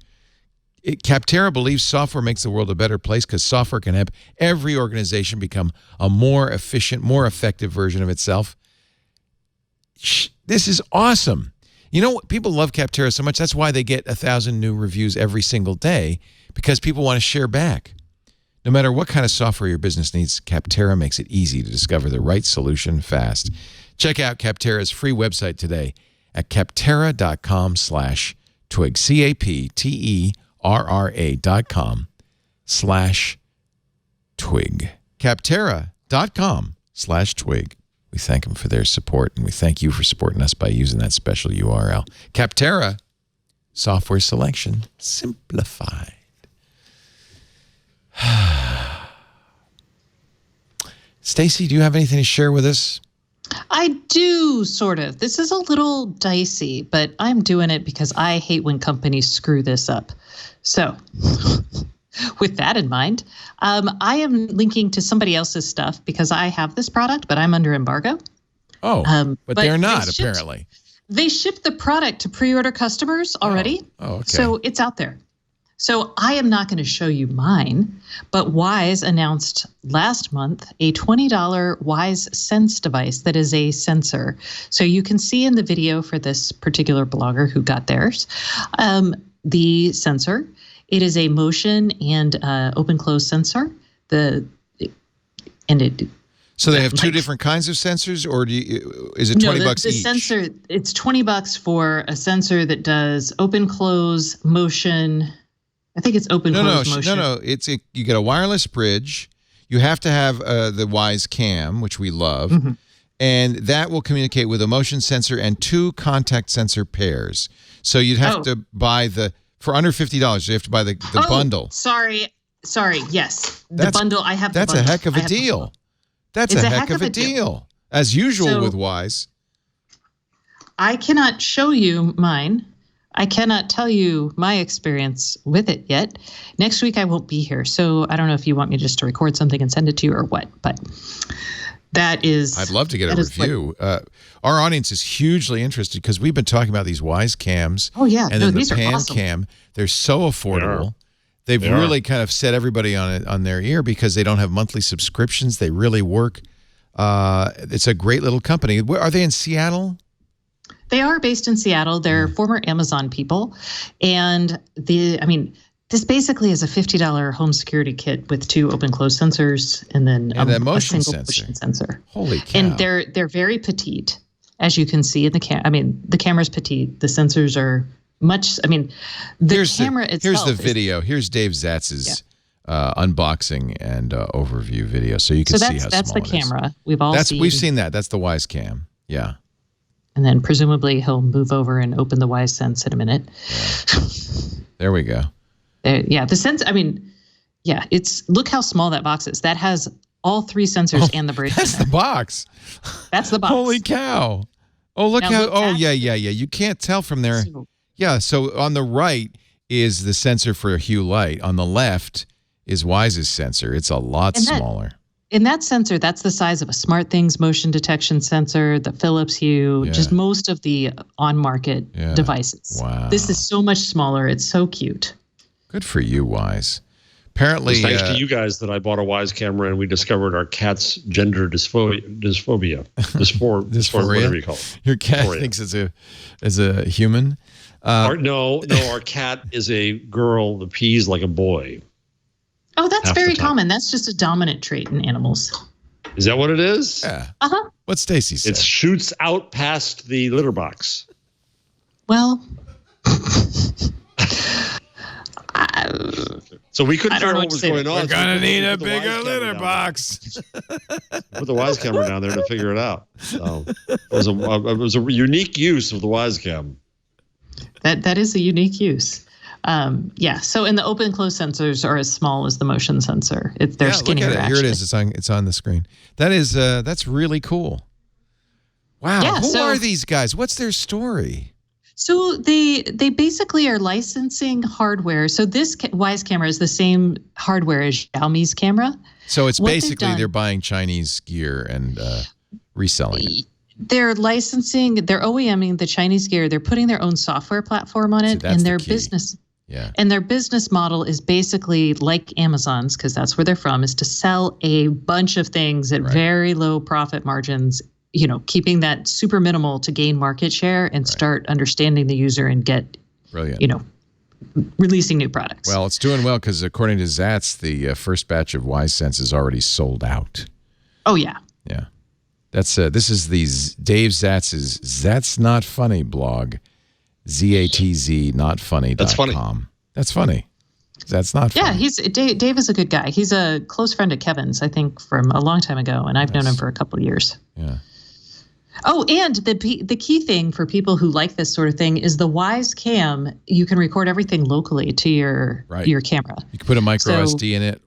Capterra believes software makes the world a better place because software can help every organization become a more efficient, more effective version of itself. This is awesome. You know what? People love Capterra so much. That's why they get 1,000 new reviews every single day, because people want to share back. No matter what kind of software your business needs, Capterra makes it easy to discover the right solution fast. Check out Capterra's free website today at capterra.com/twig. capterra.com/twig. Capterra.com/twig. We thank them for their support, and we thank you for supporting us by using that special URL. Capterra, software selection simplified. Stacy, do you have anything to share with us? I do, sort of. This is a little dicey, but I'm doing it because I hate when companies screw this up. So with that in mind, I am linking to somebody else's stuff because I have this product, but I'm under embargo. Oh, but they're not, apparently. They shipped the product to pre-order customers already. Oh, okay. So it's out there. So I am not going to show you mine, but Wyze announced last month a $20 Wyze Sense device that is a sensor. So you can see in the video for this particular blogger who got theirs, the sensor. It is a motion and open-close sensor. So they have two different kinds of sensors, or is it $20 the each? Sensor, it's $20 for a sensor that does open-close motion. I think it's open-close motion. No. You get a wireless bridge. You have to have the Wyze Cam, which we love, and that will communicate with a motion sensor and 2 contact sensor pairs. So you'd have to buy for under $50. You have to buy the bundle. Sorry. Yes, the bundle. I have. That's the bundle. a heck of a deal. That's a heck of a deal. As usual with Wise. I cannot show you mine. I cannot tell you my experience with it yet. Next week I won't be here, so I don't know if you want me just to record something and send it to you or what, but that is... I'd love to get a review. Our audience is hugely interested because we've been talking about these Wise cams. Oh, yeah. And then these the are Pan awesome. Cam. They're so affordable. They've really kind of set everybody on their ear because they don't have monthly subscriptions. They really work. It's a great little company. Are they in Seattle? They are based in Seattle. They're former Amazon people. And this basically is a $50 home security kit with 2 open-close sensors and then a motion motion sensor. Holy cow. And they're very petite, as you can see in the the camera's petite. The sensors are much, camera itself. Here's the video. Here's Dave Zatz's unboxing and overview video. So you can see how small that's the camera. We've seen that. That's the Wise Cam. Yeah. And then presumably he'll move over and open the Wise Sense in a minute. Yeah. There we go. The Sense, it's, look how small that box is. That has all 3 sensors and the bridge. That's the box. That's the box. Holy cow. Oh, look yeah. You can't tell from there. So on the right is the sensor for hue light. On the left is Wise's sensor. It's a lot smaller. In that sensor, that's the size of a SmartThings motion detection sensor, the Philips Hue, just most of the on-market devices. Wow. This is so much smaller. It's so cute. Good for you, Wise. Apparently, it's thanks to you guys that I bought a Wise camera and we discovered our cat's gender dysphoria, whatever you call it. Your cat thinks it's a human. Our cat is a girl that pees like a boy. Oh, that's very common. That's just a dominant trait in animals. Is that what it is? Yeah. Uh-huh. What Stacy said. It shoots out past the litter box. Well, so we couldn't figure out what was going on. We're going to need a bigger litter box. Put the Wise camera down there to figure it out. So it was a unique use of the Wise cam. That is a unique use. So and the open close sensors are as small as the motion sensor. They're skinnier. Look at it. Here it is. It's on the screen. That is that's really cool. Wow. Yeah, Who are these guys? What's their story? So they basically are licensing hardware. So this Wise camera is the same hardware as Xiaomi's camera. So it's basically they're buying Chinese gear and reselling it. They're licensing, they're OEMing the Chinese gear. They're putting their own software platform on it, and their business. Yeah. And their business model is basically like Amazon's, because that's where they're from, is to sell a bunch of things at very low profit margins, keeping that super minimal to gain market share and start understanding the user and get, releasing new products. Well, it's doing well because according to Zatz, the first batch of Wise Sense is already sold out. Oh, yeah. Yeah. This is Dave Zatz's That's Not Funny blog. ZATZ notfunny.com. That's funny. That's funny. That's not funny. Yeah, Dave is a good guy. He's a close friend of Kevin's, I think, from a long time ago, and I've known him for a couple of years. Yeah. Oh, and the key thing for people who like this sort of thing is the Wise Cam. You can record everything locally to your camera. You can put a micro SD in it,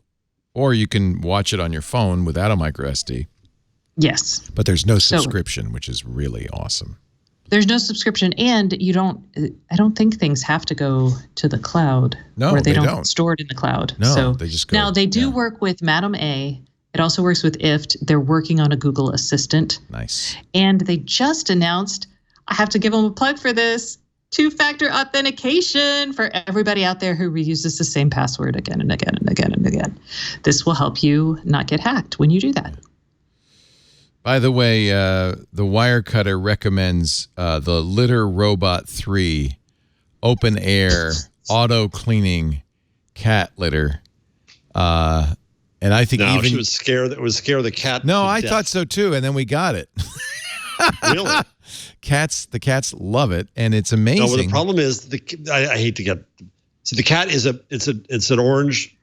or you can watch it on your phone without a micro SD. Yes. But there's no subscription, which is really awesome. There's no subscription, and I don't think things have to go to the cloud. No, or they don't store it in the cloud. No, they just go. Now, they do work with Madam A. It also works with IFT. They're working on a Google Assistant. Nice. And they just announced, I have to give them a plug for this, 2-factor authentication for everybody out there who reuses the same password again and again and again and again. This will help you not get hacked when you do that. By the way, the Wirecutter recommends the Litter Robot 3 open air auto cleaning cat litter. And I think it would scare the cat. No, I thought so too, and then we got it. Really? The cats love it, and it's amazing. No, well, the problem is I hate to get. So the cat is it's an orange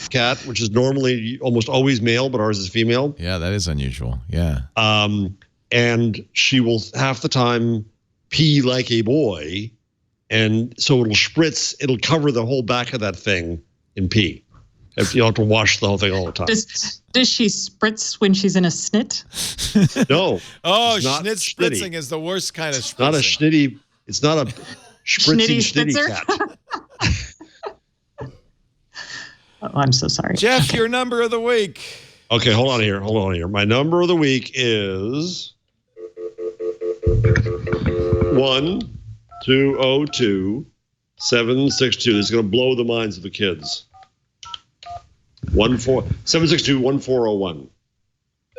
cat, which is normally almost always male, but ours is female. Yeah, that is unusual. Yeah. And she will half the time pee like a boy, and so it'll spritz. It'll cover the whole back of that thing in pee. If you have to wash the whole thing all the time. Does she spritz when she's in a snit? No. Oh, Schnitt spritzing is the worst kind of spritzing. Not a schnitty. It's not a spritzing schnitty cat. Oh, I'm so sorry. Jeff, your number of the week. Okay, hold on here. My number of the week is 1202762. This is going to blow the minds of the kids. 762-1401.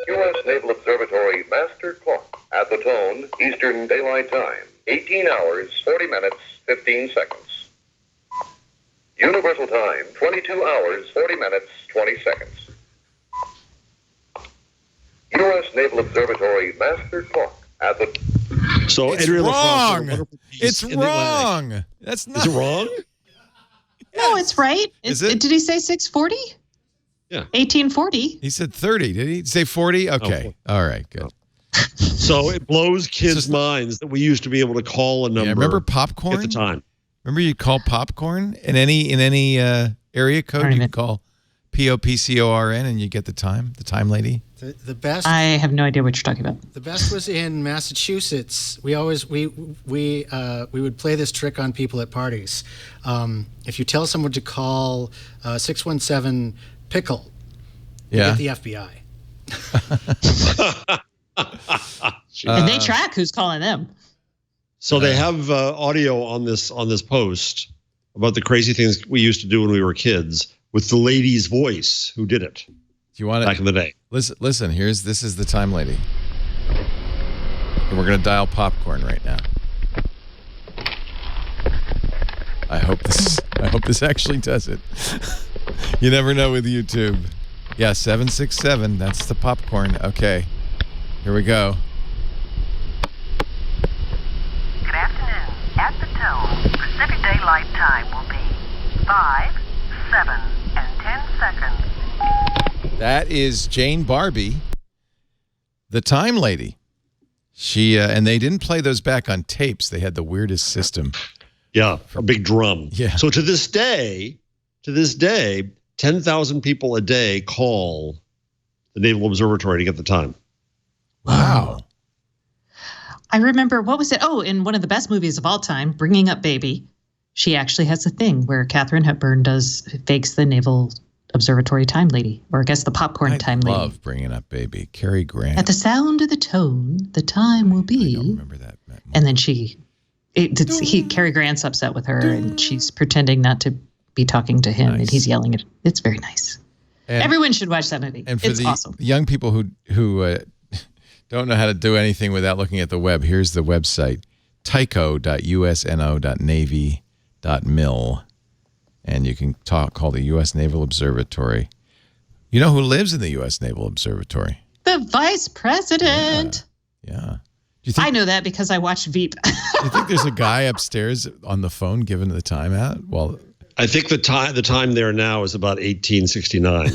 U.S. Naval Observatory Master Clock at the tone Eastern Daylight Time. 18 hours, 40 minutes, 15 seconds. Universal Time, 22 hours, 40 minutes, 20 seconds. U.S. Naval Observatory Master Clock at the... So it's wrong. It's wrong. That's not... Is it wrong? No, it's right. Is it? Did he say 640? Yeah. 1840. He said 30. Did he say 40? Okay. Oh. All right, good. So it blows kids' minds that we used to be able to call a number. Yeah, remember popcorn? At the time. Remember you'd call popcorn in any area code, you could call POPCORN and you get the time lady. The best. I have no idea what you're talking about. The best was in Massachusetts. We would play this trick on people at parties. If you tell someone to call 617 pickle, you get the FBI. And they track who's calling them. So they have audio on this post about the crazy things we used to do when we were kids with the lady's voice who did it. Do you want back in the day? Listen. This is the time lady, and we're gonna dial popcorn right now. I hope this actually does it. You never know with YouTube. Yeah, 767. That's the popcorn. Okay, here we go. Good afternoon. At the tone, Pacific Daylight Time will be 5, 7, and 10 seconds. That is Jane Barbie, the time lady. She and they didn't play those back on tapes. They had the weirdest system. Yeah, a big drum. Yeah. So to this day, 10,000 people a day call the Naval Observatory to get the time. Wow. I remember, what was it? Oh, in one of the best movies of all time, Bringing Up Baby, she actually has a thing where Katharine Hepburn fakes the Naval Observatory time lady, or I guess the popcorn time lady. I love Bringing Up Baby. Cary Grant. At the sound of the tone, the time will be. I don't remember that. And then Cary Grant's upset with her, and she's pretending not to be talking to him, and he's yelling at her. It's very nice. And everyone should watch that movie. And for it's the awesome. young people who don't know how to do anything without looking at the web, here's the website, tyco.usno.navy.mil. And you can call the U.S. Naval Observatory. You know who lives in the U.S. Naval Observatory? The vice president. Yeah. I know that because I watched Veep. Do you think there's a guy upstairs on the phone giving the time out? Well, I think the time there now is about 1869.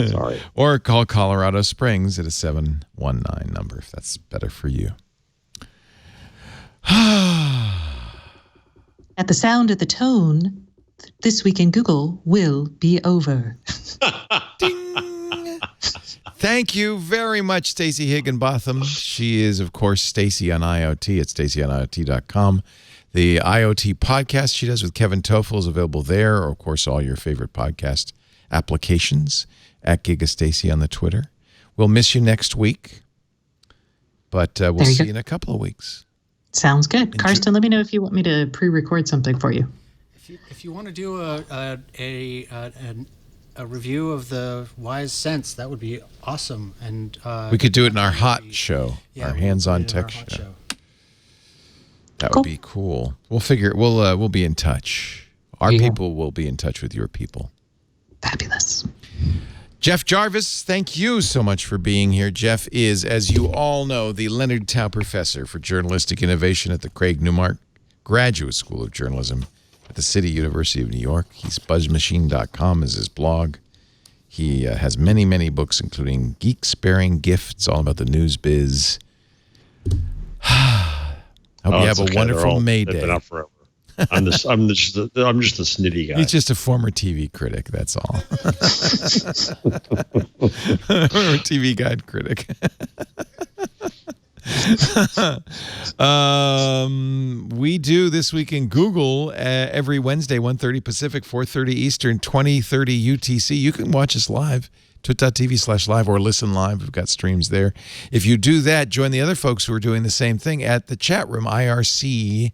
Sorry. Or call Colorado Springs at a 719 number if that's better for you. At the sound of the tone, This Week in Google will be over. Ding! Thank you very much, Stacey Higginbotham. She is, of course, Stacey on IoT at staceyoniot.com. The IoT podcast she does with Kevin Toffel is available there, or, of course, all your favorite podcast applications at GigaStacey on the Twitter. We'll miss you next week, but we'll see you in a couple of weeks. Sounds good. Karsten, let me know if you want me to pre-record something for you. If you want to do a review of the Wise Sense, that would be awesome. And we could do it in our hot show, our hands-on tech show. That would be cool. We'll figure. We'll be in touch. Our people will be in touch with your people. Fabulous. Jeff Jarvis, thank you so much for being here. Jeff is, as you all know, the Leonard Tao Professor for Journalistic Innovation at the Craig Newmark Graduate School of Journalism at the City University of New York. He's buzzmachine.com is his blog. He has many, many books, including Geek Sparing Gifts, all about the news biz. Hope you have a wonderful May Day. They've been out forever. I'm just the snitty guy. He's just a former TV critic. That's all. TV Guide critic. We do This Week in Google every Wednesday, 1:30 Pacific, 4:30 Eastern, 20:30 UTC. You can watch us live, twit.tv/live, or listen live. We've got streams there. If you do that, join the other folks who are doing the same thing at the chat room, irc.twit.tv.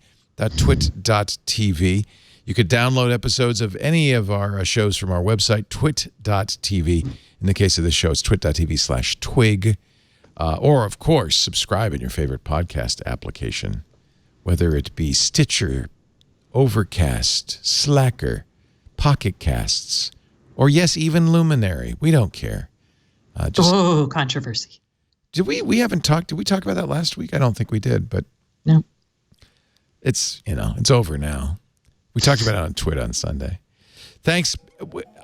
You could download episodes of any of our shows from our website, twit.tv. In the case of this show, it's twit.tv/twig. Or, of course, subscribe in your favorite podcast application, whether it be Stitcher, Overcast, Slacker, Pocket Casts, or, yes, even Luminary. We don't care. Controversy. Did we haven't talked. Did we talk about that last week? I don't think we did, but no. It's over now. We talked about it on Twitter on Sunday. Thanks.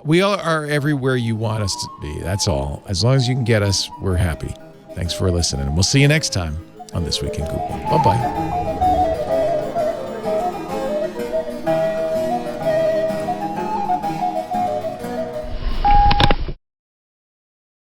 We all are everywhere you want us to be. That's all. As long as you can get us, we're happy. Thanks for listening, and we'll see you next time on This Week in Google. Bye-bye.